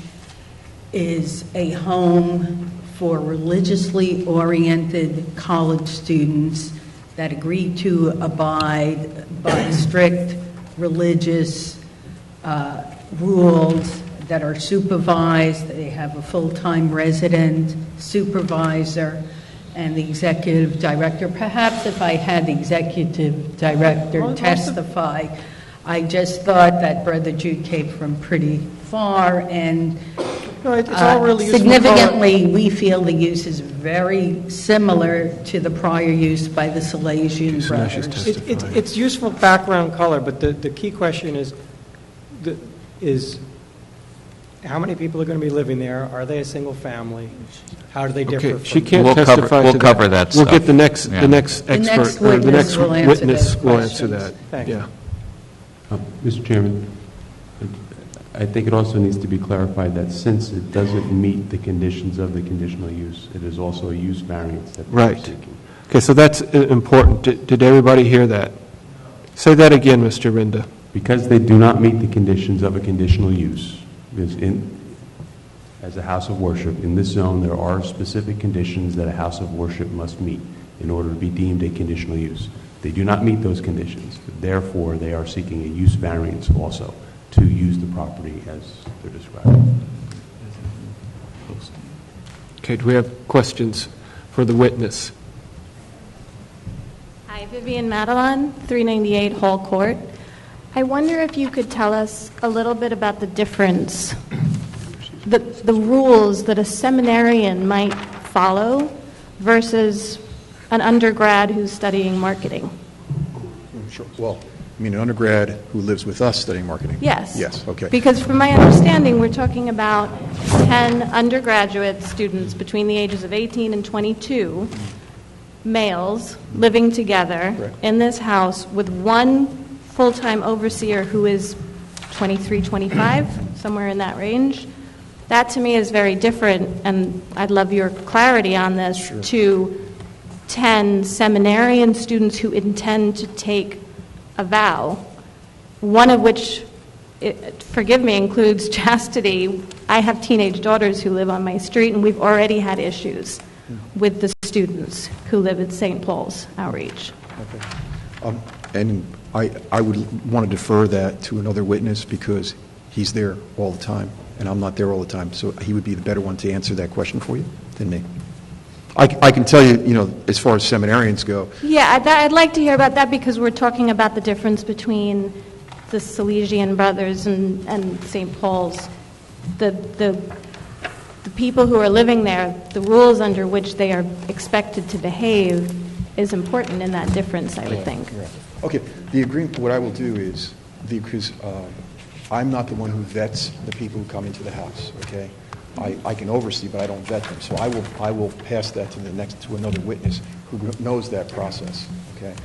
is a home for religiously oriented college students that agree to abide by strict religious rules that are supervised. They have a full-time resident supervisor and the executive director. Perhaps if I had the executive director testify, I just thought that Brother Jude came from pretty far, and it's all really significantly, we feel the use is very similar to the prior use by the Salesian brothers. It's useful background color, but the key question is how many people are going to be living there? Are they a single family? How do they differ? Okay, she can't testify to that. We'll cover that We'll stuff. get the next expert, or the next witness will answer that. Thank you. Mr. Chairman, I think it also needs to be clarified that since it doesn't meet the conditions of the conditional use, it is also a use variance that we're seeking. Okay, so that's important. Did everybody hear that? Say that again, Mr. Rinda. Because they do not meet the conditions of a conditional use, because as a house of worship, in this zone, there are specific conditions that a house of worship must meet in order to be deemed a conditional use. They do not meet those conditions. Therefore, they are seeking a use variance also to use the property as they're describing. Okay, do we have questions for the witness? Hi, Vivian Madelon, 398 Hall Court. I wonder if you could tell us a little bit about the difference, the rules that a seminarian might follow versus an undergrad who's studying marketing. Sure. Well, You mean an undergrad who lives with us studying marketing? Yes. Yes, okay. Because from my understanding, we're talking about 10 undergraduate students between the ages of 18 and 22, males, living together Correct. in this house with one full-time overseer who is 23, 25, somewhere in that range. That to me is very different, and I'd love your clarity on this, to 10 seminarian students who intend to take a vow, one of which, forgive me, includes chastity. I have teenage daughters who live on my street, and we've already had issues with the students who live at St. Paul's Outreach. Okay. And I would want to defer that to another witness because he's there all the time, and I'm not there all the time, so he would be the better one to answer that question for you than me. I can tell you, as far as seminarians go. Yeah, I'd like to hear about that because we're talking about the difference between the Salesian Brothers and St. Paul's. The people who are living there, the rules under which they are expected to behave is important in that difference, I would think. Right. Okay, the agreement, what I will do is, because I'm not the one who vets the people who come into the house, okay? I can oversee, but I don't vet them. So I will pass that to another witness who knows that process. Okay.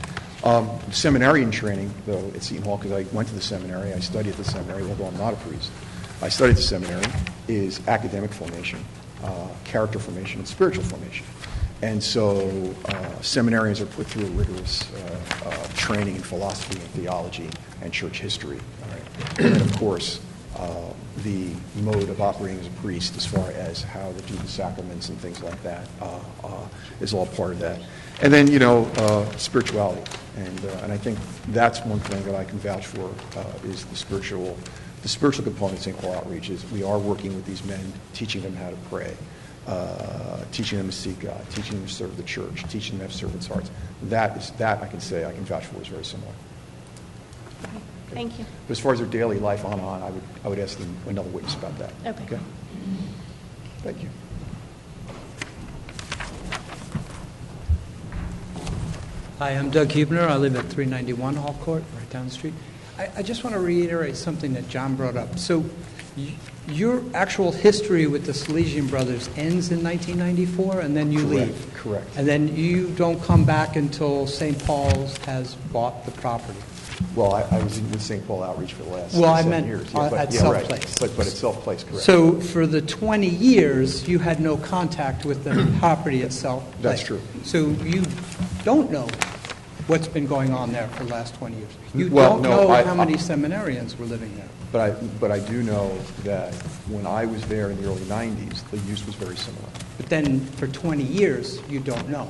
Seminarian training, though, at Seton Hall, because I went to the seminary, I studied at the seminary, although I'm not a priest. I studied at the seminary, is academic formation, character formation, and spiritual formation. And so seminarians are put through a rigorous training in philosophy and theology and church history. All right. And then, of course, the mode of operating as a priest as far as how to do the sacraments and things like that is all part of that. And then, spirituality. And I think that's one thing that I can vouch for is the spiritual component of St. Paul Outreach is we are working with these men, teaching them how to pray, teaching them to seek God, teaching them to serve the church, teaching them to have servants' hearts. That I can say, I can vouch for is very similar. Thank you. But as far as their daily life on, I would ask them another witness about that. Okay. Thank you. Hi, I'm Doug Huebner. I live at 391 Hall Court, right down the street. I just want to reiterate something that John brought up. So your actual history with the Salesian Brothers ends in 1994, and then you leave. Correct. And then you don't come back until St. Paul's has bought the property. Well, I was with St. Paul Outreach for the last 7 years. At Self Place. But at Self Place, correct. So for the 20 years, you had no contact with the property at Self Place. That's true. So you don't know what's been going on there for the last 20 years. You Well, don't no, know I- how many seminarians were living there. But I do know that when I was there in the early 90s, the use was very similar. But then for 20 years, you don't know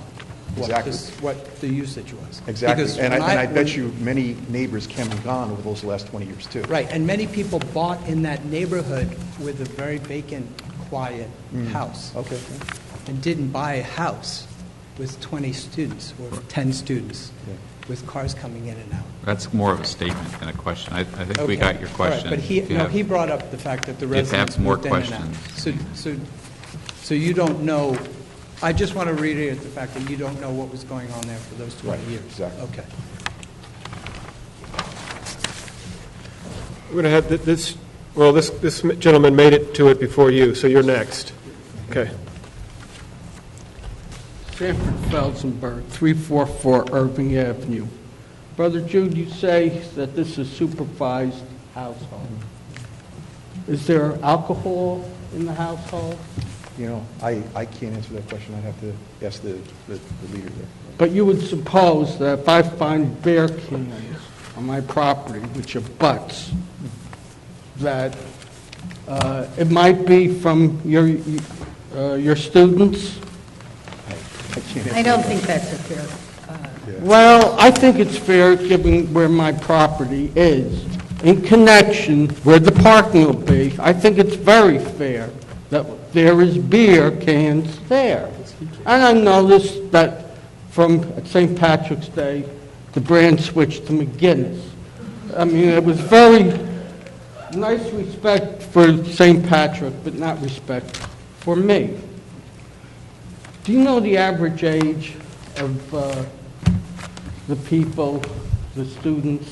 Exactly. what the usage was. Exactly. Because And when I bet you many neighbors came and gone over those last 20 years, too. Right, and many people bought in that neighborhood with a very vacant, quiet house. Okay. And didn't buy a house with 20 students or 10 students with cars coming in and out. That's more of a statement than a question. I think we Okay. got your All right, question. but he brought up the fact that the If you have residents more moved in and out. So you don't know, I just want to reiterate the fact that you don't know what was going on there for those 20 years. Exactly. Okay. We're going to have this gentleman made it to it before you, so you're next. Okay. Sanford Felsenberg, 344 Irving Avenue. Brother Jude, you say that this is a supervised household. Is there alcohol in the household? I can't answer that question. I'd have to ask the leader there. But you would suppose that if I find beer cans on my property, which abuts, that it might be from your students? I don't think that's a fair. Well, I think it's fair, given where my property is, in connection where the parking will be. I think it's very fair that there is beer cans there. And I noticed that from St. Patrick's Day, the brand switched to McGuinness. I mean, it was very nice respect for St. Patrick, but not respect for me. Do you know the average age of the people, the students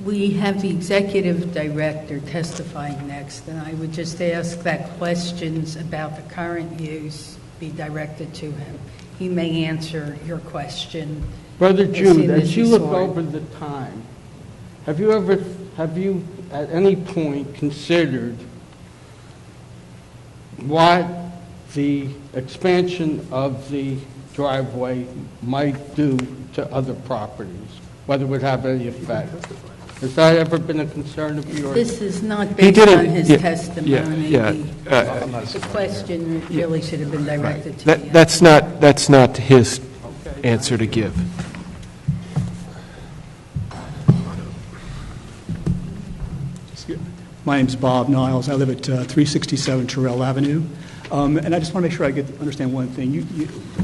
We have the executive director testifying next, and I would just ask that questions about the current use be directed to him. He may answer your question. Brother as Jude, soon as you he's look sworn. over the time, have you at any point considered what the expansion of the driveway might do to other properties, whether it would have any effect? Has that ever been a concern of yours? This is not based on his testimony. The question really should have been directed to you. That's not his answer to give. My name's Bob Niles. I live at 367 Terrell Avenue. And I just want to make sure I understand one thing.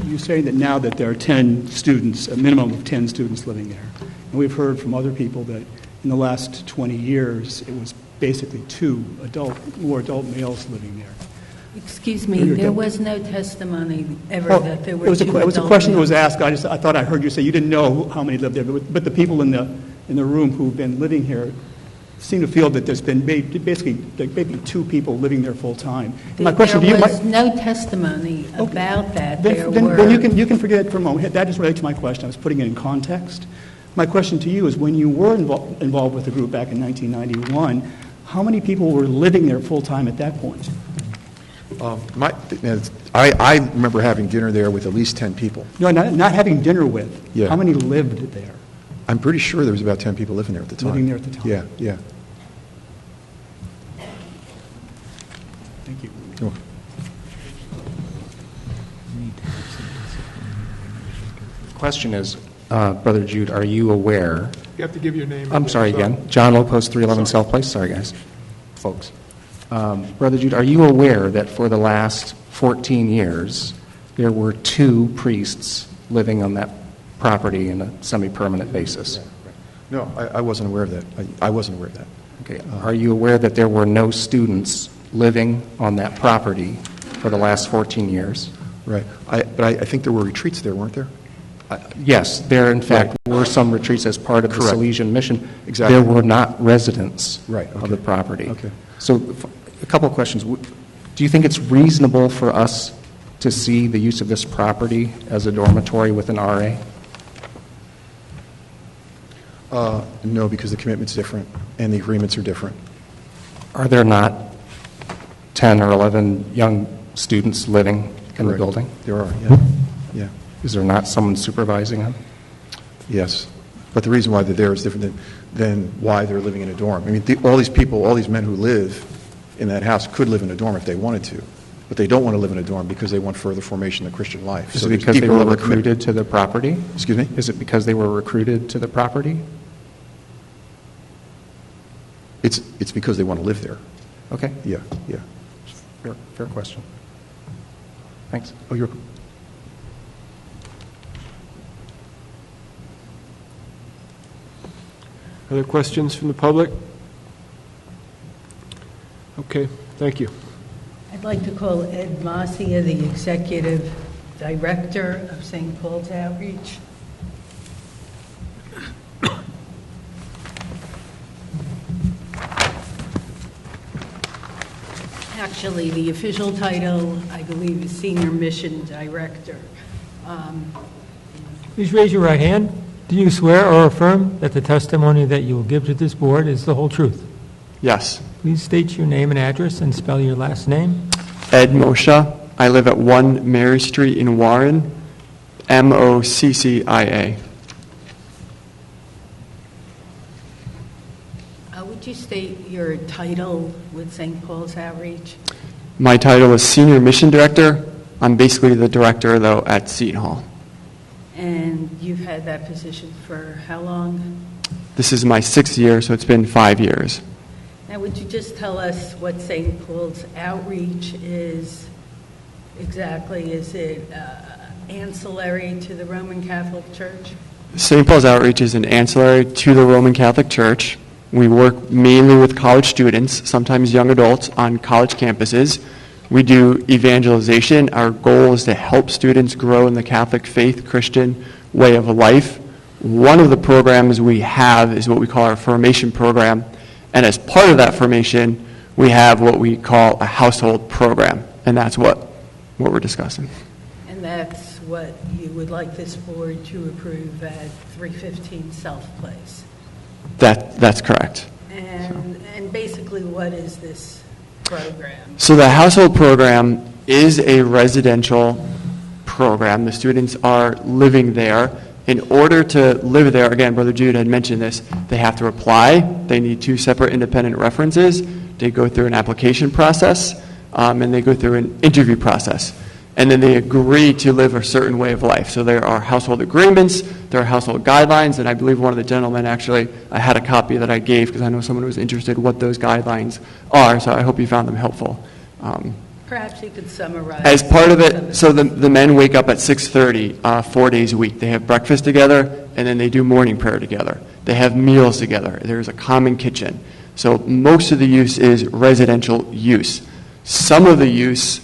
You're saying that now that there are 10 students, a minimum of 10 students living there. And we've heard from other people that in the last 20 years, it was basically 2 more adult males living there. Excuse me, there was no testimony ever that there were It was a question that was males. asked. I thought I heard you say you didn't know how many lived there, but the people in the room who've been living here seem to feel that there's been basically maybe 2 people living there full time. My question to you, There was no testimony about that. Then you can forget it for a moment. That just relates to my question. I was putting it in context. My question to you is, when you were involved with the group back in 1991, how many people were living there full time at that point? I remember having dinner there with at least 10 people. No, not having dinner with. Yeah. How many lived there? I'm pretty sure there was about 10 people living there at the time. Living there at the time. Yeah. Thank you. Sure. Question is, Brother Jude, are you aware? You have to give your name. I'm sorry again. John Lopez, 311 South Place. Sorry, guys. Folks. Brother Jude, are you aware that for the last 14 years, there were 2 priests living on that property on a semi-permanent basis? No, I wasn't aware of that. I wasn't aware of that. Okay. Are you aware that there were no students living on that property for the last 14 years? Right. But I think there were retreats there, weren't there? Yes, there in fact were some retreats as part of the Salesian mission. Exactly. There were not residents Right. of the property. Okay. So a couple of questions. Do you think it's reasonable for us to see the use of this property as a dormitory with an RA? No, because the commitment's different and the agreements are different. Are there not 10 or 11 young students living in the Correct. building? There are, yeah. Is there not someone supervising them? Yes. But the reason why they're there is different than why they're living in a dorm. I mean, all these people, all these men who live in that house could live in a dorm if they wanted to, but they don't want to live in a dorm because they want further formation in the Christian life. Is it there's because they deeper were level of commitment. recruited to the property? Excuse me? Is it because they were recruited to the property? It's because they want to live there. Okay. Yeah. Fair question. Thanks. Oh, you're... Other questions from the public? Okay, thank you. I'd like to call Ed Masia, the Executive Director of St. Paul's Outreach. Actually, the official title, I believe, is Senior Mission Director. Please raise your right hand. Do you swear or affirm that the testimony that you will give to this board is the whole truth? Yes. Please state your name and address and spell your last name. Ed Moshe. I live at 1 Mary Street in Warren, Moccia. Would you state your title with St. Paul's Outreach? My title is Senior Mission Director. I'm basically the director, though, at Seton Hall. And you've had that position for how long? This is my 6th year, so it's been 5 years. Now, would you just tell us what St. Paul's Outreach is exactly? Is it ancillary to the Roman Catholic Church? St. Paul's Outreach is an ancillary to the Roman Catholic Church. We work mainly with college students, sometimes young adults, on college campuses. We do evangelization. Our goal is to help students grow in the Catholic faith, Christian way of life. One of the programs we have is what we call our formation program, and as part of that formation, we have what we call a household program, and that's what we're discussing. And that's what you would like this board to approve at 315 South Place? That's correct. And basically, what is this program? So the household program is a residential program. The students are living there. In order to live there, again, Brother Jude had mentioned this, they have to apply. They need 2 separate independent references. They go through an application process, and they go through an interview process. And then they agree to live a certain way of life. So there are household agreements, there are household guidelines, and I believe one of the gentlemen actually, I had a copy that I gave because I know someone was interested what those guidelines are, so I hope you found them helpful. Perhaps you could summarize. As part of it, so the men wake up at 6:30, 4 days a week. They have breakfast together, and then they do morning prayer together. They have meals together. There's a common kitchen. So most of the use is residential use. Some of the use,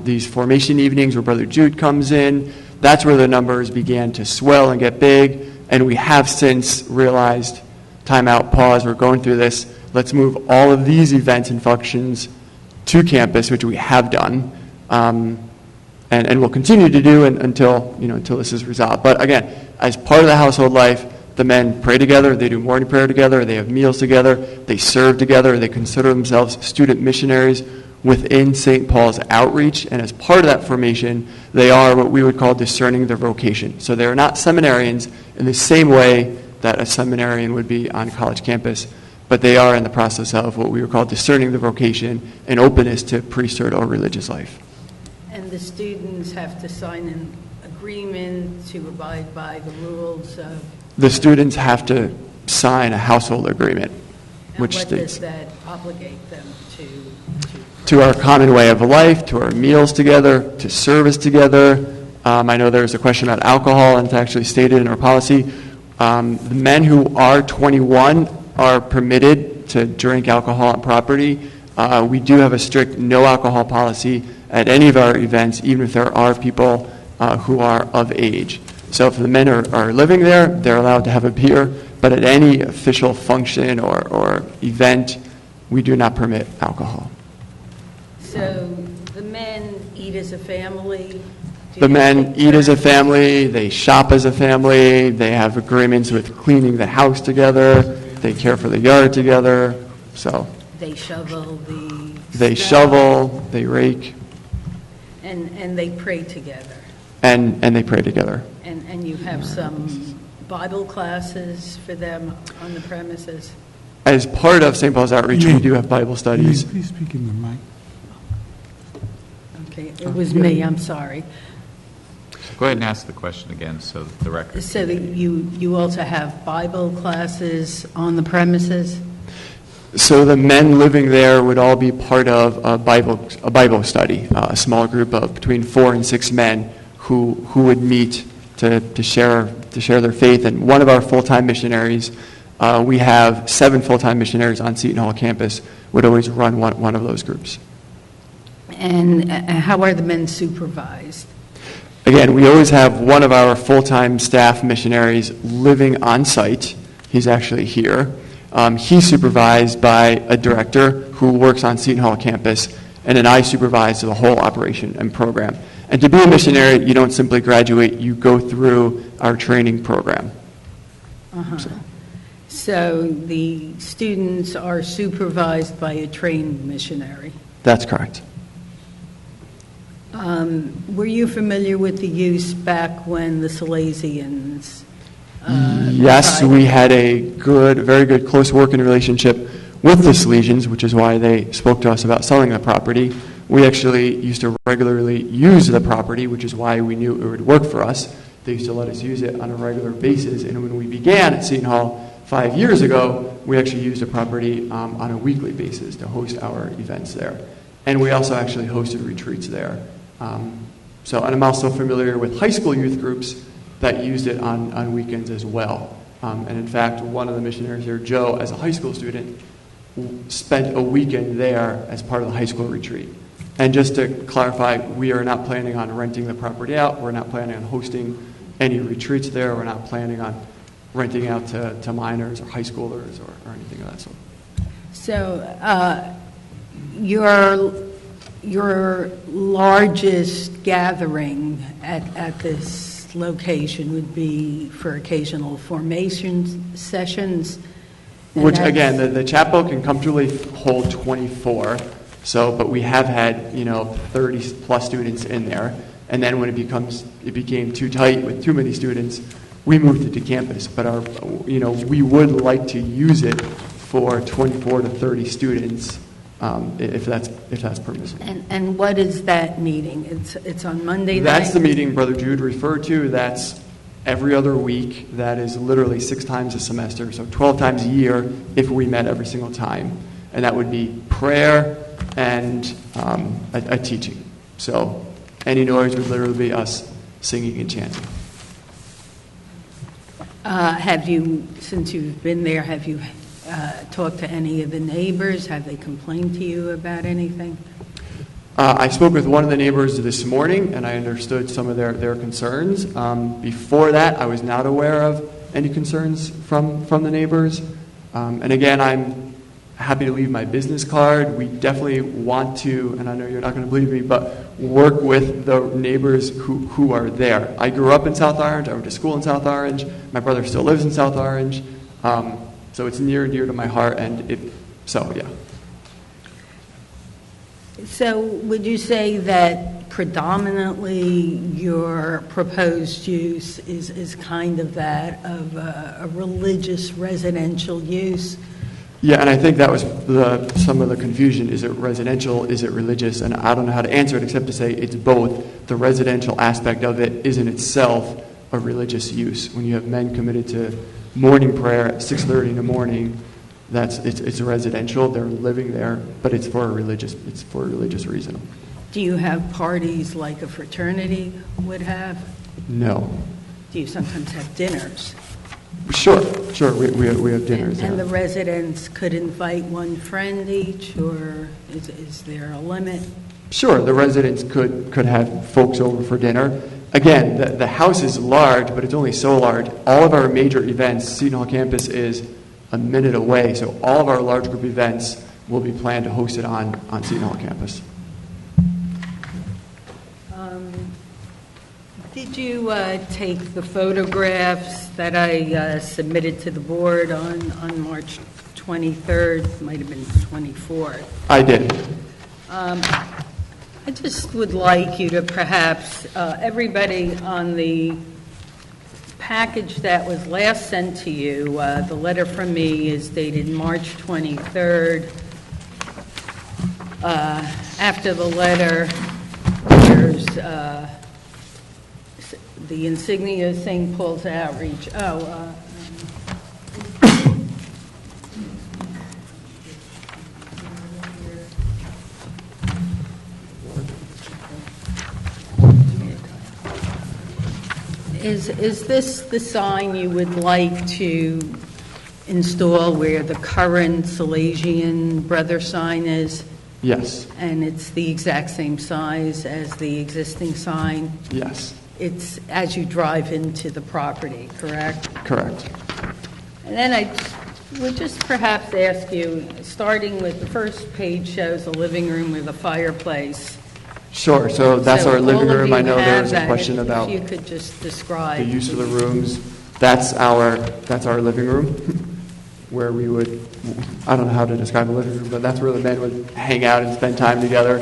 these formation evenings where Brother Jude comes in, that's where the numbers began to swell and get big, and we have since realized, time out, pause, we're going through this, let's move all of these events and functions to campus, which we have done, and we'll continue to do until this is resolved. But again, as part of the household life, the men pray together, they do morning prayer together, they have meals together, they serve together, they consider themselves student missionaries within St. Paul's outreach, and as part of that formation, they are what we would call discerning their vocation. So they are not seminarians in the same way that a seminarian would be on college campus, but they are in the process of what we would call discerning the vocation and openness to priesthood or religious life. And the students have to sign an agreement to abide by the rules of... The students have to sign a household agreement, which what states... does that obligate them to? To our common way of life, to our meals together, to service together. I know there's a question about alcohol, and it's actually stated in our policy. The men who are 21 are permitted to drink alcohol on property. We do have a strict no alcohol policy at any of our events, even if there are people who are of age. So if the men are living there, they're allowed to have a beer, but at any official function or event, we do not permit alcohol. So the men eat as a family? The men eat as a family, they shop as a family, they have agreements with cleaning the house together, they care for the yard together, so. They shovel the They snow, shovel, they rake, and they pray together. and they pray together. And you have some Bible classes for them on the premises? As part of St. Paul's outreach, we do have Bible studies. Please speak in the mic. Okay, it was me, I'm sorry. Go ahead and ask the question again so that the record. So that you also have Bible classes on the premises? So the men living there would all be part of a Bible study, a small group of between 4 and 6 men who would meet to share their faith. And one of our full-time missionaries, we have 7 full-time missionaries on Seton Hall campus, would always run one of those groups. And how are the men supervised? Again, we always have one of our full-time staff missionaries living on site. He's actually here. He's supervised by a director who works on Seton Hall campus, and then I supervise the whole operation and program. And to be a missionary, you don't simply graduate, you go through our training program. Uh-huh. So the students are supervised by a trained missionary? That's correct. Were you familiar with the use back when the Salesians? Yes, we had a very good, close working relationship with the Salesians, which is why they spoke to us about selling the property. We actually used to regularly use the property, which is why we knew it would work for us. They used to let us use it on a regular basis. And when we began at Seton Hall 5 years ago, we actually used the property on a weekly basis to host our events there. And we also actually hosted retreats there. And I'm also familiar with high school youth groups that used it on weekends as well. And in fact, one of the missionaries here, Joe, as a high school student, spent a weekend there as part of the high school retreat. And just to clarify, we are not planning on renting the property out. We're not planning on hosting any retreats there. We're not planning on renting out to minors or high schoolers or anything of that sort. So your largest gathering at this location would be for occasional formation sessions? And Which, that's- again, the chapel can comfortably hold 24, but we have had, 30-plus students in there. And then when it became too tight with too many students, we moved it to campus. But we would like to use it for 24 to 30 students, if that's permissible. And what is that meeting? It's on Monday night? That's the meeting Brother Jude referred to. That's every other week. That is literally 6 times a semester, so 12 times a year if we met every single time. And that would be prayer and a teaching. So any noise would literally be us singing and chanting. Have you, since you've been there, have you talked to any of the neighbors? Have they complained to you about anything? I spoke with one of the neighbors this morning, and I understood some of their concerns. Before that, I was not aware of any concerns from the neighbors. And again, I'm happy to leave my business card. We definitely want to, and I know you're not going to believe me, but work with the neighbors who are there. I grew up in South Orange. I went to school in South Orange. My brother still lives in South Orange. So it's near and dear to my heart, and yeah. So would you say that predominantly your proposed use is kind of that of a religious residential use? Yeah, and I think that was some of the confusion. Is it residential? Is it religious? And I don't know how to answer it except to say it's both. The residential aspect of it is in itself a religious use. When you have men committed to morning prayer at 6:30 in the morning, it's residential. They're living there, but it's for a religious reason. Do you have parties like a fraternity would have? No. Do you sometimes have dinners? Sure. We have dinners. And the residents could invite one friend each, or is there a limit? Sure, the residents could have folks over for dinner. Again, the house is large, but it's only so large. All of our major events, Seton Hall campus is a minute away, so all of our large group events will be planned to host it on Seton Hall campus. Did you take the photographs that I submitted to the board on March 23rd? Might have been 24th. I did. I just would like you to perhaps, everybody on the package that was last sent to you, the letter from me is dated March 23rd. After the letter, there's the insignia St. Paul's Outreach. Is this the sign you would like to install where the current Salesian Brother sign is? Yes. And it's the exact same size as the existing sign? Yes. It's as you drive into the property, correct? Correct. And then I would just perhaps ask you, starting with the first page shows a living room with a fireplace. Sure, so that's our living room. I know there was a question about if you could just describe the use of the rooms. That's our living room, where we would, I don't know how to describe a living room, but that's where the men would hang out and spend time together.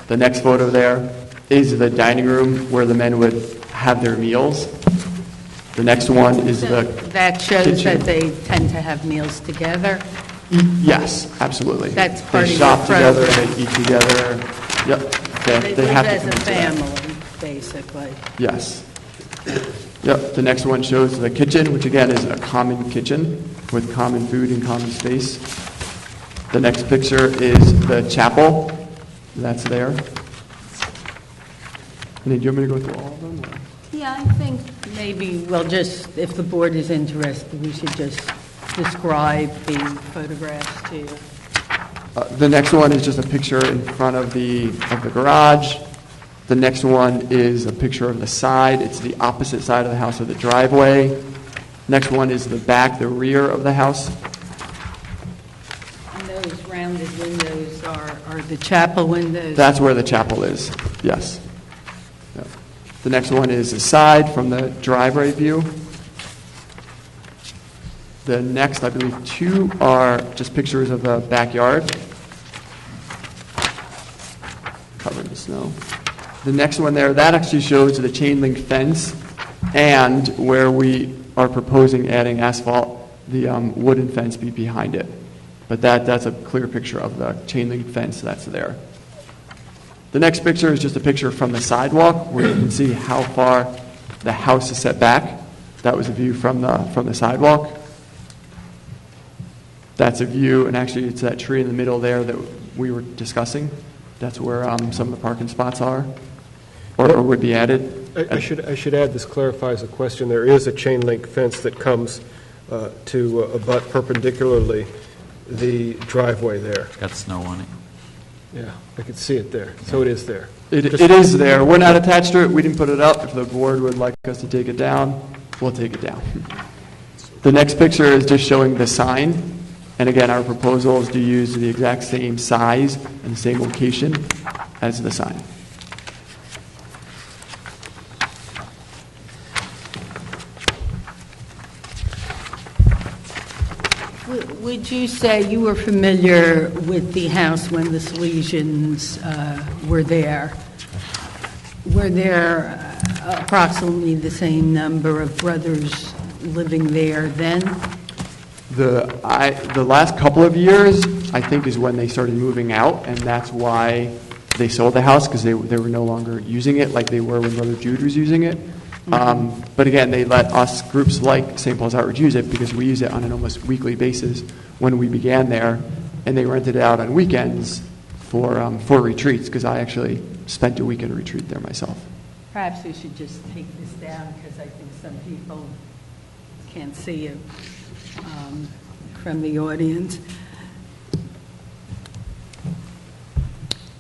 The next photo there is the dining room where the men would have their meals. The next one is that shows kitchen. that they tend to have meals together? Yes, absolutely. That's part of They your shop together, program. they eat together. Yep. They live have to as come a together. family, basically. Yes. Yep, the next one shows the kitchen, which again is a common kitchen with common food and common space. The next picture is the chapel. That's there. And then do you want me to go through all of them? or? Yeah, I think maybe, well, just, if the board is interested, we should just describe the photographs to you. The next one is just a picture in front of the garage. The next one is a picture of the side. It's the opposite side of the house of the driveway. Next one is the back, the rear of the house. And those rounded windows are the chapel windows? That's where the chapel is, yes. Yeah. The next one is the side from the driveway view. The next, I believe, two are just pictures of the backyard. Covered in snow. The next one there, that actually shows the chain link fence and where we are proposing adding asphalt, the wooden fence be behind it. But that's a clear picture of the chain link fence that's there. The next picture is just a picture from the sidewalk where you can see how far the house is set back. That was a view from the sidewalk. That's a view, and actually it's that tree in the middle there that we were discussing. That's where some of the parking spots are, or would be added. I should add, this clarifies the question. There is a chain link fence that comes to abut perpendicularly the driveway there. Got snow on it. Yeah, I could see it there. So it is there. It is there. We're not attached to it. We didn't put it up. If the board would like us to take it down, we'll take it down. The next picture is just showing the sign. And again, our proposal is to use the exact same size and the same location as the sign. Would you say you were familiar with the house when the Salesians were there? Were there approximately the same number of brothers living there then? The last couple of years, I think, is when they started moving out, and that's why they sold the house, because they were no longer using it like they were when Brother Jude was using it. But again, they let us, groups like St. Paul's Outreach, use it because we use it on an almost weekly basis when we began there, and they rented it out on weekends for retreats, because I actually spent a weekend retreat there myself. Perhaps we should just take this down, because I think some people can't see you from the audience.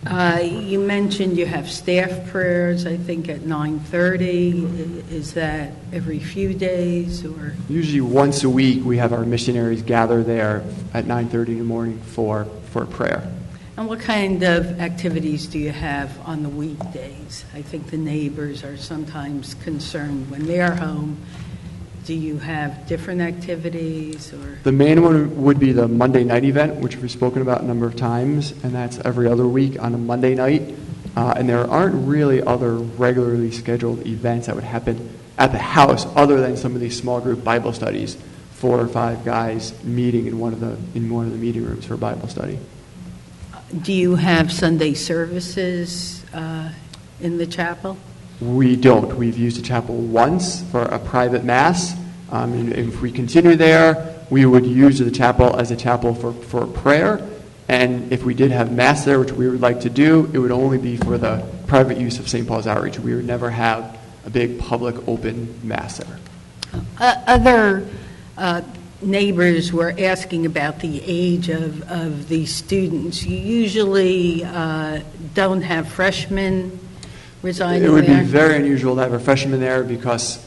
You mentioned you have staff prayers, I think, at 9:30. Is that every few days, or? Usually once a week, we have our missionaries gather there at 9:30 in the morning for prayer. And what kind of activities do you have on the weekdays? I think the neighbors are sometimes concerned when they're home. Do you have different activities, or? The main one would be the Monday night event, which we've spoken about a number of times, and that's every other week on a Monday night. And there aren't really other regularly scheduled events that would happen at the house other than some of these small group Bible studies, 4 or 5 guys meeting in one of the meeting rooms for Bible study. Do you have Sunday services in the chapel? We don't. We've used the chapel once for a private mass. And if we continue there, we would use the chapel as a chapel for prayer. And if we did have mass there, which we would like to do, it would only be for the private use of St. Paul's Outreach. We would never have a big public open mass there. Other neighbors were asking about the age of the students. You usually don't have freshmen residing there? It would be very unusual to have a freshman there because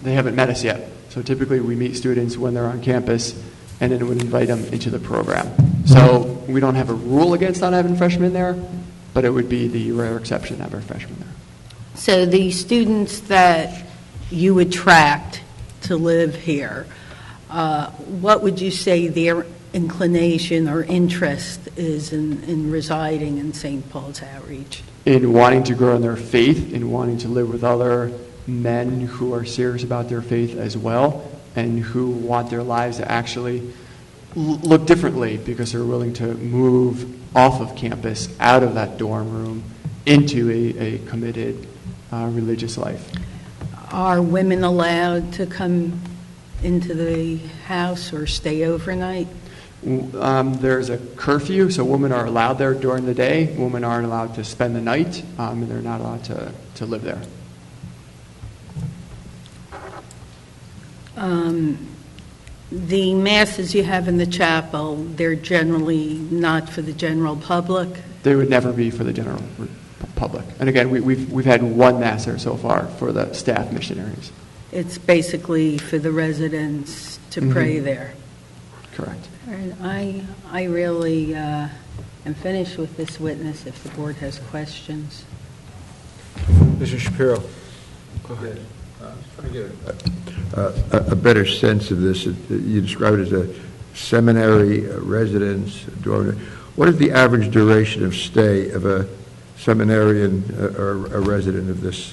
they haven't met us yet. So typically we meet students when they're on campus and then would invite them into the program. So we don't have a rule against not having freshmen there, but it would be the rare exception to have a freshman there. So the students that you attract to live here, what would you say their inclination or interest is in residing in St. Paul's Outreach? In wanting to grow in their faith, in wanting to live with other men who are serious about their faith as well, and who want their lives to actually look differently because they're willing to move off of campus, out of that dorm room, into a committed religious life. Are women allowed to come into the house or stay overnight? There's a curfew, so women are allowed there during the day. Women aren't allowed to spend the night, and they're not allowed to live there. The masses you have in the chapel, they're generally not for the general public? They would never be for the general public. And again, we've had one mass there so far for the staff missionaries. It's basically for the residents to pray there. Correct. All right, I really am finished with this witness if the board has questions. Mr. Shapiro. Go ahead. Trying to get a better sense of this. You described it as a seminary residence dormitory. What is the average duration of stay of a seminarian or a resident of this?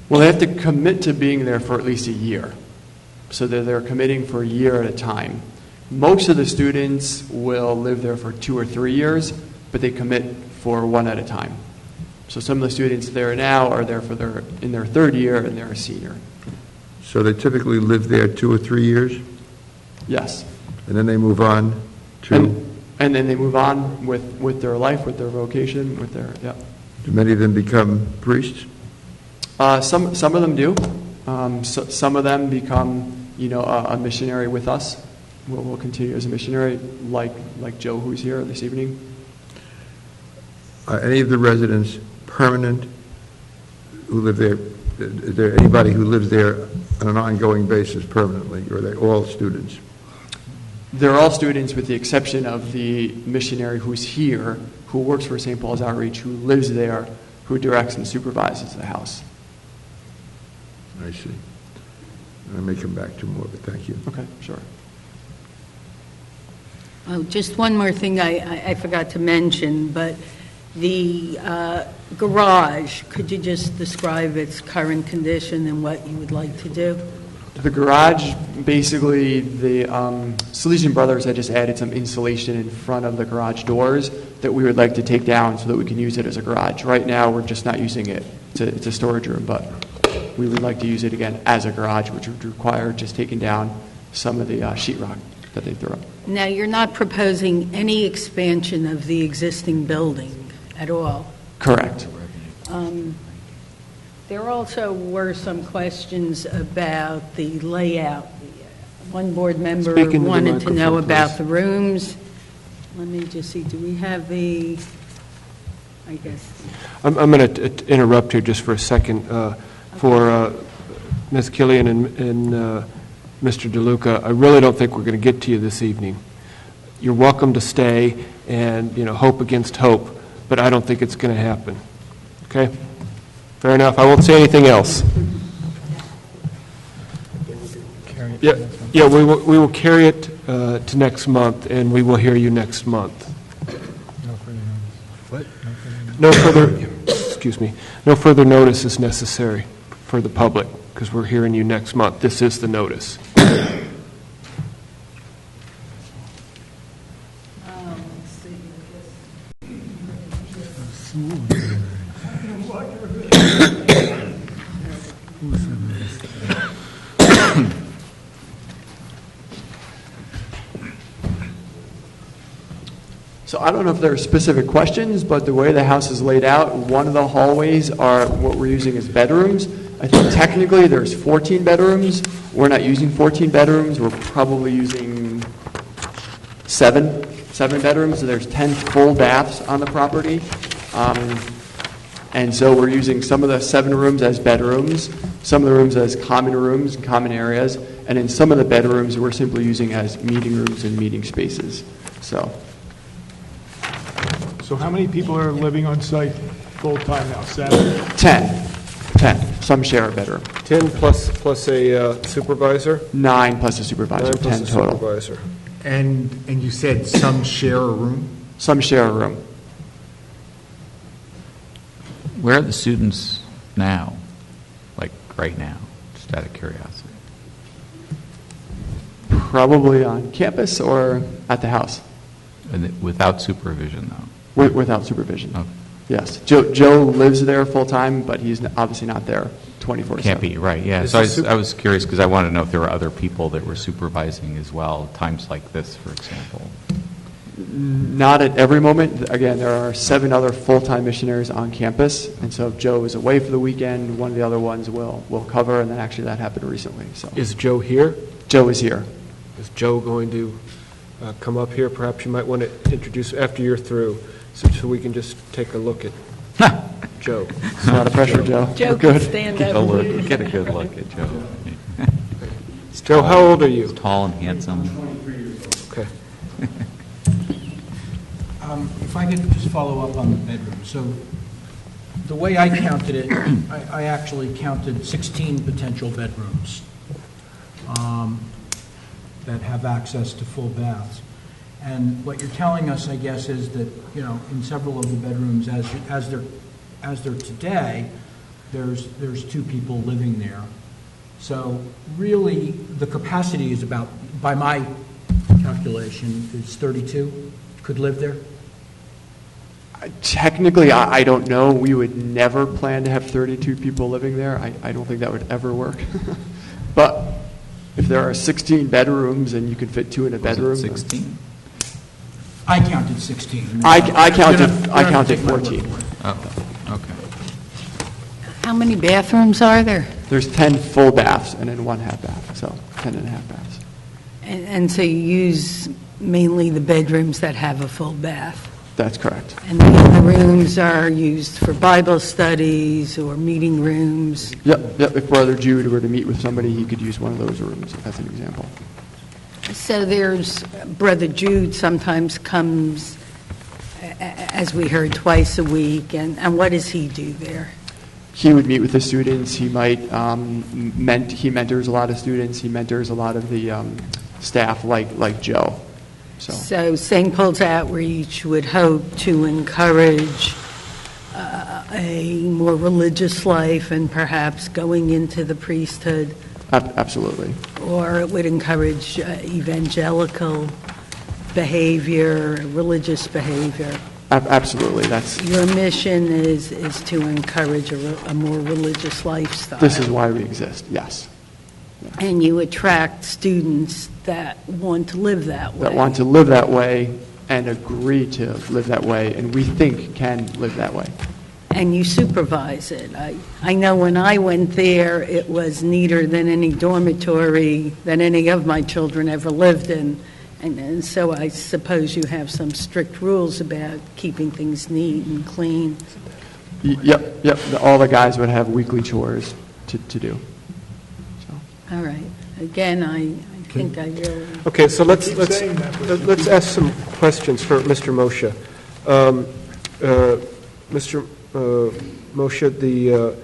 Well, they have to commit to being there for at least a year. So they're committing for a year at a time. Most of the students will live there for 2 or 3 years, but they commit for one at a time. So some of the students there now are there in their 3rd year, and they're a senior. So they typically live there 2 or 3 years? Yes. And then they move on to? And then they move on with their life, with their vocation, with their, yeah. Do many of them become priests? Some of them do. Some of them become, a missionary with us. We'll continue as a missionary, like Joe, who's here this evening. Any of the residents permanent who live there? Is there anybody who lives there on an ongoing basis permanently, or are they all students? They're all students with the exception of the missionary who's here, who works for St. Paul's Outreach, who lives there, who directs and supervises the house. I see. I may come back to more, but thank you. Okay, sure. Oh, just one more thing I forgot to mention, but the garage, could you just describe its current condition and what you would like to do? The garage, basically, the Salesian Brothers had just added some insulation in front of the garage doors that we would like to take down so that we can use it as a garage. Right now, we're just not using it. It's a storage room, but we would like to use it again as a garage, which would require just taking down some of the sheetrock that they threw up. Now, you're not proposing any expansion of the existing building at all? Correct. There also were some questions about the layout. One board member Speak into the wanted to know microphone, about please. the rooms. Let me just see, do we have the, I guess, I'm going to interrupt here just for a second. For Ms. Killian and Mr. DeLuca, I really don't think we're going to get to you this evening. You're welcome to stay and, hope against hope, but I don't think it's going to happen. Okay? Fair enough. I won't say anything else. Yeah, we will carry it to next month, and we will hear you next month. No further notice is necessary for the public, because we're hearing you next month. This is the notice. So I don't know if there are specific questions, but the way the house is laid out, one of the hallways are what we're using as bedrooms. I think technically there's 14 bedrooms. We're not using 14 bedrooms. We're probably using seven bedrooms. So there's 10 full baths on the property. And so we're using some of the 7 rooms as bedrooms, some of the rooms as common rooms and common areas, and in some of the bedrooms we're simply using as meeting rooms and meeting spaces. So how many people are living on site full-time now? 7? 10. Some share a bedroom. 10 plus a supervisor? 9 plus a supervisor. 9 plus 10 a total. supervisor. And you said some share a room? Some share a room. Where are the students now? Like right now, just out of curiosity. Probably on campus or at the house. Without supervision, though? Without supervision. Okay. Yes. Joe lives there full-time, but he's obviously not there 24/7. Can't be, right, yeah. So I was curious because I wanted to know if there were other people that were supervising as well, times like this, for example. Not at every moment. Again, there are 7 other full-time missionaries on campus, and so if Joe is away for the weekend, one of the other ones will cover, and then actually that happened recently. So Is Joe here? Joe is here. Is Joe going to come up here? Perhaps you might want to introduce after you're through, so we can just take a look at Joe. A lot of pressure, Joe. Joe Good. can stand Get a up. look, get a good look at Joe. Joe, how old are you? He's tall and handsome. Okay. If I could just follow up on the bedroom. So the way I counted it, I actually counted 16 potential bedrooms that have access to full baths. And what you're telling us, I guess, is that, in several of the bedrooms, as they're today, there's 2 people living there. So really, the capacity is about, by my calculation, is 32 could live there? Technically, I don't know. We would never plan to have 32 people living there. I don't think that would ever work. But if there are 16 bedrooms and you can fit 2 in a bedroom. 16? I counted 16. I counted 14. Oh, okay. How many bathrooms are there? There's 10 full baths and then 1 half bath, so 10 and a half baths. And so you use mainly the bedrooms that have a full bath? That's correct. And the other rooms are used for Bible studies or meeting rooms? Yep. If Brother Jude were to meet with somebody, he could use one of those rooms as an example. So there's, Brother Jude sometimes comes, as we heard, twice a week, and what does he do there? He would meet with the students. He might, he mentors a lot of students. He mentors a lot of the staff like Joe. So St. Paul's Outreach would hope to encourage a more religious life and perhaps going into the priesthood? Absolutely. Or it would encourage evangelical behavior, religious behavior? Absolutely. That's your mission is to encourage a more religious lifestyle. This is why we exist, yes. And you attract students that want to live that way. That want to live that way and agree to live that way, and we think can live that way. And you supervise it. I know when I went there, it was neater than any dormitory that any of my children ever lived in. And so I suppose you have some strict rules about keeping things neat and clean. Yep. All the guys would have weekly chores to do. All right. Again, I think I really... Okay, so let's ask some questions for Mr. Moshe. Mr. Moshe,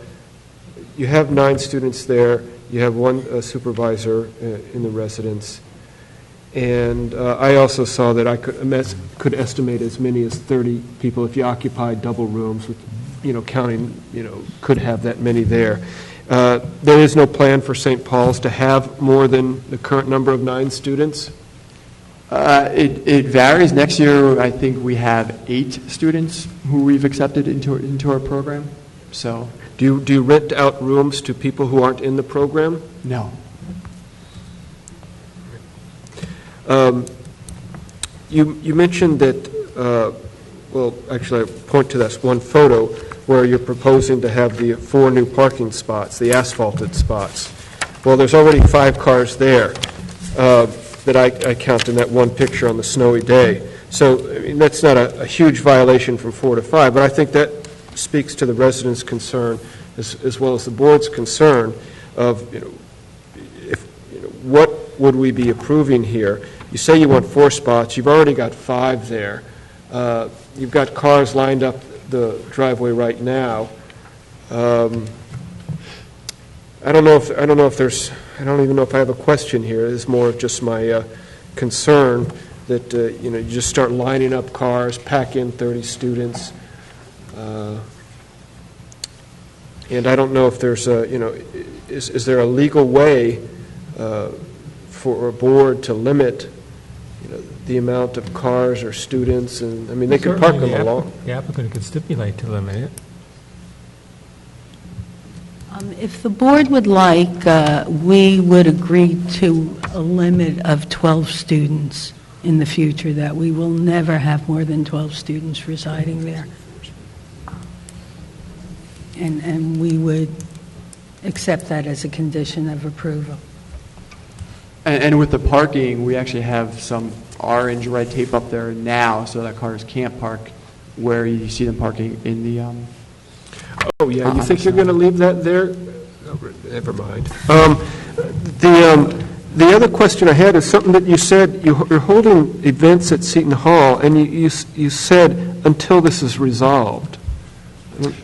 you have 9 students there. You have 1 supervisor in the residence. And I also saw that I could estimate as many as 30 people if you occupied double rooms, with, counting, could have that many there. There is no plan for St. Paul's to have more than the current number of 9 students? It varies. Next year, I think we have 8 students who we've accepted into our program. So, do you rent out rooms to people who aren't in the program? No. You mentioned that, well, actually, I point to that one photo where you're proposing to have the 4 new parking spots, the asphalted spots. Well, there's already 5 cars there that I count in that one picture on the snowy day. So, I mean, that's not a huge violation from 4 to 5, but I think that speaks to the residents' concern as well as the board's concern of, what would we be approving here? You say you want 4 spots. You've already got 5 there. You've got cars lined up the driveway right now. I don't even know if I have a question here. It's more of just my concern that you just start lining up cars, pack in 30 students, and I don't know if there's is there a legal way for a board to limit the amount of cars or students? And I mean, they could park them along. The applicant could stipulate to limit it. If the board would like, we would agree to a limit of 12 students in the future, that we will never have more than 12 students residing there. And we would accept that as a condition of approval. And with the parking, we actually have some orange red tape up there now so that cars can't park where you see them parking in the... Oh, yeah, you on think the you're going to leave that there? Oh, never mind. The other question I had is something that you said, you're holding events at Seton Hall, and you said until this is resolved.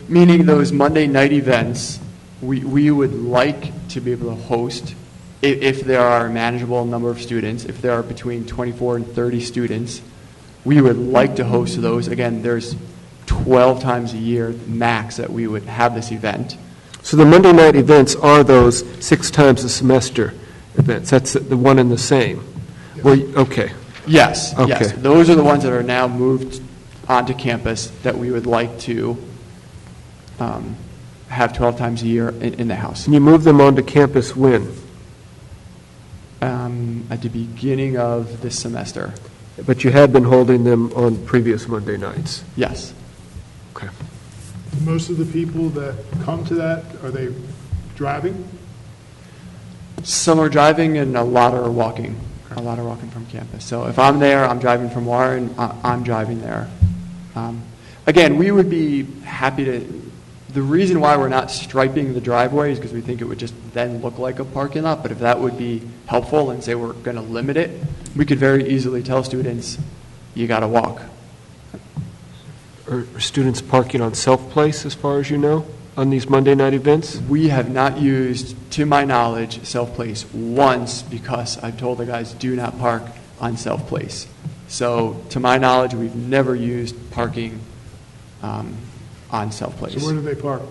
Meaning those Monday night events, we would like to be able to host if there are a manageable number of students, if there are between 24 and 30 students, we would like to host those. Again, there's 12 times a year max that we would have this event. So the Monday night events are those 6 times a semester events? That's the one and the same? Okay. Yes, Okay. yes. Those are the ones that are now moved onto campus that we would like to have 12 times a year in the house. And you move them onto campus when? At the beginning of this semester. But you had been holding them on previous Monday nights? Yes. Okay. Most of the people that come to that, are they driving? Some are driving and a lot are walking. A lot are walking from campus. So if I'm there, I'm driving from Warren, I'm driving there. Again, we would be happy to, the reason why we're not striping the driveway is because we think it would just then look like a parking lot, but if that would be helpful and say we're going to limit it, we could very easily tell students, you got to walk. Are students parking on self-place, as far as you know, on these Monday night events? We have not used, to my knowledge, self-place once because I've told the guys do not park on self-place. So to my knowledge, we've never used parking on self-place. So where do they park?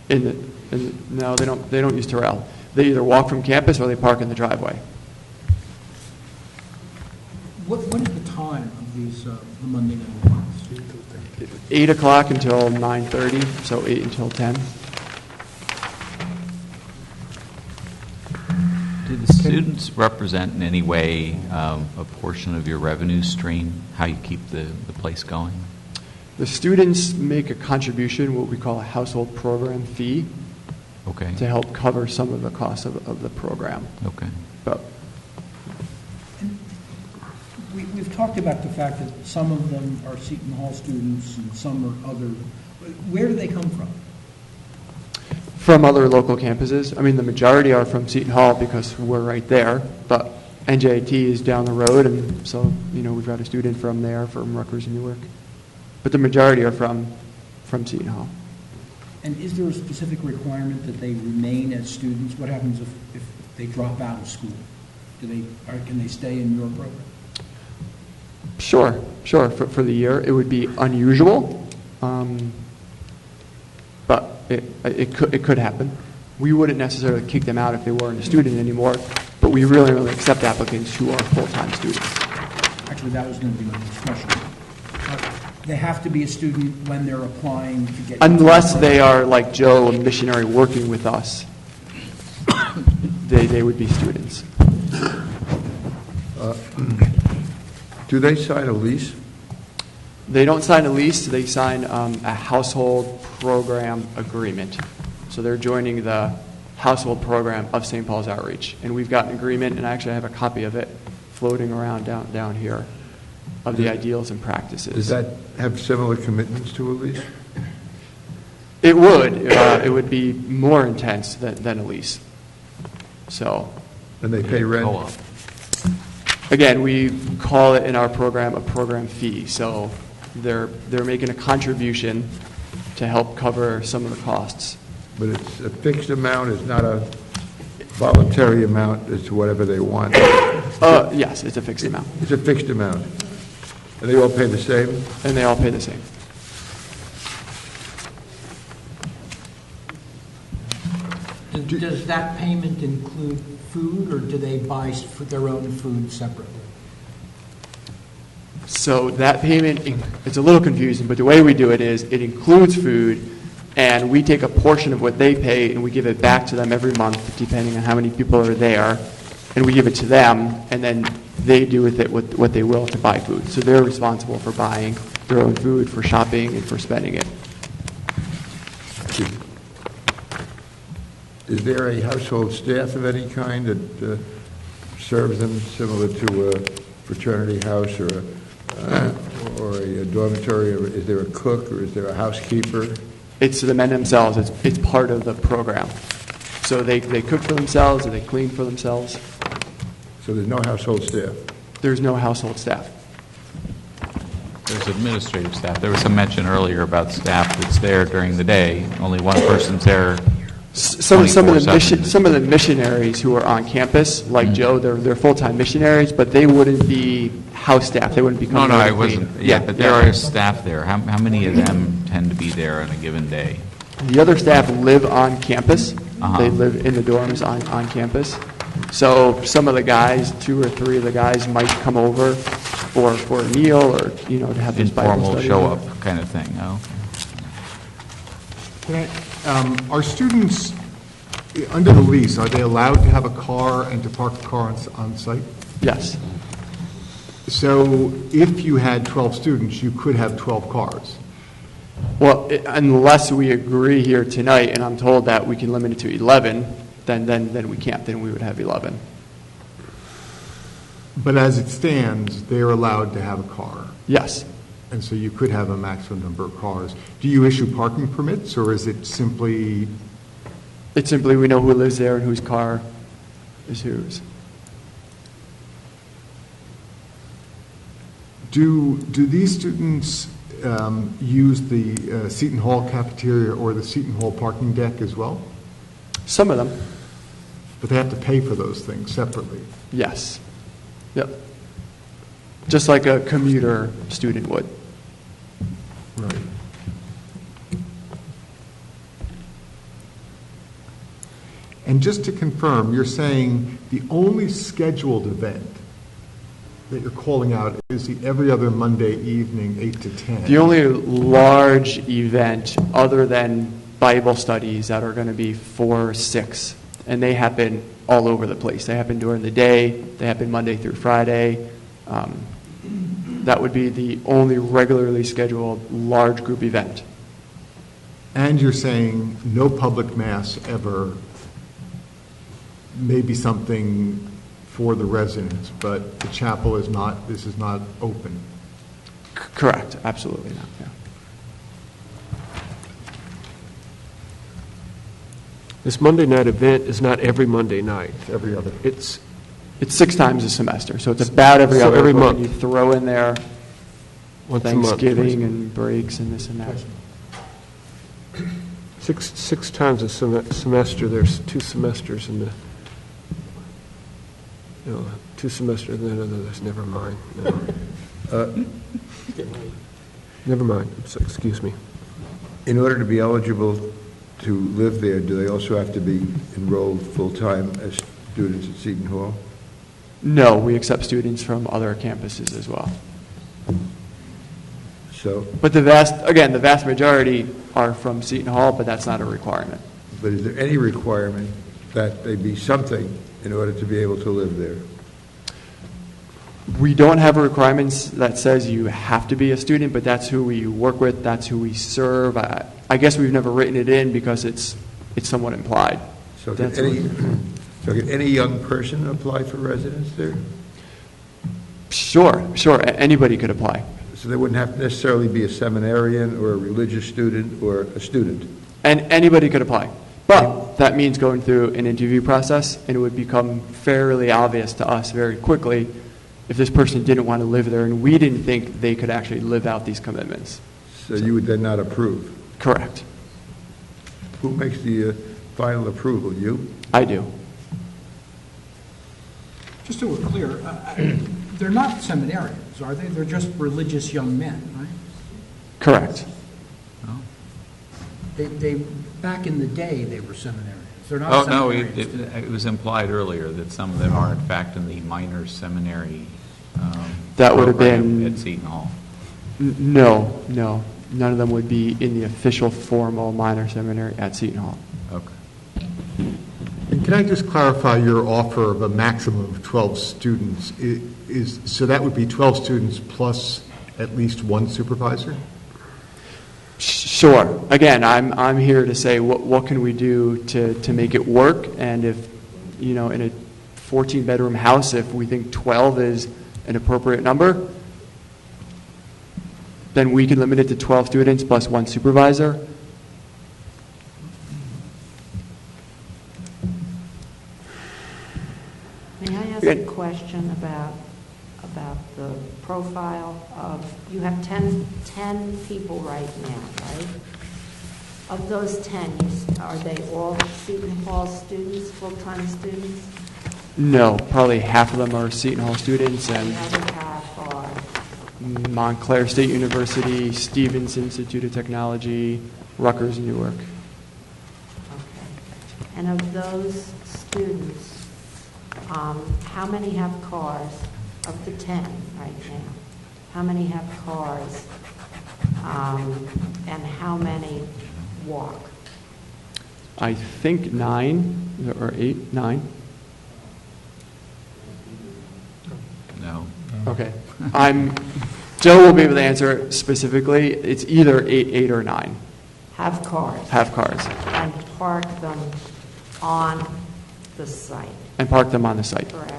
No, they don't use Terrell. They either walk from campus or they park in the driveway. What is the time of these the Monday night events? 8 o'clock until 9:30, so 8 until 10. Do the students represent in any way a portion of your revenue stream, how you keep the place going? The students make a contribution, what we call a household program fee, Okay. to help cover some of the costs of the program. Okay. But We've talked about the fact that some of them are Seton Hall students and some are other. Where do they come from? from other local campuses, I mean, the majority are from Seton Hall because we're right there, but NJIT is down the road, and so, you know, we've got a student from there, from Rutgers and Newark. But the majority are from Seton Hall. And is there a specific requirement that they remain as students? What happens if they drop out of school? Can they stay in your program? Sure. For the year, it would be unusual, but it could happen. We wouldn't necessarily kick them out if they weren't a student anymore, but we really only accept applicants who are full-time students. Actually, that was going to be my next question. They have to be a student when they're applying to get... Unless they are, like Joe, a missionary working with us, they would be students. Do they sign a lease? They don't sign a lease, they sign a household program agreement. So they're joining the household program of St. Paul's Outreach. And we've got an agreement, and I actually have a copy of it floating around down here, of the ideals and practices. Does that have similar commitments to a lease? It would. It would be more intense than a lease. So. And they pay rent? Again, we call it in our program a program fee. So they're making a contribution to help cover some of the costs. But it's a fixed amount, it's not a voluntary amount, it's whatever they want? Yes, it's a fixed amount. It's a fixed amount. And they all pay the same? And they all pay the same. Does that payment include food, or do they buy their own food separately? So that payment, it's a little confusing, but the way we do it is it includes food, and we take a portion of what they pay and we give it back to them every month, depending on how many people are there, and we give it to them, and then they do with it what they will to buy food. So they're responsible for buying their own food, for shopping, and for spending it. Is there a household staff of any kind that serves them, similar to a fraternity house or a dormitory? Or is there a cook, or is there a housekeeper? It's the men themselves. It's part of the program. So they cook for themselves, or they clean for themselves. So there's no household staff? There's no household staff. There's administrative staff. There was some mention earlier about staff that's there during the day. Only one person's there. Some of the missionaries who are on campus, like Joe, they're full-time missionaries, but they wouldn't be house staff. They wouldn't be coming No, there I to clean. wasn't. Yeah, but there are staff there. How many of them tend to be there on a given day? The other staff live on campus. Uh-huh. They live in the dorms on campus. So some of the guys, 2 or 3 of the guys, might come over for a meal, or to have this Bible Informal study. show-up kind of thing. Oh. Are students, under the lease, are they allowed to have a car and to park the car on site? Yes. So if you had 12 students, you could have 12 cars? Well, unless we agree here tonight, and I'm told that we can limit it to 11, then we can't. Then we would have 11. But as it stands, they're allowed to have a car? Yes. And so you could have a maximum number of cars. Do you issue parking permits, or is it simply? It's simply we know who lives there and whose car is whose. Do these students use the Seton Hall cafeteria or the Seton Hall parking deck as well? Some of them. But they have to pay for those things separately? Yes. Yep. Just like a commuter student would. Right. And just to confirm, you're saying the only scheduled event that you're calling out is the every other Monday evening, 8 to 10? The only large event other than Bible studies that are going to be 4 or 6, and they happen all over the place. They happen during the day. They happen Monday through Friday. That would be the only regularly scheduled large group event. And you're saying no public mass ever, maybe something for the residents, but the chapel is not, this is not open? Correct. Absolutely not, yeah. This Monday night event is not every Monday night. Every other. It's 6 times a semester, so it's about every So other. every but month. when you throw in there once a month. Thanksgiving and breaks and this and that. Six times a semester, there's 2 semesters in the, 2 semesters, no, that's never mind. No. Never mind, so, excuse me. In order to be eligible to live there, do they also have to be enrolled full-time as students at Seton Hall? No, we accept students from other campuses as well. So, But the vast majority are from Seton Hall, but that's not a requirement. but is there any requirement that they be something in order to be able to live there? We don't have a requirement that says you have to be a student, but that's who we work with, that's who we serve. I guess we've never written it in because it's somewhat implied. So can any young person apply for residence there? Sure. Anybody could apply. So they wouldn't have to necessarily be a seminarian or a religious student or a student? And anybody could apply. But that means going through an interview process, and it would become fairly obvious to us very quickly if this person didn't want to live there and we didn't think they could actually live out these commitments. So you would then not approve? Correct. Who makes the final approval, you? I do. Just so we're clear, they're not seminarians, are they? They're just religious young men, right? Correct. They back in the day, they were seminarians. They're not Oh, no, seminarians. it was implied earlier that some of them are in fact in the minor seminary That would have program been at Seton Hall. No. None of them would be in the official formal minor seminary at Seton Hall. Okay. And can I just clarify your offer of a maximum of 12 students? So that would be 12 students plus at least 1 supervisor? Sure. Again, I'm here to say what can we do to make it work, and if, in a 14-bedroom house, if we think 12 is an appropriate number, then we can limit it to 12 students plus 1 supervisor. a question about the profile of, you have 10 people right now, right? Of those 10, are they all Seton Hall students, full-time students? No, probably half of them are Seton Hall students, and The other half are? Montclair State University, Stevens Institute of Technology, Rutgers, Newark. And of those students, how many have cars? Of the 10 right now, how many have cars, and how many walk? I think 9 or 8, 9. No. Okay. Joe will be able to answer specifically. It's either 8 or 9. Have cars? Have cars. And park them on the site? And park them on the site. Correct.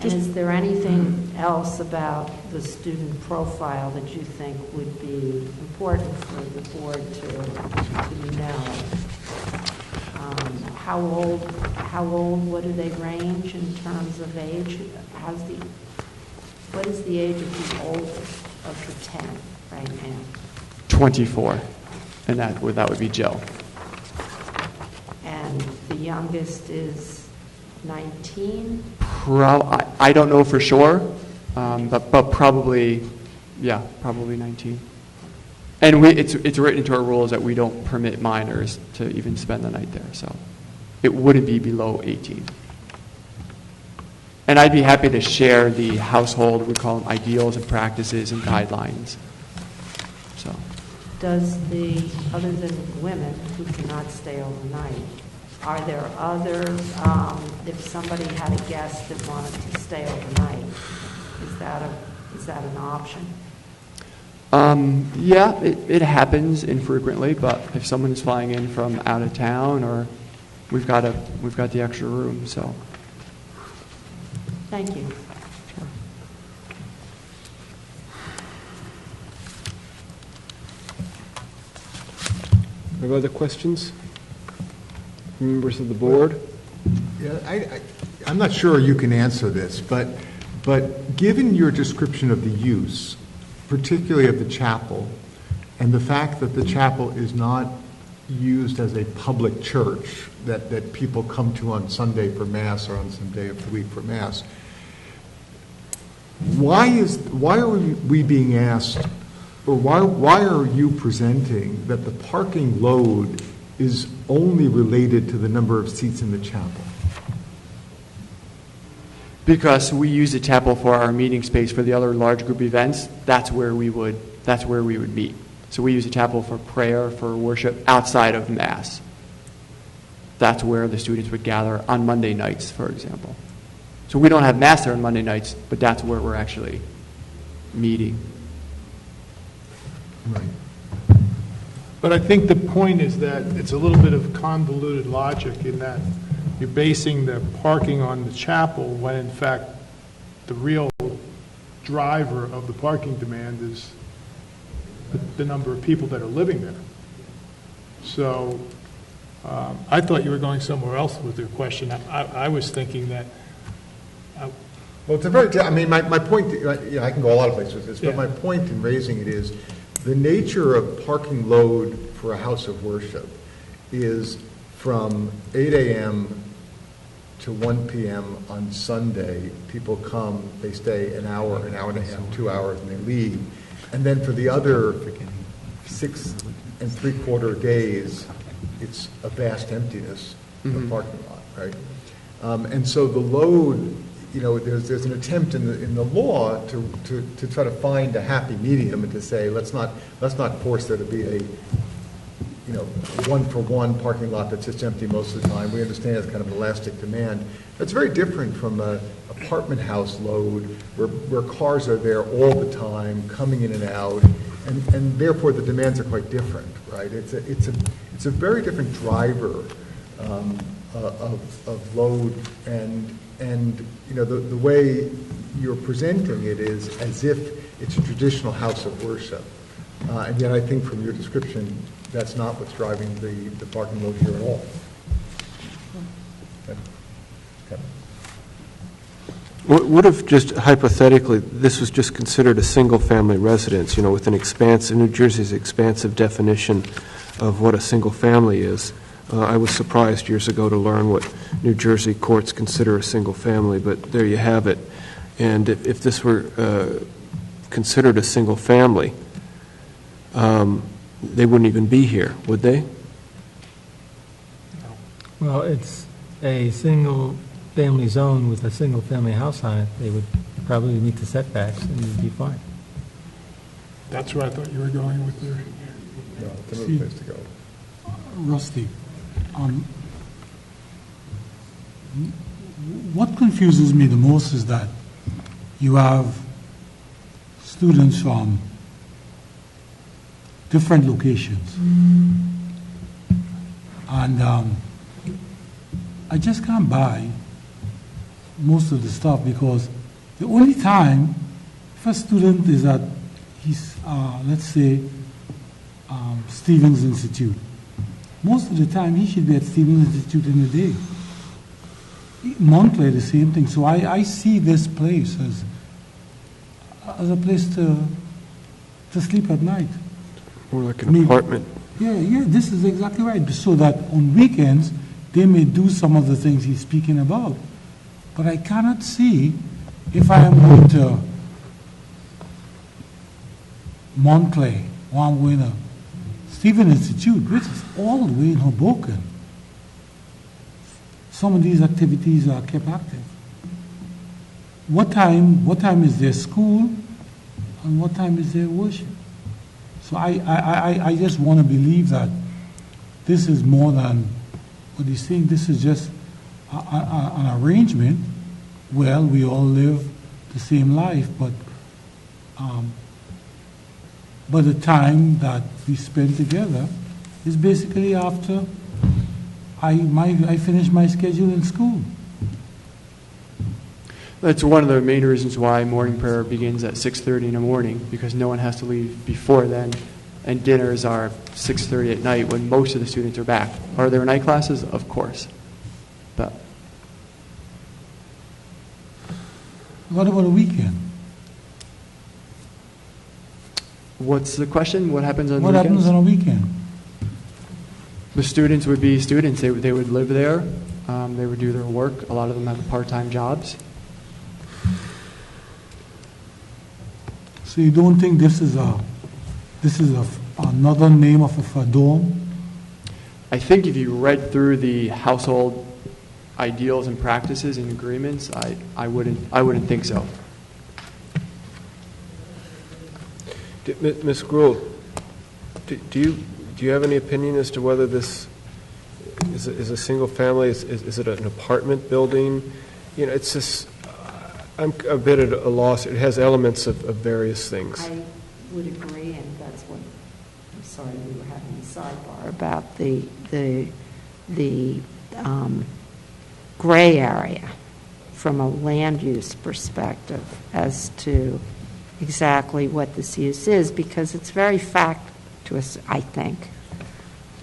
And is there anything else about the student profile that you think would be important for the board to know? How old, what do they range in terms of age? What is the age of the oldest of the 10 right now? 24, and that would be Joe. And the youngest is 19? I don't know for sure, but probably 19. And it's written into our rules that we don't permit minors to even spend the night there, so it wouldn't be below 18. And I'd be happy to share the household, we call them ideals and practices and guidelines. So, Does other than women who cannot stay overnight, are there other, if somebody had a guest that wanted to stay overnight, is that an option? Yeah, it happens infrequently, but if someone is flying in from out of town, or we've got the extra room, so. Thank you. Have other questions? Members of the board? Yeah, I'm not sure you can answer this, but given your description of the use, particularly of the chapel, and the fact that the chapel is not used as a public church that people come to on Sunday for Mass or on some day of the week for Mass, why are we being asked, or why are you presenting that the parking load is only related to the number of seats in the chapel? Because we use the chapel for our meeting space for the other large group events, that's where we would meet. So we use the chapel for prayer, for worship outside of Mass. That's where the students would gather on Monday nights, for example. So we don't have Mass there on Monday nights, but that's where we're actually meeting. Right. But I think the point is that it's a little bit of convoluted logic in that you're basing the parking on the chapel when in fact the real driver of the parking demand is the number of people that are living there. So I thought you were going somewhere else with your question. I was thinking that. Well, it's a very, I mean, my point, I can go a lot of places with this, but Yeah. my point in raising it is the nature of parking load for a house of worship is from 8 a.m. to 1 p.m. on Sunday. People come, they stay an hour and a half, 2 hours, and they leave. And then for the other 6 3/4 days, it's a vast emptiness of the parking lot, right? And so the load, there's an attempt in the law to try to find a happy medium and to say let's not force there to be a one-for-one parking lot that's just empty most of the time. We understand it's kind of elastic demand. It's very different from an apartment house load where cars are there all the time, coming in and out, and therefore the demands are quite different, right? It's a very different driver of load, and the way you're presenting it is as if it's a traditional house of worship, and yet I think from your description that's not what's driving the parking load here at all. Okay. Okay. What if just hypothetically, this was just considered a single-family residence, with an New Jersey's expansive definition of what a single family is? I was surprised years ago to learn what New Jersey courts consider a single family, but there you have it. And if this were considered a single family, they wouldn't even be here, would they? Well, it's a single-family zone with a single-family house on it. They would probably meet the setbacks and you'd be fine. That's where I thought you were going with your... No, it's another place to go. Rusty, what confuses me the most is that you have students from different locations. And I just can't buy most of the stuff because the only time if a student is at his, let's say, Stevens Institute, most of the time he should be at Stevens Institute in the day. Montclair, the same thing. So I see this place as a place to sleep at night. More like an apartment. Yeah, this is exactly right. So that on weekends, they may do some of the things he's speaking about. But I cannot see if I am going to Montclair or I'm going to Stevens Institute, which is all the way in Hoboken. Some of these activities are kept active. What time is their school and what time is their worship? So I just want to believe that this is more than what he's saying. This is just an arrangement. Well, we all live the same life, but the time that we spend together is basically after I finish my schedule in school. That's one of the main reasons why morning prayer begins at 6:30 in the morning, because no one has to leave before then, and dinners are 6:30 at night when most of the students are back. Are there night classes? Of course. But what about a weekend? What's the question? What happens on What weekends? happens on a weekend? The students would be students. They would live there. They would do their work. A lot of them have part-time jobs. So you don't think this is another name of a fadom? I think if you read through the household ideals and practices and agreements, I wouldn't think so. Ms. Gould, do you have any opinion as to whether this is a single family? Is it an apartment building? It's just, I'm a bit at a loss. It has elements of various things. I would agree, and that's what, I'm sorry, we were having a sidebar about the gray area from a land use perspective as to exactly what this use is, because it's very fact to us, I think.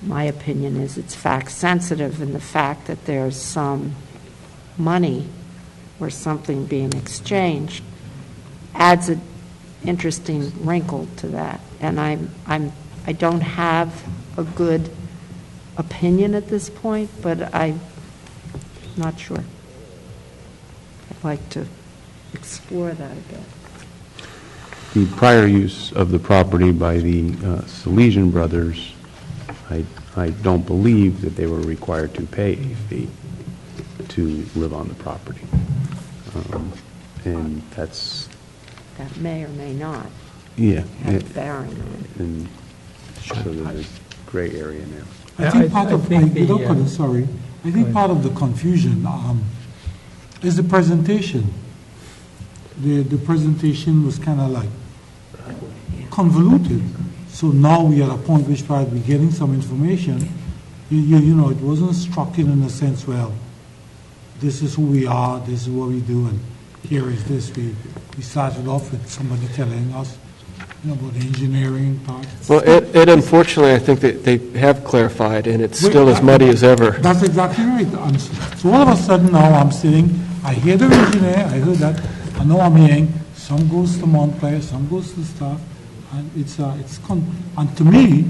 My opinion is it's fact sensitive, in the fact that there's some money or something being exchanged adds an interesting wrinkle to that. And I don't have a good opinion at this point, but I'm not sure. I'd like to explore that a bit. The prior use of the property by the Salesian brothers, I don't believe that they were required to pay a fee to live on the property. And that's... That may or may not Yeah. have a bearing on it. And so there's a gray area now. I think part of the confusion is the presentation. The presentation was kind of like convoluted. So now we are at a point which we're getting some information. You know, it wasn't structured in the sense, well, this is who we are, this is what we do, and here is this. We started off with somebody telling us about the engineering part. Well, Ed, unfortunately, I think that they have clarified, and it's still as muddy as ever. That's exactly right. So all of a sudden now I'm sitting, I hear the engineer, I heard that, and now I'm hearing some goes to Montclair, some goes to staff, and and to me,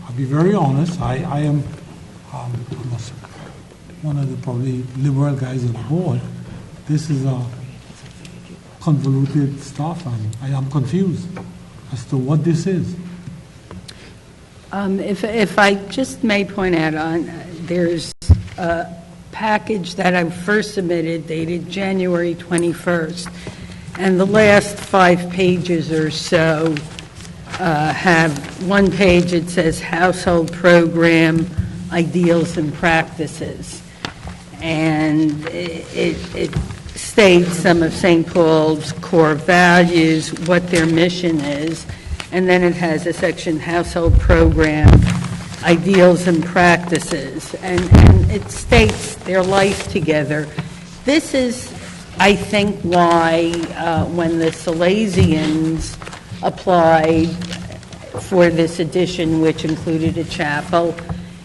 I'll be very honest, I am one of the probably liberal guys on the board. This is convoluted stuff, and I am confused as to what this is. If I just may point out, there's a package that I first submitted dated January 21st, and the last 5 pages or so have one page that says household program ideals and practices, and it states some of St. Paul's core values, what their mission is, and then it has a section, household program, ideals and practices, and it states their life together. This is, I think, why when the Salesians applied for this addition, which included a chapel,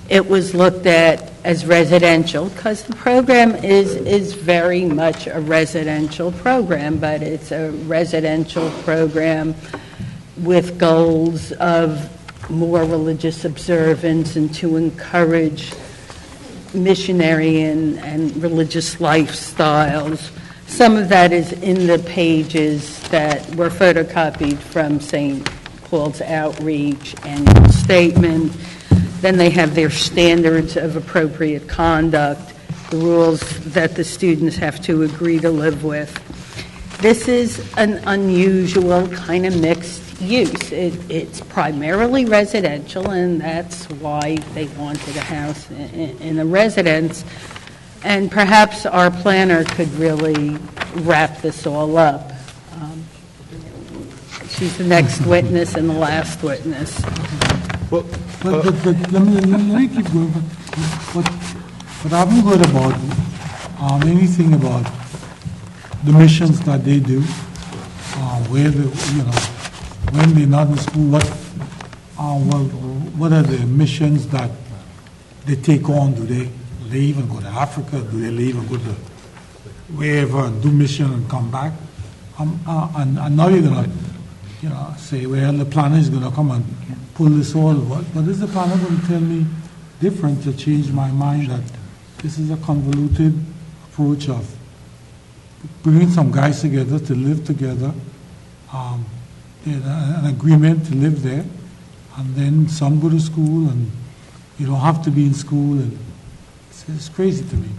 it was looked at as residential, because the program is very much a residential program, but it's a residential program with goals of more religious observance and to encourage missionary and religious lifestyles. Some of that is in the pages that were photocopied from St. Paul's Outreach annual statement. Then they have their standards of appropriate conduct, the rules that the students have to agree to live with. This is an unusual kind of mixed use. It's primarily residential, and that's why they wanted a house in a residence. And perhaps our planner could really wrap this all up. She's the next witness and the last witness. But let me keep going. But I haven't heard about anything about the missions that they do, where when they're not in school, what are the missions that they take on? Do they leave and go to Africa? Do they leave and go to wherever and do mission and come back? And now you're going to say, well, the planner is going to come and pull this all. But is the planner going to tell me different to change my mind that this is a convoluted approach of bringing some guys together to live together, an agreement to live there, and then some go to school and you don't have to be in school, and it's crazy to me.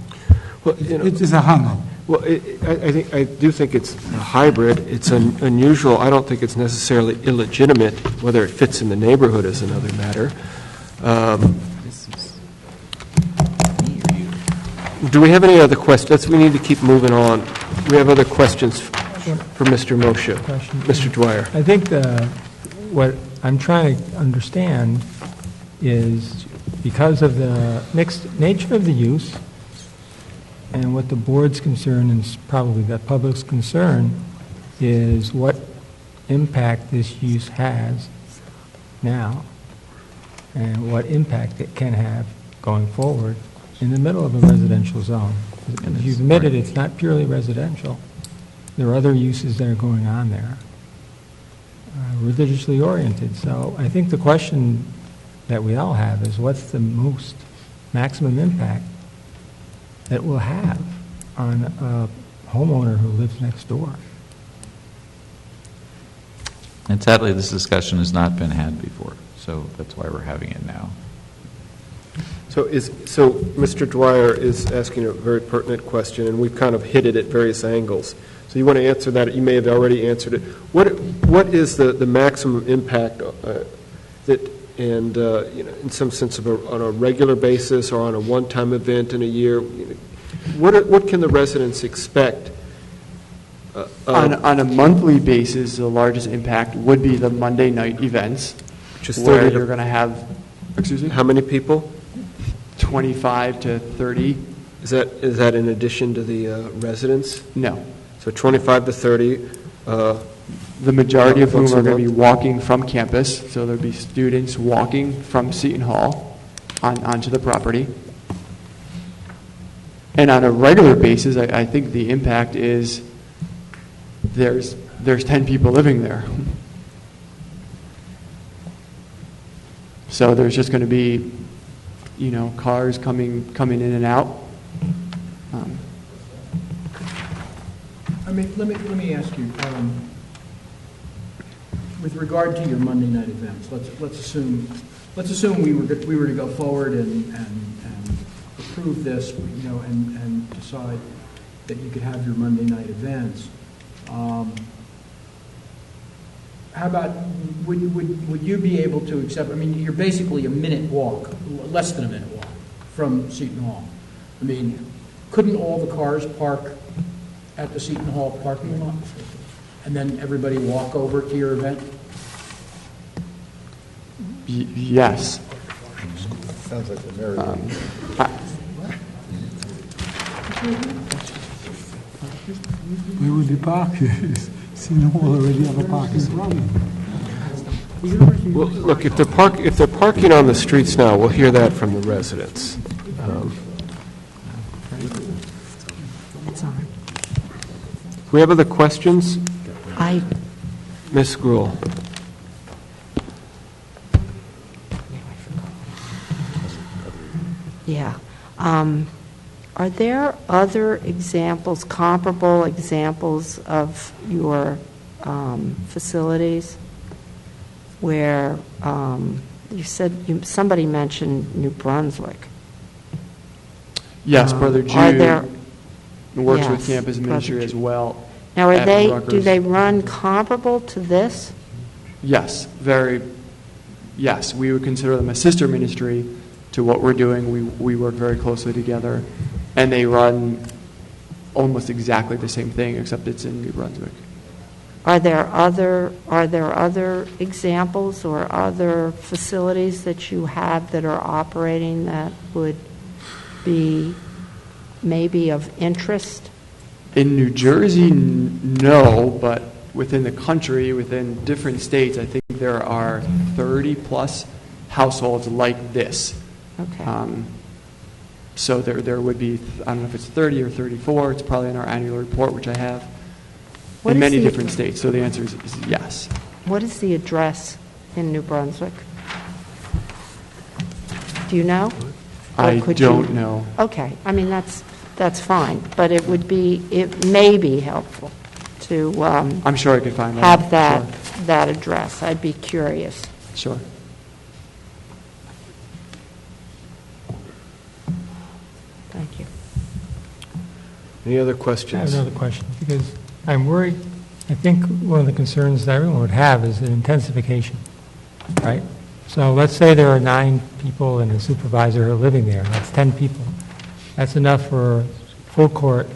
Well, it is a hang-up. Well, I do think it's a hybrid. It's unusual. I don't think it's necessarily illegitimate. Whether it fits in the neighborhood is another matter. Do we have any other questions? We need to keep moving on. We have other questions for Mr. Moshe. Mr. Dwyer. I think what I'm trying to understand is, because of the mixed nature of the use and what the board's concern and probably the public's concern is, what impact this use has now and what impact it can have going forward in the middle of a residential zone. As you've admitted, it's not purely residential. There are other uses that are going on there, religiously oriented. So I think the question that we all have is, what's the maximum impact that will have on a homeowner who lives next door? And sadly, this discussion has not been had before, so that's why we're having it now. So Mr. Dwyer is asking a very pertinent question, and we've kind of hit it at various angles. So you want to answer that? You may have already answered it. What is the maximum impact in some sense on a regular basis or on a one-time event in a year? What can the residents expect? On a monthly basis, the largest impact would be the Monday night events, which is where you're going to have, excuse me? How many people? 25 to 30. Is that in addition to the residents? No. So 25 to 30. The majority of whom Once a are going to be month? walking from campus, so there'll be students walking from Seton Hall onto the property. And on a regular basis, I think the impact is there's 10 people living there. So there's just going to be, cars coming in and out. I mean, let me ask you, with regard to your Monday night events, let's assume we were to go forward and approve this, and decide that you could have your Monday night events. How about, would you be able to accept, I mean, you're basically a minute walk, less than a minute walk from Seton Hall. I mean, couldn't all the cars park at the Seton Hall parking lot? And then everybody walk over to your event? Yes. Sounds like the Mary. Where would they park? Seton Hall already have a parking problem. Well, look, if they're parking on the streets now, we'll hear that from the residents. Do we have other questions? Ms. Gruhl. Yeah. Are there other examples, comparable examples of your facilities where you said somebody mentioned New Brunswick? Yes, Brother Jude works with Yes, campus Brother ministry as well. Now, at do Rutgers. they run comparable to this? Yes, yes. We would consider them a sister ministry to what we're doing. We work very closely together, and they run almost exactly the same thing, except it's in New Brunswick. Are there other examples or other facilities that you have that are operating that would be maybe of interest? In New Jersey, no, but within the country, within different states, I think there are 30-plus households like this. Okay. So there would be, I don't know if it's 30 or 34, it's probably in our annual report, which I have, What in is many the- different states. So the answer is yes. What is the address in New Brunswick? Do you know? Or I could don't you- know. Okay, I mean, that's fine, but it may be helpful to I'm sure I could find that. have that address. I'd be curious. Sure. Thank you. Any other I have questions? another question, because I'm worried, I think one of the concerns that everyone would have is an intensification, right? So let's say there are 9 people and a supervisor who are living there, that's 10 people. That's enough for full court,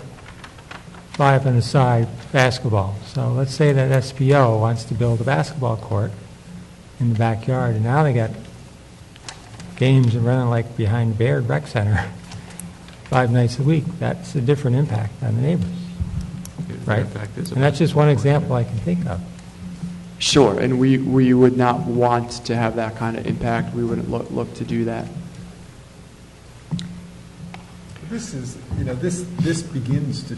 5 on the side, basketball. So let's say that SPO wants to build a basketball court in the backyard, and now they got games running like behind Baird Rec Center 5 nights a week. That's a different impact on the neighbors, right? And that's just one example I can think of. Sure, and we would not want to have that kind of impact. We wouldn't look to do that. This is, this begins to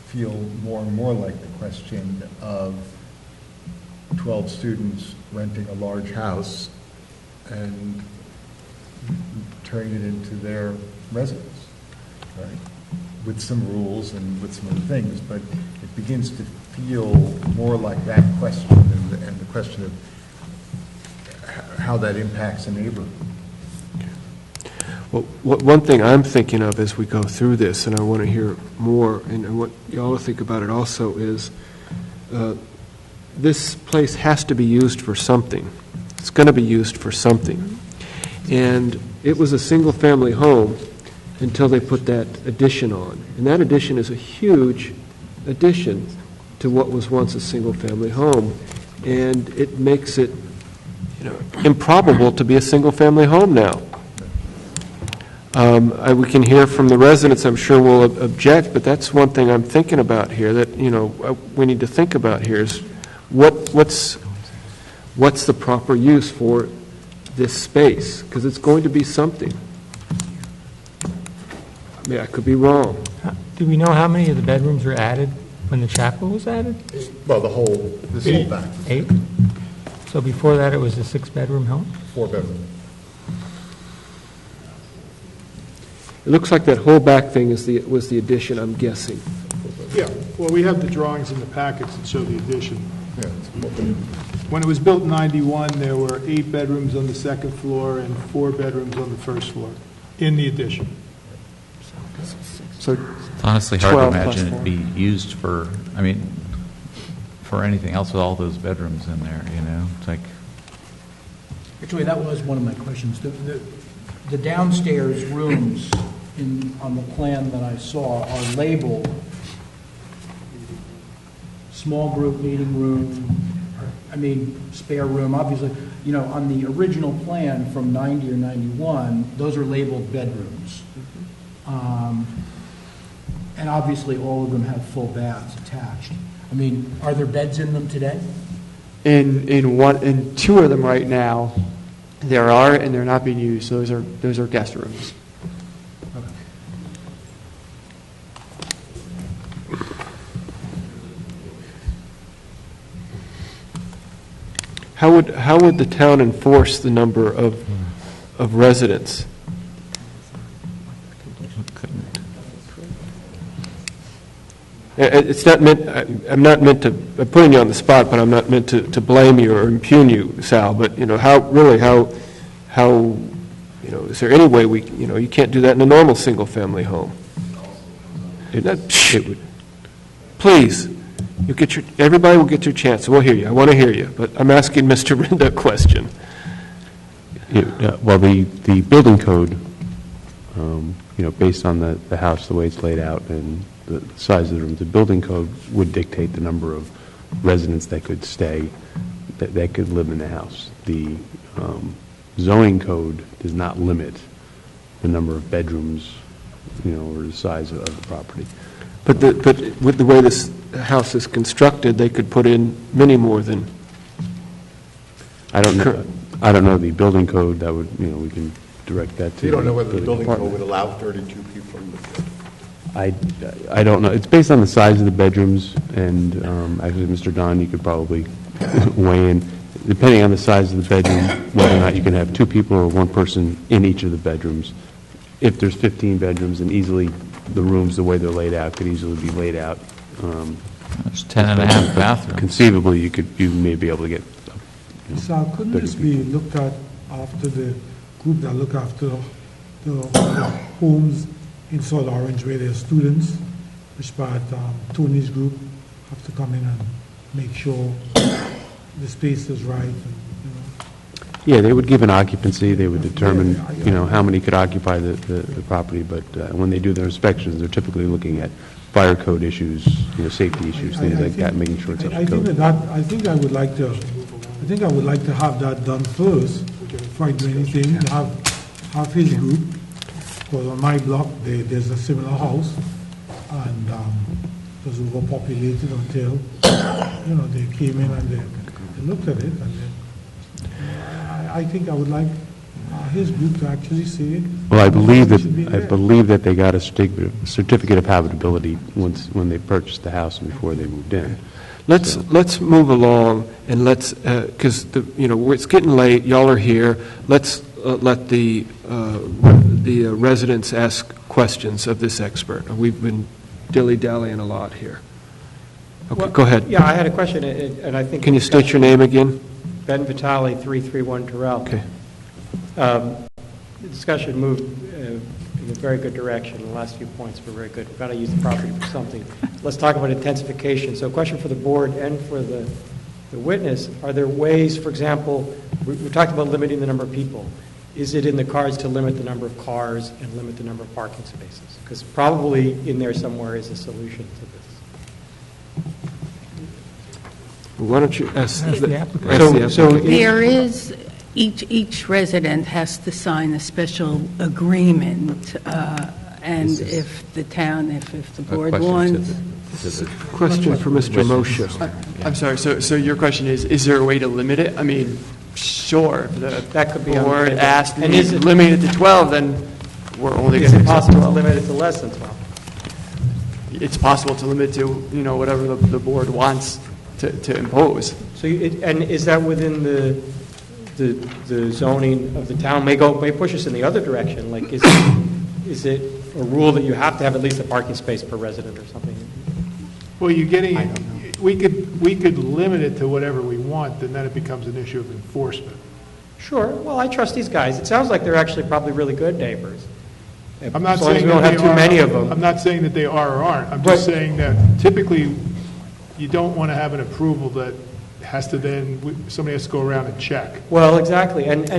feel more and more like the question of 12 students renting a large house and turning it into their residence, right? With some rules and with some other things, but it begins to feel more like that question and the question of how that impacts a neighborhood. Well, one thing I'm thinking of as we go through this, and I want to hear more, and what you all think about it also, is this place has to be used for something. It's going to be used for something. And it was a single-family home until they put that addition on. And that addition is a huge addition to what was once a single-family home. And it makes it, improbable to be a single-family home now. We can hear from the residents, I'm sure will object, but that's one thing I'm thinking about here that, we need to think about here is what's the proper use for this space? Because it's going to be something. I mean, I could be wrong. Do we know how many of the bedrooms were added when the chapel was added? Well, this whole back. 8? So before that, it was a 6-bedroom home? 4-bedroom. It looks like that whole back thing was the addition, I'm guessing. Yeah, well, we have the drawings in the packets that show the addition. Yeah. When it was built in 91, there were 8 bedrooms on the second floor and 4 bedrooms on the first floor in the addition. So It's honestly hard to 12 plus imagine 4. it be used for, I mean, for anything else with all those bedrooms in there, you know? It's like, Actually, that was one of my questions. The downstairs rooms on the plan that I saw are labeled small group meeting room, spare room. Obviously, on the original plan from 90 or 91, those are labeled bedrooms. And obviously, all of them have full baths attached. Are there beds in them today? In 2 of them right now, there are, and they're not being used. Those are guest rooms. How would the town enforce the number of residents? It's not meant. I'm not meant to. I'm putting you on the spot, but I'm not meant to blame you or impugn you, Sal. But how is there any way you can't do that in a normal single-family home? Please, everybody will get your chance. We'll hear you. I want to hear you, but I'm asking Mr. Rinda a question. Well, the building code, based on the house, the way it's laid out, and the size of the room, the building code would dictate the number of residents that could stay, that could live in the house. The zoning code does not limit the number of bedrooms, or the size of the property. But with the way this house is constructed, they could put in many more than. I don't know the building code. That would, we can direct that to. You don't know whether the building code department. would allow 32 people in the building. I don't know. It's based on the size of the bedrooms, and actually, Mr. Don, you could probably weigh in. Depending on the size of the bedroom, whether or not you can have 2 people or 1 person in each of the bedrooms. If there's 15 bedrooms, then easily the rooms, the way they're laid out, could easily be laid out. there's 10 and a half bathrooms. Conceivably, you may be able to get. So couldn't this be looked at after the group that look after the homes in South Orange where there are students, which part Tony's group have to come in and make sure the space is right. Yeah, they would give an occupancy. They would determine, how many could occupy the property. But when they do their inspections, they're typically looking at fire code issues, safety issues, things like that, making sure it's up to code. I think I would like to have that done first before I do anything. Have his group, because on my block there's a similar house, and it was overpopulated until they came in and they looked at it, and I think I would like his group to actually see it. Well, I believe that they got a certificate of habitability when they purchased the house and before they moved in. Let's move along, and let's because it's getting late. Y'all are here. Let's let the residents ask questions of this expert. We've been dilly-dallying a lot here. Okay, Well, go ahead. Yeah, I had a question, and I think... Can you state your name again? Ben Vitale, 331 Terrell. Okay. The discussion moved in a very good direction. The last few points were very good. We've got to use the property for something. Let's talk about intensification. So a question for the board and for the witness. Are there ways, for example, we talked about limiting the number of people. Is it in the cards to limit the number of cars and limit the number of parking spaces? Because probably in there somewhere is a solution to this. Why don't you ask the applicant? So there is, each resident has to sign a special agreement, and if the town, if the board wants, Question for Mr. Moshe. I'm sorry, so your question is there a way to limit it? I mean, sure, if the That could be on the board table. asked And me is to it- limit it to 12, then we're only Is going it to possible to limit it to less than 12? It's possible to limit to, whatever the board wants to impose. So, and is that within the zoning of the town? May push us in the other direction, like, is it a rule that you have to have at least a parking space per resident or something? Well, we could limit it to whatever we want, and then it becomes an issue of enforcement. Sure, well, I trust these guys. It sounds like they're actually probably really good neighbors. I'm not As long as saying we don't that have they too many are- of them. I'm not saying that they are or aren't. I'm But- just saying that typically, you don't want to have an approval that has to then, somebody has to go around and check. Well, exactly, and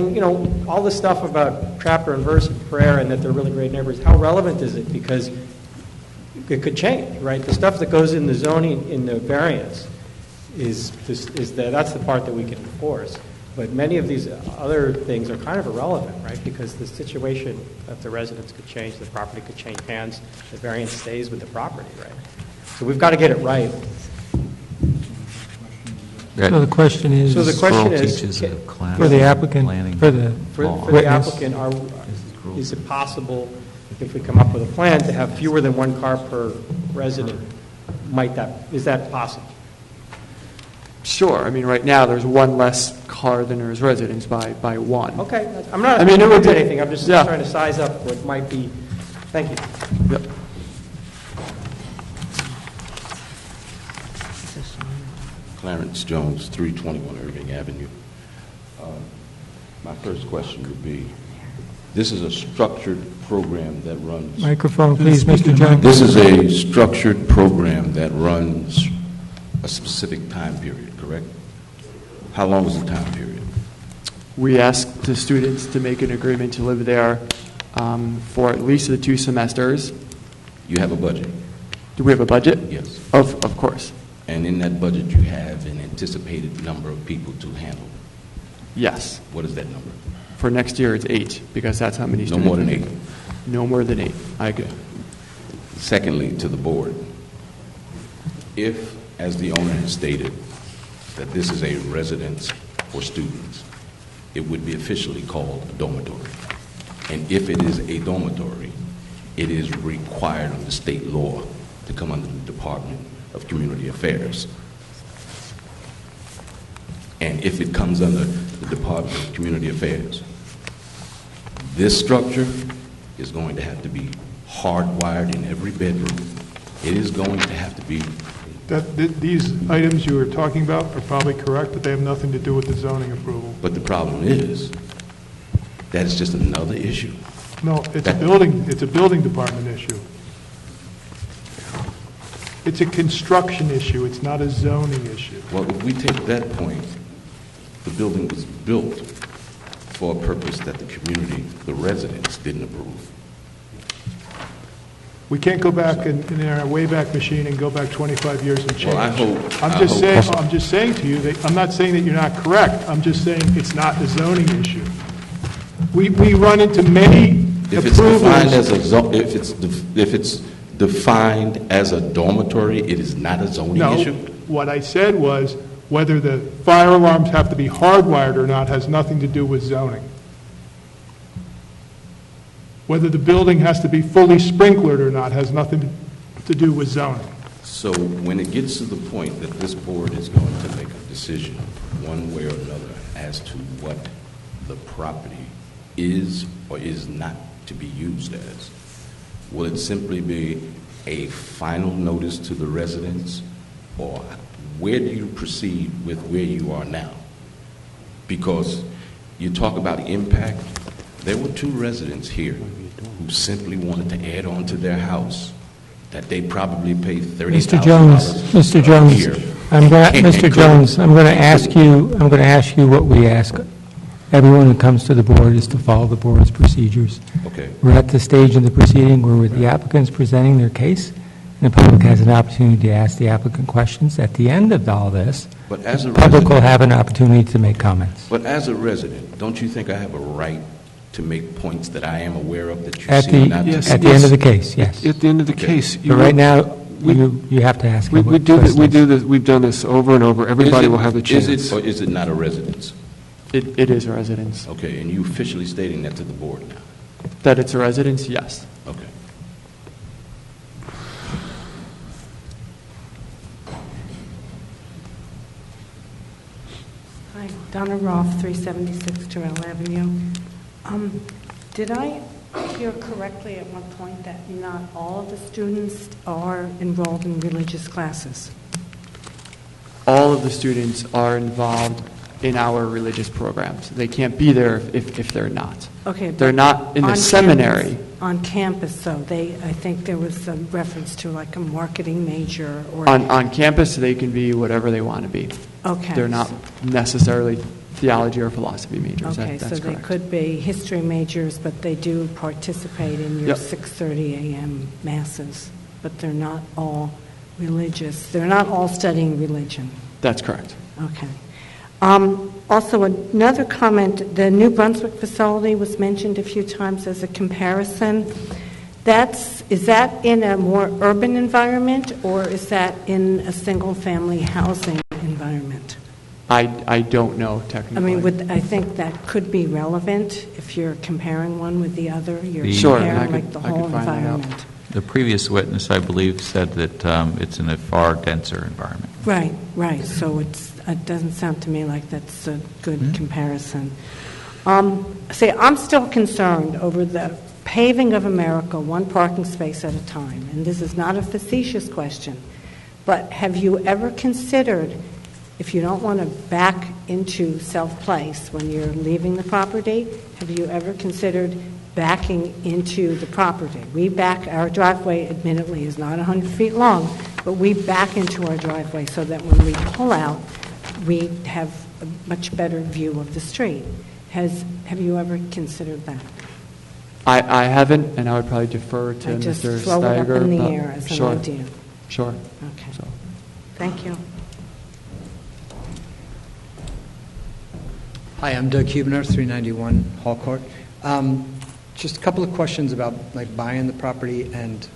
all this stuff about Trapper and Verse and Pereira and that they're really great neighbors, how relevant is it? Because it could change, right? The stuff that goes in the zoning, in the variance, that's the part that we can enforce. But many of these other things are kind of irrelevant, right? Because the situation of the residents could change, the property could change hands, the variance stays with the property, right? So we've got to get it right. So the question is, So the question is, for the applicant, for the For the witness, applicant, is it possible, if we come up with a plan, to have fewer than one car per resident? Is that possible? Sure, I mean, right now, there's one less car than there is residents by one. Okay, I'm not I mean, it would to be- anything, I'm just yeah. trying to size up what might be, thank you. Yep. Clarence Jones, 321 Irving Avenue. My first question would be, this is a structured program that runs... microphone, please, Mr. Jones. This is a structured program that runs a specific time period, correct? How long is the time period? We asked the students to make an agreement to live there for at least the 2 semesters. You have a budget? Do we have a budget? Yes. Of course. And in that budget, you have an anticipated number of people to handle? Yes. What is that number? For next year, it's 8, because that's how many No students. more than 8? No more than 8. I agree. Secondly, to the board, if, as the owner has stated, that this is a residence for students, it would be officially called a dormitory. And if it is a dormitory, it is required under state law to come under the Department of Community Affairs. And if it comes under the Department of Community Affairs, this structure is going to have to be hardwired in every bedroom. It is going to have to be... These items you were talking about are probably correct, but they have nothing to do with the zoning approval. But the problem is, that is just another issue. No, it's a building department issue. It's a construction issue, it's not a zoning issue. Well, if we take that point, the building was built for a purpose that the community, the residents, didn't approve. We can't go back in our Wayback Machine and go back 25 years and change. Well, I hope- I'm just saying to you, that I'm not saying that you're not correct, I'm just saying it's not a zoning issue. We run into many If it's defined as approvals. if it's defined as a dormitory, it is not a zoning issue? No, what I said was, whether the fire alarms have to be hardwired or not has nothing to do with zoning. Whether the building has to be fully sprinklered or not has nothing to do with zoning. So when it gets to the point that this board is going to make a decision, one way or another, as to what the property is or is not to be used as, will it simply be a final notice to the residents, or where do you proceed with where you are now? Because you talk about impact. There were 2 residents here who simply wanted to add on to their house that they probably pay $30,000 Mr. Jones, a year. Mr. Jones, I'm going to ask you what we ask everyone who comes to the board, is to follow the board's procedures. Okay. We're at the stage in the proceeding where the applicant's presenting their case, and the public has an opportunity to ask the applicant questions. At the end of all this, But as the a public will resident- have an opportunity to make comments. But as a resident, don't you think I have a right to make points that I am aware of that you At see the not to? at the end of the case, yes. At the end of the Okay. case, But right now, You have to ask We him what do this, questions. we've done this over and over. Everybody will have the chance. Is it or is it not a residence? It is a residence. Okay, and you officially stating that to the board now? That it's a residence, yes. Okay. Hi, Donna Roth, 376 Terrell Avenue. Did I hear correctly at one point that not all of the students are enrolled in religious classes? All of the students are involved in our religious programs. They can't be there if they're not. Okay. They're not in the on seminary. On campus, though, I think there was some reference to like a marketing major or... On campus, they can be whatever they want to be. Okay. They're not necessarily theology or philosophy majors. Okay, That's so they correct. could be history majors, but they do participate in your Yep. 6:30 a.m. masses, but they're not all religious. They're not all studying religion. That's correct. Okay. Also, another comment, the New Brunswick facility was mentioned a few times as a comparison. Is that in a more urban environment, or is that in a single-family housing environment? I don't know technically. I mean, I think that could be relevant if you're comparing one with the other. You're Sure, comparing I like the could whole find that out. environment. The previous witness, I believe, said that it's in a far denser environment. Right, right. So it doesn't sound to me like that's a good comparison. See, I'm still concerned over the paving of America, one parking space at a time. And this is not a facetious question, but have you ever considered, if you don't want to back into Self-Place when you're leaving the property, have you ever considered backing into the property? Our driveway admittedly is not 100 feet long, but we back into our driveway so that when we pull out, we have a much better view of the street. Have you ever considered that? I haven't, and I would probably defer to I just Mr. throw it up Steiger. in the but air as an sure. idea. Sure. Okay. So. Thank you. Hi, I'm Doug Huebner, 391 Hall Court. Just a couple of questions about like buying the property, and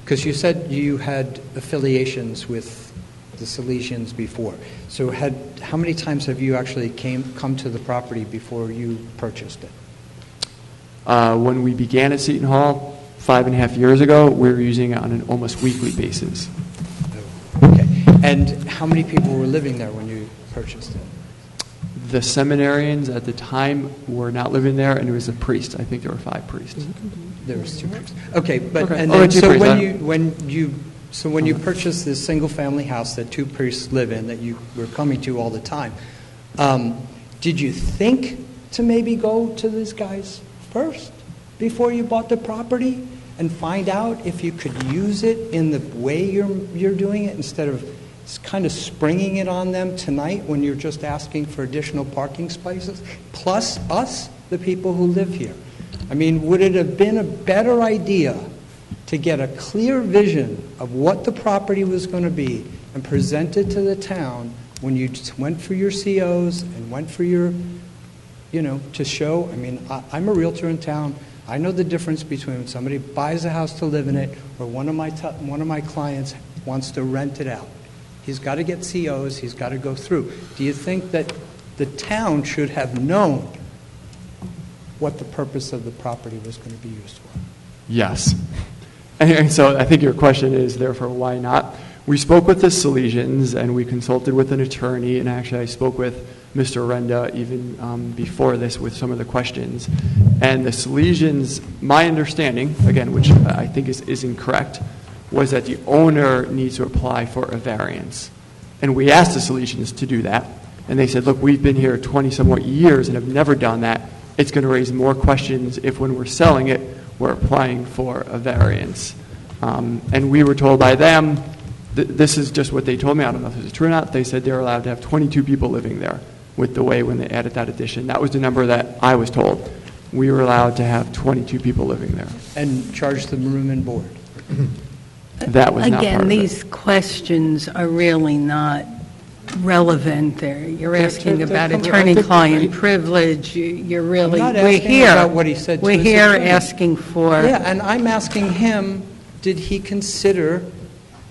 because you said you had affiliations with the Salesians before. So how many times have you actually come to the property before you purchased it? When we began at Seton Hall 5.5 years ago, we were using it on an almost weekly basis. Okay. And how many people were living there when you purchased it? The seminarians at the time were not living there, and it was a priest. I think there were 5 priests. There was 2 priests. Okay, but Okay. and Oh, then, 2 so priests, when you purchased this single-family house that 2 priests live in, that you were coming to all the time, did you think to maybe go to these guys first before you bought the property and find out if you could use it in the way you're doing it instead of kind of springing it on them tonight when you're just asking for additional parking spaces, plus us, the people who live here? I mean, would it have been a better idea to get a clear vision of what the property was going to be and present it to the town when you just went for your COs and went for your, to show? I mean, I'm a realtor in town. I know the difference between when somebody buys a house to live in it or one of my clients wants to rent it out. He's got to get COs. He's got to go through. Do you think that the town should have known what the purpose of the property was going to be used for? Yes. And so I think your question is, therefore, why not? We spoke with the Salesians, and we consulted with an attorney, and actually I spoke with Mr. Renda even before this with some of the questions. And the Salesians, my understanding, again, which I think is incorrect, was that the owner needs to apply for a variance. And we asked the Salesians to do that, and they said, look, we've been here 20-somewhat years and have never done that. It's going to raise more questions if when we're selling it, we're applying for a variance. And we were told by them, this is just what they told me, I don't know if this is true or not, they said they're allowed to have 22 people living there with the way when they added that addition. That was the number that I was told. We were allowed to have 22 people living there. And charge the room and board. That was not part Again, of these it. questions are really not relevant there. You're asking they're about coming- attorney-client privilege. You're really, I'm not we're asking here. about what he said to We're his here attorney. asking for. Yeah, and I'm asking him, did he consider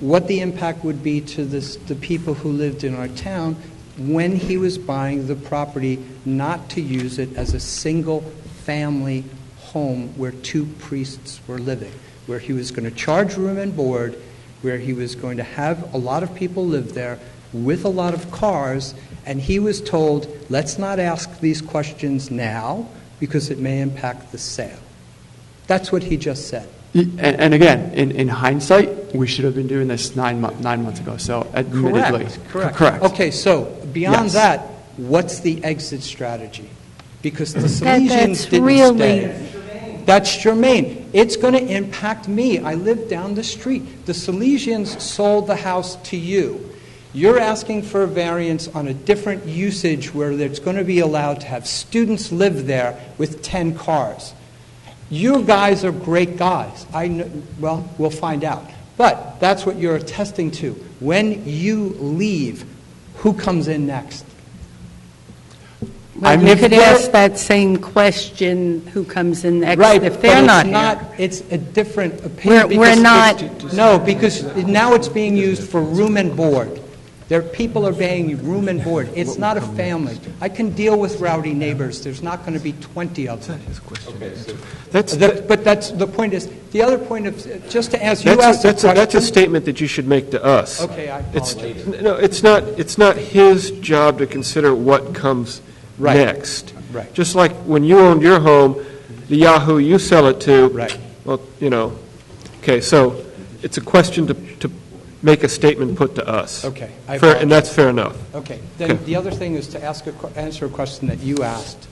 what the impact would be to the people who lived in our town when he was buying the property not to use it as a single-family home where 2 priests were living, where he was going to charge room and board, where he was going to have a lot of people live there with a lot of cars, and he was told, let's not ask these questions now because it may impact the sale. That's what he just said. And again, in hindsight, we should have been doing this 9 months ago, so admittedly. Correct. Okay, so beyond that, what's the exit strategy? Because the Salesians didn't stay. That's germane. It's going to impact me. I live down the street. The Salesians sold the house to you. You're asking for a variance on a different usage where it's going to be allowed to have students live there with 10 cars. You guys are great guys. I know, well, we'll find out. But that's what you're attesting to. When you leave, who comes in next? Well, you could ask that same question, who comes in next, right, if they're not here. It's a different opinion. We're not. No, because now it's being used for room and board. People are paying room and board. It's not a family. I can deal with rowdy neighbors. There's not going to be 20 of them. But that's the point. Is the other point of just to ask you asked that's a statement that you should make to us. Okay, I apologize. It's not his job to consider what comes next. Right. Just like when you owned your home, the Yahoo you sell it to. Right. Well, okay. So it's a question to make a statement put to us. Okay. And that's fair enough. Okay. Then the other thing is to answer a question that you asked.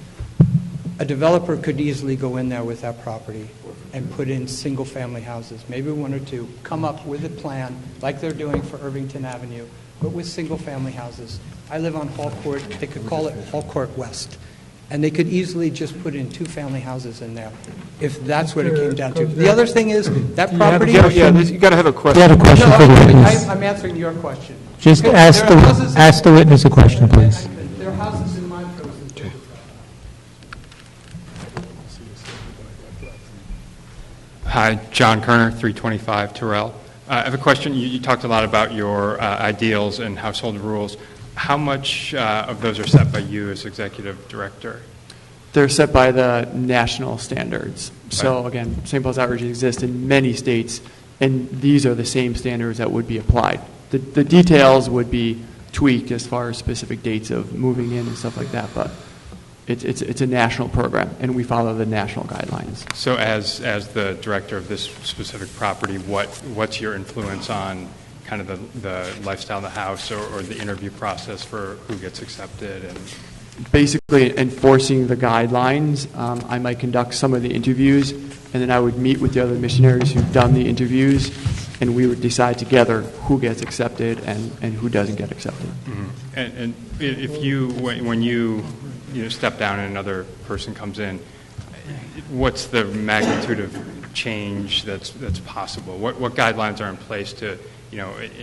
A developer could easily go in there with that property and put in single-family houses, maybe 1 or 2, come up with a plan like they're doing for Irvington Avenue, but with single-family houses. I live on Hall Court. They could call it Hall Court West. And they could easily just put in 2-family houses in there, if that's what it came down to. The other thing is, that property... you got to have a question. You have a question for the witness. I'm answering your question. Just ask the witness a question, please. There are houses in my prison. Hi, John Kerner, 325 Terrell. I have a question. You talked a lot about your ideals and household rules. How much of those are set by you as executive director? They're set by the national standards. So again, St. Paul's Outreach exists in many states, and these are the same standards that would be applied. The details would be tweaked as far as specific dates of moving in and stuff like that, but it's a national program, and we follow the national guidelines. So as the director of this specific property, what's your influence on kind of the lifestyle of the house or the interview process for who gets accepted? And basically enforcing the guidelines. I might conduct some of the interviews, and then I would meet with the other missionaries who've done the interviews, and we would decide together who gets accepted and who doesn't get accepted. Mm-hmm. And if when you step down and another person comes in, what's the magnitude of change that's possible? What guidelines are in place to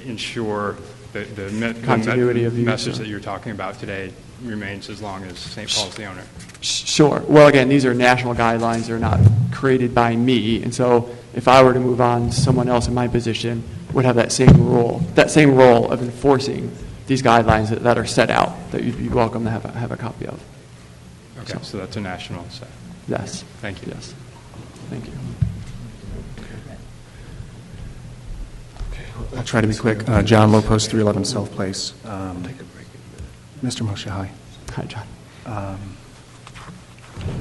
ensure that the continuity of the message that you're talking about today remains as long as St. Paul's the owner? Sure. Well, again, these are national guidelines. They're not created by me. And so if I were to move on, someone else in my position would have that same role of enforcing these guidelines that are set out that you'd be welcome to have a copy of. Okay, so that's a national set. Yes. Thank you. Yes. Thank you. I'll try to be quick. John Lopez, 311 South Place. Mr. Moshe, hi. Hi, John. I'm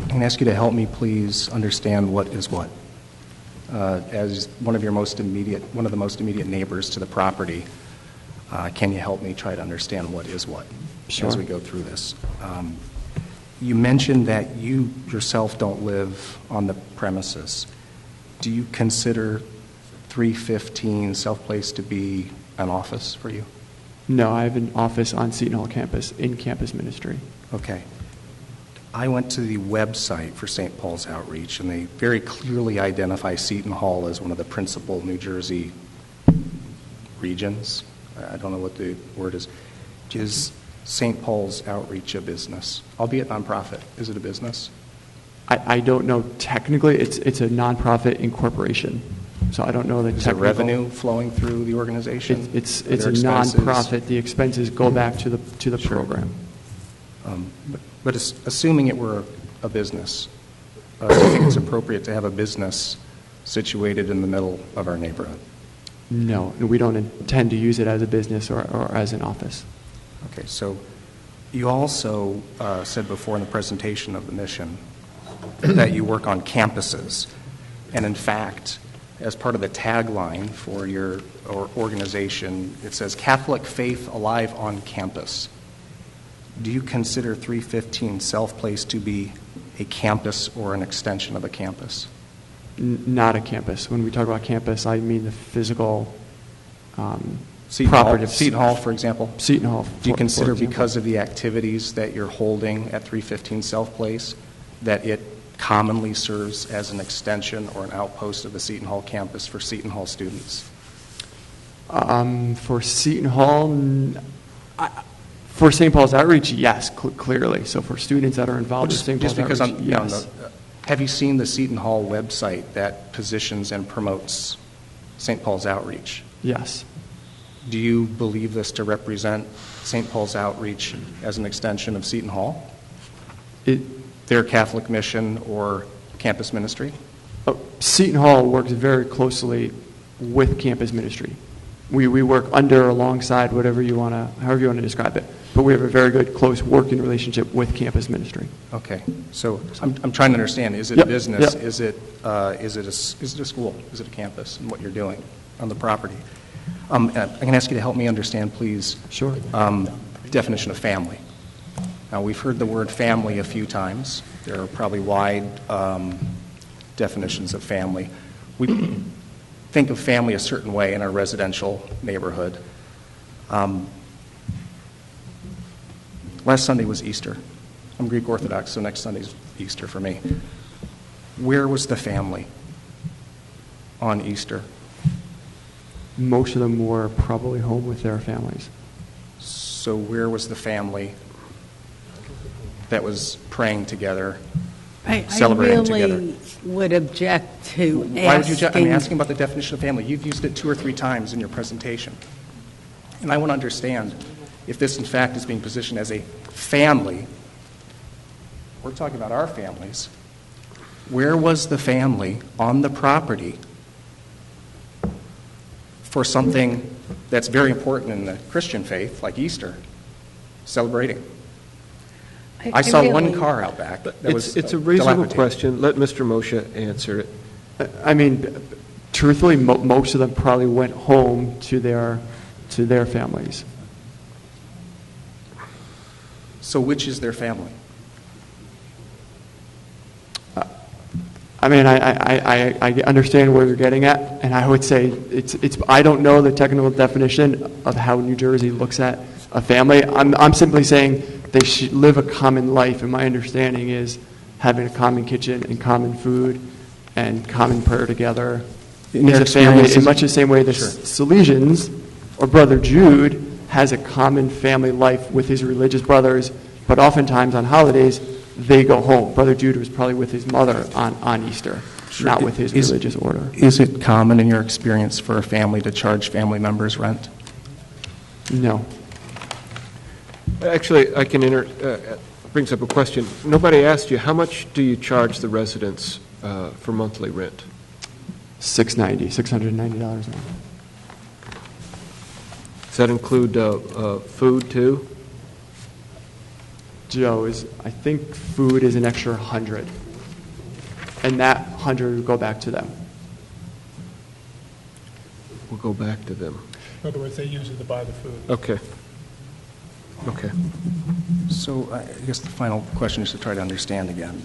going to ask you to help me please understand what is what. As one of the most immediate neighbors to the property, can you help me try to understand what is what as we go through this? You mentioned that you yourself don't live on the premises. Do you consider 315 South Place to be an office for you? No, I have an office on Seton Hall campus in campus ministry. Okay. I went to the website for St. Paul's Outreach, and they very clearly identify Seton Hall as one of the principal New Jersey regions. I don't know what the word is. Is St. Paul's Outreach a business, albeit nonprofit? Is it a business? I don't know technically. It's a nonprofit incorporation. So I don't know the Is there technical. revenue flowing through the organization? It's Are a there expenses? nonprofit. The expenses go back to the program. But assuming it were a business, do you think it's appropriate to have a business situated in the middle of our neighborhood? No, we don't intend to use it as a business or as an office. Okay, so you also said before in the presentation of the mission that you work on campuses. And in fact, as part of the tagline for your organization, it says Catholic Faith Alive on Campus. Do you consider 315 Self Place to be a campus or an extension of a campus? Not a campus. When we talk about campus, I mean the physical Seton property. Hall, Seton Hall, for example? Seton Hall. Do you for consider, example. because of the activities that you're holding at 315 Self Place, that it commonly serves as an extension or an outpost of the Seton Hall campus for Seton Hall students? For Seton Hall, for St. Paul's Outreach, yes, clearly. So for students that are involved with St. Paul's because Outreach, yes. Have you seen the Seton Hall website that positions and promotes St. Paul's Outreach? Yes. Do you believe this to represent St. Paul's Outreach as an extension of Seton Hall? Their Catholic mission or campus ministry? Seton Hall works very closely with campus ministry. We work under, alongside, however you want to describe it. But we have a very good, close working relationship with campus ministry. Okay, so I'm trying to understand: is it a business? Yep. Is it a school? Is it a campus? And what you're doing on the property? I'm going to ask you to help me understand, please. Sure. Definition of family. Now, we've heard the word family a few times. There are probably wide definitions of family. We think of family a certain way in our residential neighborhood. Last Sunday was Easter. I'm Greek Orthodox, so next Sunday's Easter for me. Where was the family on Easter? Most of them were probably home with their families. So where was the family that was praying together, celebrating together? I really would object to Why would you object? I'm asking about the definition of family. You've used it 2 or 3 times in your presentation. And I want to understand if this, in fact, is being positioned as a family. We're talking about our families. Where was the family on the property for something that's very important in the Christian faith, like Easter, celebrating? I saw one car out back that was It's a reasonable dilapidated. question. Let Mr. Moshe answer it. I mean, truthfully, most of them probably went home to their families. So which is their family? I mean, I understand where you're getting at, and I would say it's. I don't know the technical definition of how New Jersey looks at a family. I'm simply saying they should live a common life, and my understanding is having a common kitchen and common food and common prayer together is a family in much the same way the Salesians or Brother Jude has a common family life with his religious brothers, but oftentimes on holidays they go home. Brother Jude was probably with his mother on Easter, not with his religious order. Is it common in your experience for a family to charge family members rent? No. Actually, I can brings up a question. Nobody asked you, how much do you charge the residents for monthly rent? $690 a month. Does that include food too? Joe, I think food is an extra 100, and that 100 will go back to them. We'll go back to them. In other words, they use it to buy the food. Okay. Okay. So I guess the final question is to try to understand again.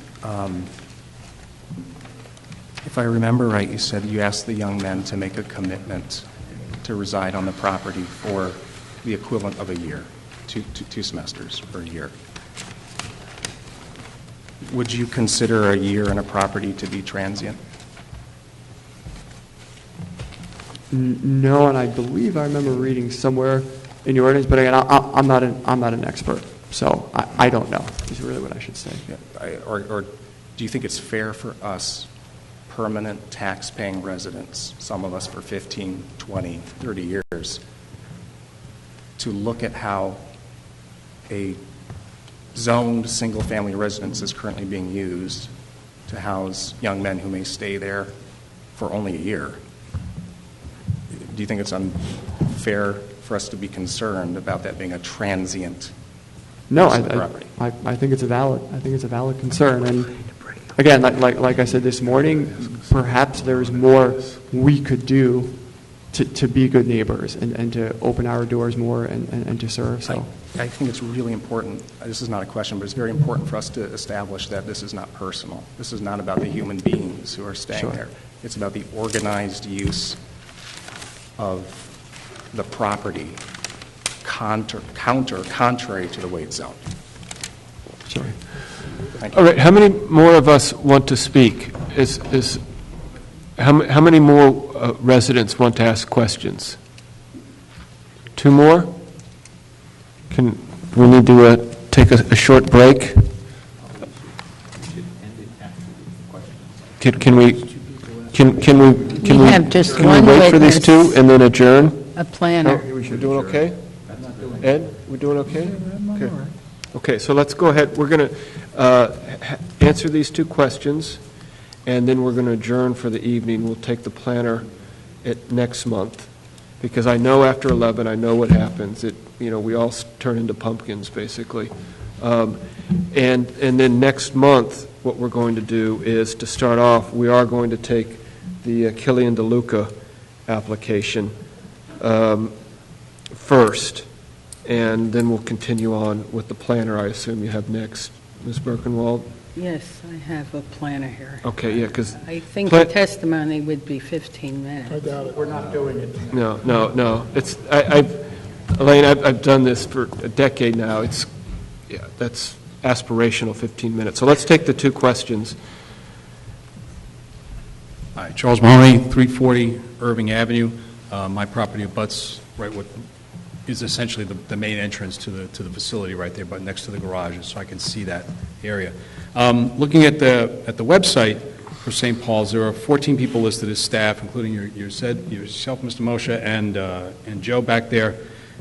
If I remember right, you said you asked the young men to make a commitment to reside on the property for the equivalent of a year, two semesters or a year. Would you consider a year in a property to be transient? No, and I believe I remember reading somewhere in your ordinance, but again, I'm not an expert, so I don't know. Is really what I should say. Yeah. Or do you think it's fair for us permanent tax-paying residents, some of us for 15, 20, 30 years, to look at how a zoned single-family residence is currently being used to house young men who may stay there for only a year. Do you think it's unfair for us to be concerned about that being a transient No, use of the property? I think it's a valid concern. And again, like I said this morning, perhaps there's more we could do to be good neighbors and to open our doors more and to serve. So I think it's really important. This is not a question, but it's very important for us to establish that this is not personal. This is not about the human beings who are staying Sure. there. It's about the organized use of the property contrary to the way it's zoned. Sure. Thank you. All right, how many more of us want to speak? How many more residents want to ask questions? 2 more? We need to take a short break? Can we have just can one we wait for these witness. 2 and then adjourn? A planner. We're doing okay? Ed, we're doing okay? Okay. Okay, so let's go ahead. We're going to answer these 2 questions, and then we're going to adjourn for the evening. We'll take the planner next month, because I know after 11, I know what happens. We all turn into pumpkins, basically. And then next month, what we're going to do is, to start off, we are going to take the Killian DeLuca application first, and then we'll continue on with the planner, I assume you have next. Ms. Birkenwald? Yes, I have a planner here. Okay, yeah, because... I think the testimony would be 15 minutes. I doubt it. We're not doing it. No. Elaine, I've done this for a decade now. That's aspirational, 15 minutes. So let's take the 2 questions. Hi, Charles Mahoney, 340 Irving Avenue. My property abuts right what is essentially the main entrance to the facility right there, but next to the garages, so I can see that area. Looking at the website for St. Paul's, there are 14 people listed as staff, including yourself, Mr. Moshe, and Joe back there,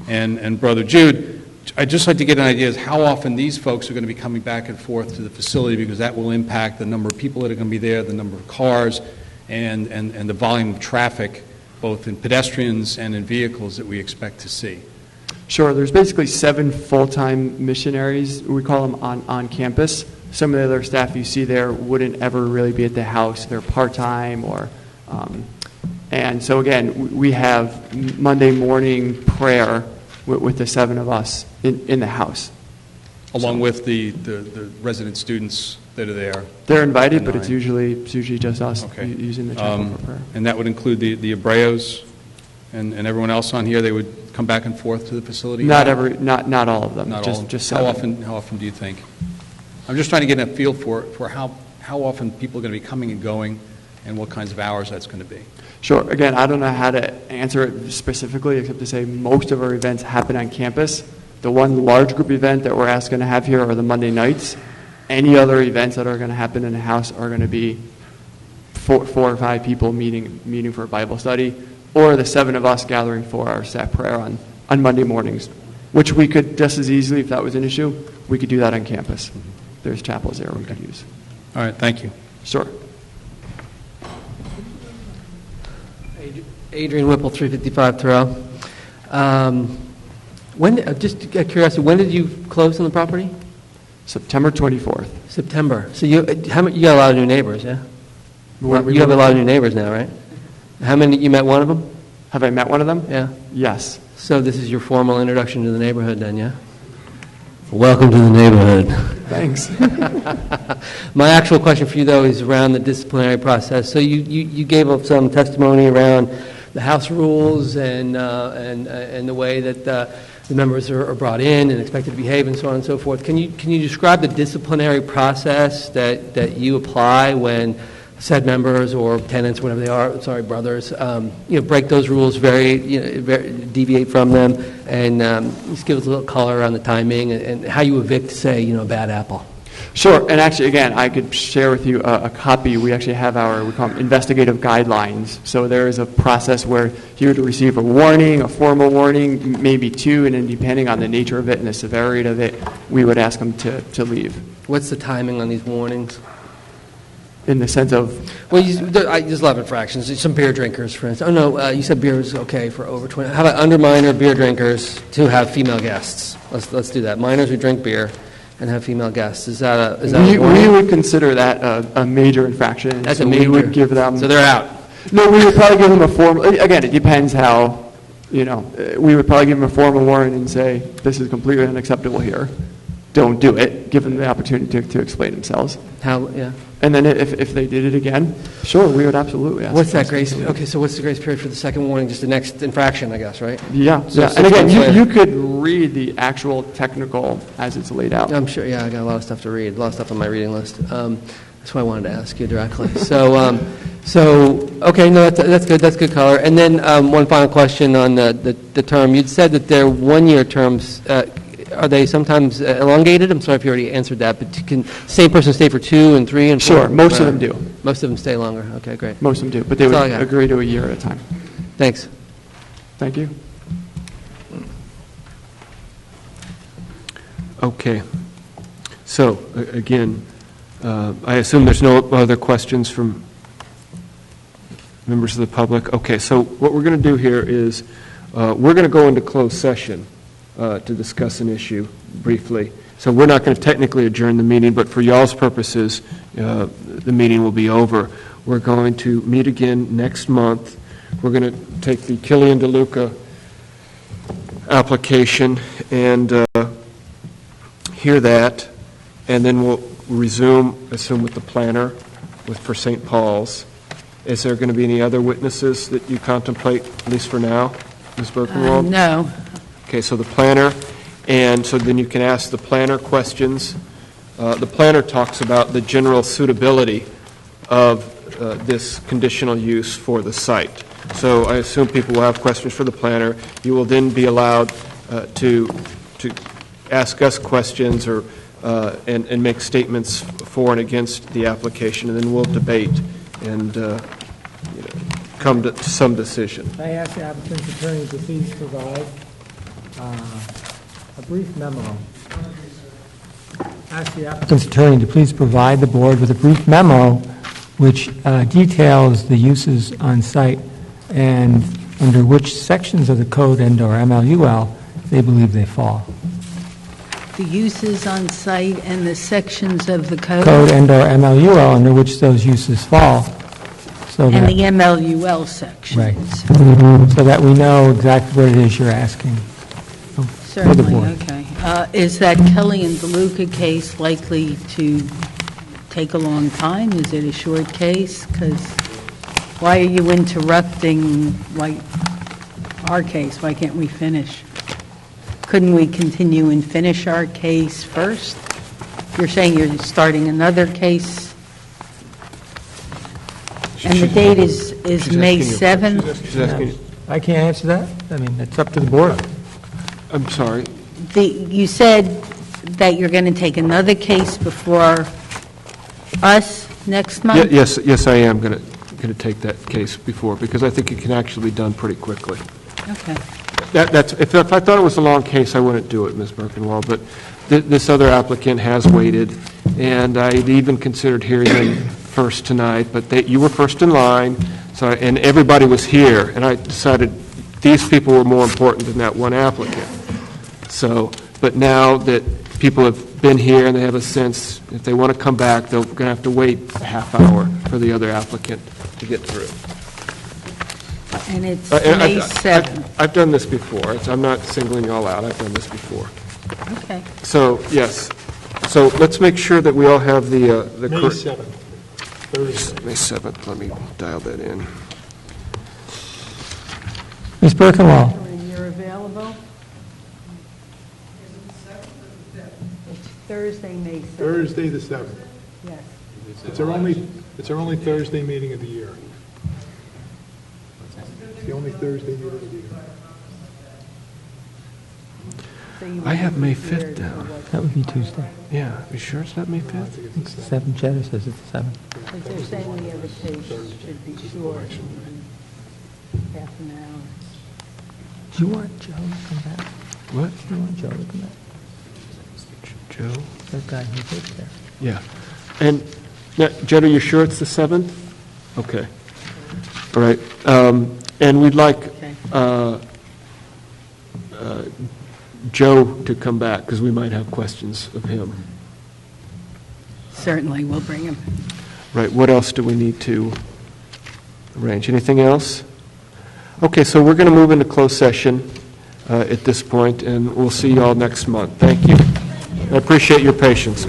and Brother Jude. I'd just like to get an idea of how often these folks are going to be coming back and forth to the facility, because that will impact the number of people that are going to be there, the number of cars, and the volume of traffic, both in pedestrians and in vehicles that we expect to see. Sure, there's basically 7 full-time missionaries, we call them, on campus. Some of the other staff you see there wouldn't ever really be at the house. They're part-time and so again, we have Monday morning prayer with the 7 of us in the house. Along with the resident students that are there. They're invited, but it's usually just us using the chapel for prayer. And that would include the Hebreos and everyone else on here. They would come back and forth to the facility? Not all of them. Not just, all. Just how 7. often do you think? I'm just trying to get a feel for how often people are going to be coming and going, and what kinds of hours that's going to be. Sure. Again, I don't know how to answer it specifically, except to say most of our events happen on campus. The one large group event that we're asking to have here are the Monday nights. Any other events that are going to happen in the house are going to be 4 or 5 people meeting for a Bible study, or the 7 of us gathering for our staff prayer on Monday mornings, which we could just as easily, if that was an issue, we could do that on campus. There's chapels there we could use. All right, thank you. Sure. Adrian Whipple, 355 Terrell. Just curiosity, when did you close on the property? September 24th. September. So you got a lot of new neighbors, yeah? You have a lot of new neighbors now, right? How many? You met one of them? Have I met one of them? Yeah. Yes. So this is your formal introduction to the neighborhood then, yeah? Welcome to the neighborhood. Thanks. My actual question for you, though, is around the disciplinary process. So you gave up some testimony around the house rules and the way that the members are brought in and expected to behave and so on and so forth. Can you describe the disciplinary process that you apply when said members or tenants, whatever they are, brothers, break those rules, deviate from them, and just give us a little color on the timing and how you evict, say, a bad apple? Sure, and actually, again, I could share with you a copy. We actually have we call them investigative guidelines. So there is a process where you would receive a warning, a formal warning, maybe two, and then depending on the nature of it and the severity of it, we would ask them to leave. What's the timing on these warnings? In the sense of? Well, there's a lot of infractions. Some beer drinkers, for instance. Oh, no, you said beer is okay for over 20. How about under minor beer drinkers to have female guests? Let's do that. Minors who drink beer and have female guests. Is that a warning? We would consider that a major infraction. That's so a major. We would give them. So they're out. No, we would probably give them a formal. Again, it depends how. We would probably give them a formal warning and say this is completely unacceptable here. Don't do it. Give them the opportunity to explain themselves. How? Yeah. And then if they did it again, sure, we would absolutely ask. What's that grace? Okay, so what's the grace period for the second warning? Just the next infraction, I guess, right? Yeah. So And again, you could read the actual technical as it's laid out. I'm sure. Yeah, I got a lot of stuff to read. A lot of stuff on my reading list. That's why I wanted to ask you directly. So okay, no, that's good. That's good color. And then one final question on the term. You'd said that they're 1-year terms. Are they sometimes elongated? I'm sorry if you already answered that, but can same person stay for 2 and 3 and 4? Sure, most of them do. Most of them stay longer. Okay, great. Most of them do, but they would agree to a year at a time. Thanks. Thank you. Okay. So, again, I assume there's no other questions from members of the public? Okay, so what we're going to do here is we're going to go into closed session to discuss an issue briefly. So we're not going to technically adjourn the meeting, but for y'all's purposes, the meeting will be over. We're going to meet again next month. We're going to take the Killian DeLuca application and hear that, and then we'll resume, assume with the planner for St. Paul's. Is there going to be any other witnesses that you contemplate, at least for now, Ms. Birkenwald? No. Okay, so the planner, and so then you can ask the planner questions. The planner talks about the general suitability of this conditional use for the site. So I assume people will have questions for the planner. You will then be allowed to ask us questions or and make statements for and against the application, and then we'll debate and come to some decision. I ask the applicant's attorney to please provide a brief memo. Ask the applicant's attorney to please provide the board with a brief memo which details the uses on site and under which sections of the code and/or MLUL they believe they fall. The uses on site and the sections of the code? Code and/or MLUL under which those uses fall. So And that, the MLUL sections. right. So that we know exactly what it is you're asking. For the Certainly, board. okay. Is that Kelly and DeLuca case likely to take a long time? Is it a short case? Because why are you interrupting our case? Why can't we finish? Couldn't we continue and finish our case first? You're saying you're starting another case? And the date is May 7th? She's asking, I can't answer that. I mean, it's up to the board. I'm sorry. You said that you're going to take another case before us next month? Yes, I am going to take that case before, because I think it can actually be done pretty quickly. Okay. If I thought it was a long case, I wouldn't do it, Ms. Birkenwald, but this other applicant has waited, and I'd even considered hearing them first tonight, but you were first in line, and everybody was here, and I decided these people were more important than that one applicant. But now that people have been here and they have a sense, if they want to come back, they're going to have to wait a half hour for the other applicant to get through. And it's May 7th. I've done this before. I'm not singling you all out. I've done this before. Okay. So, yes. So let's make sure that we all have the May 7th, Thursday. May 7th. Let me dial that in. Ms. Birkenwald. You're available? It's Thursday, May 7th. Thursday, the 7th. Yes. It's our only Thursday meeting of the year. It's the only Thursday meeting of the year. say you I have were May here 5th to down. what- That would be Tuesday. Yeah, you sure it's not May 5th? It's the 7th. Cheddar says it's the 7th. But they're saying the other page should be short, half an hour. Do you want Joe to come back? What? Do you want Joe to come back? Joe? That guy who lives there. Yeah. And, now, Jen, are you sure it's the 7th? Okay. All right. And we'd like Joe to come back, because we might have questions of him. Certainly, we'll bring him. Right, what else do we need to arrange? Anything else? Okay, so we're going to move into closed session at this point, and we'll see you all next month. Thank you. I appreciate your patience.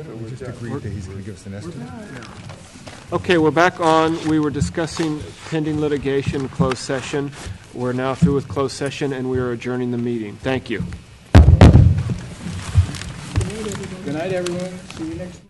We just agreed that he's going to give us an estimate. Okay, we're back on. We were discussing pending litigation, closed session. We're now through with closed session, and we are adjourning the meeting. Thank you. Good night, everyone. See you next week.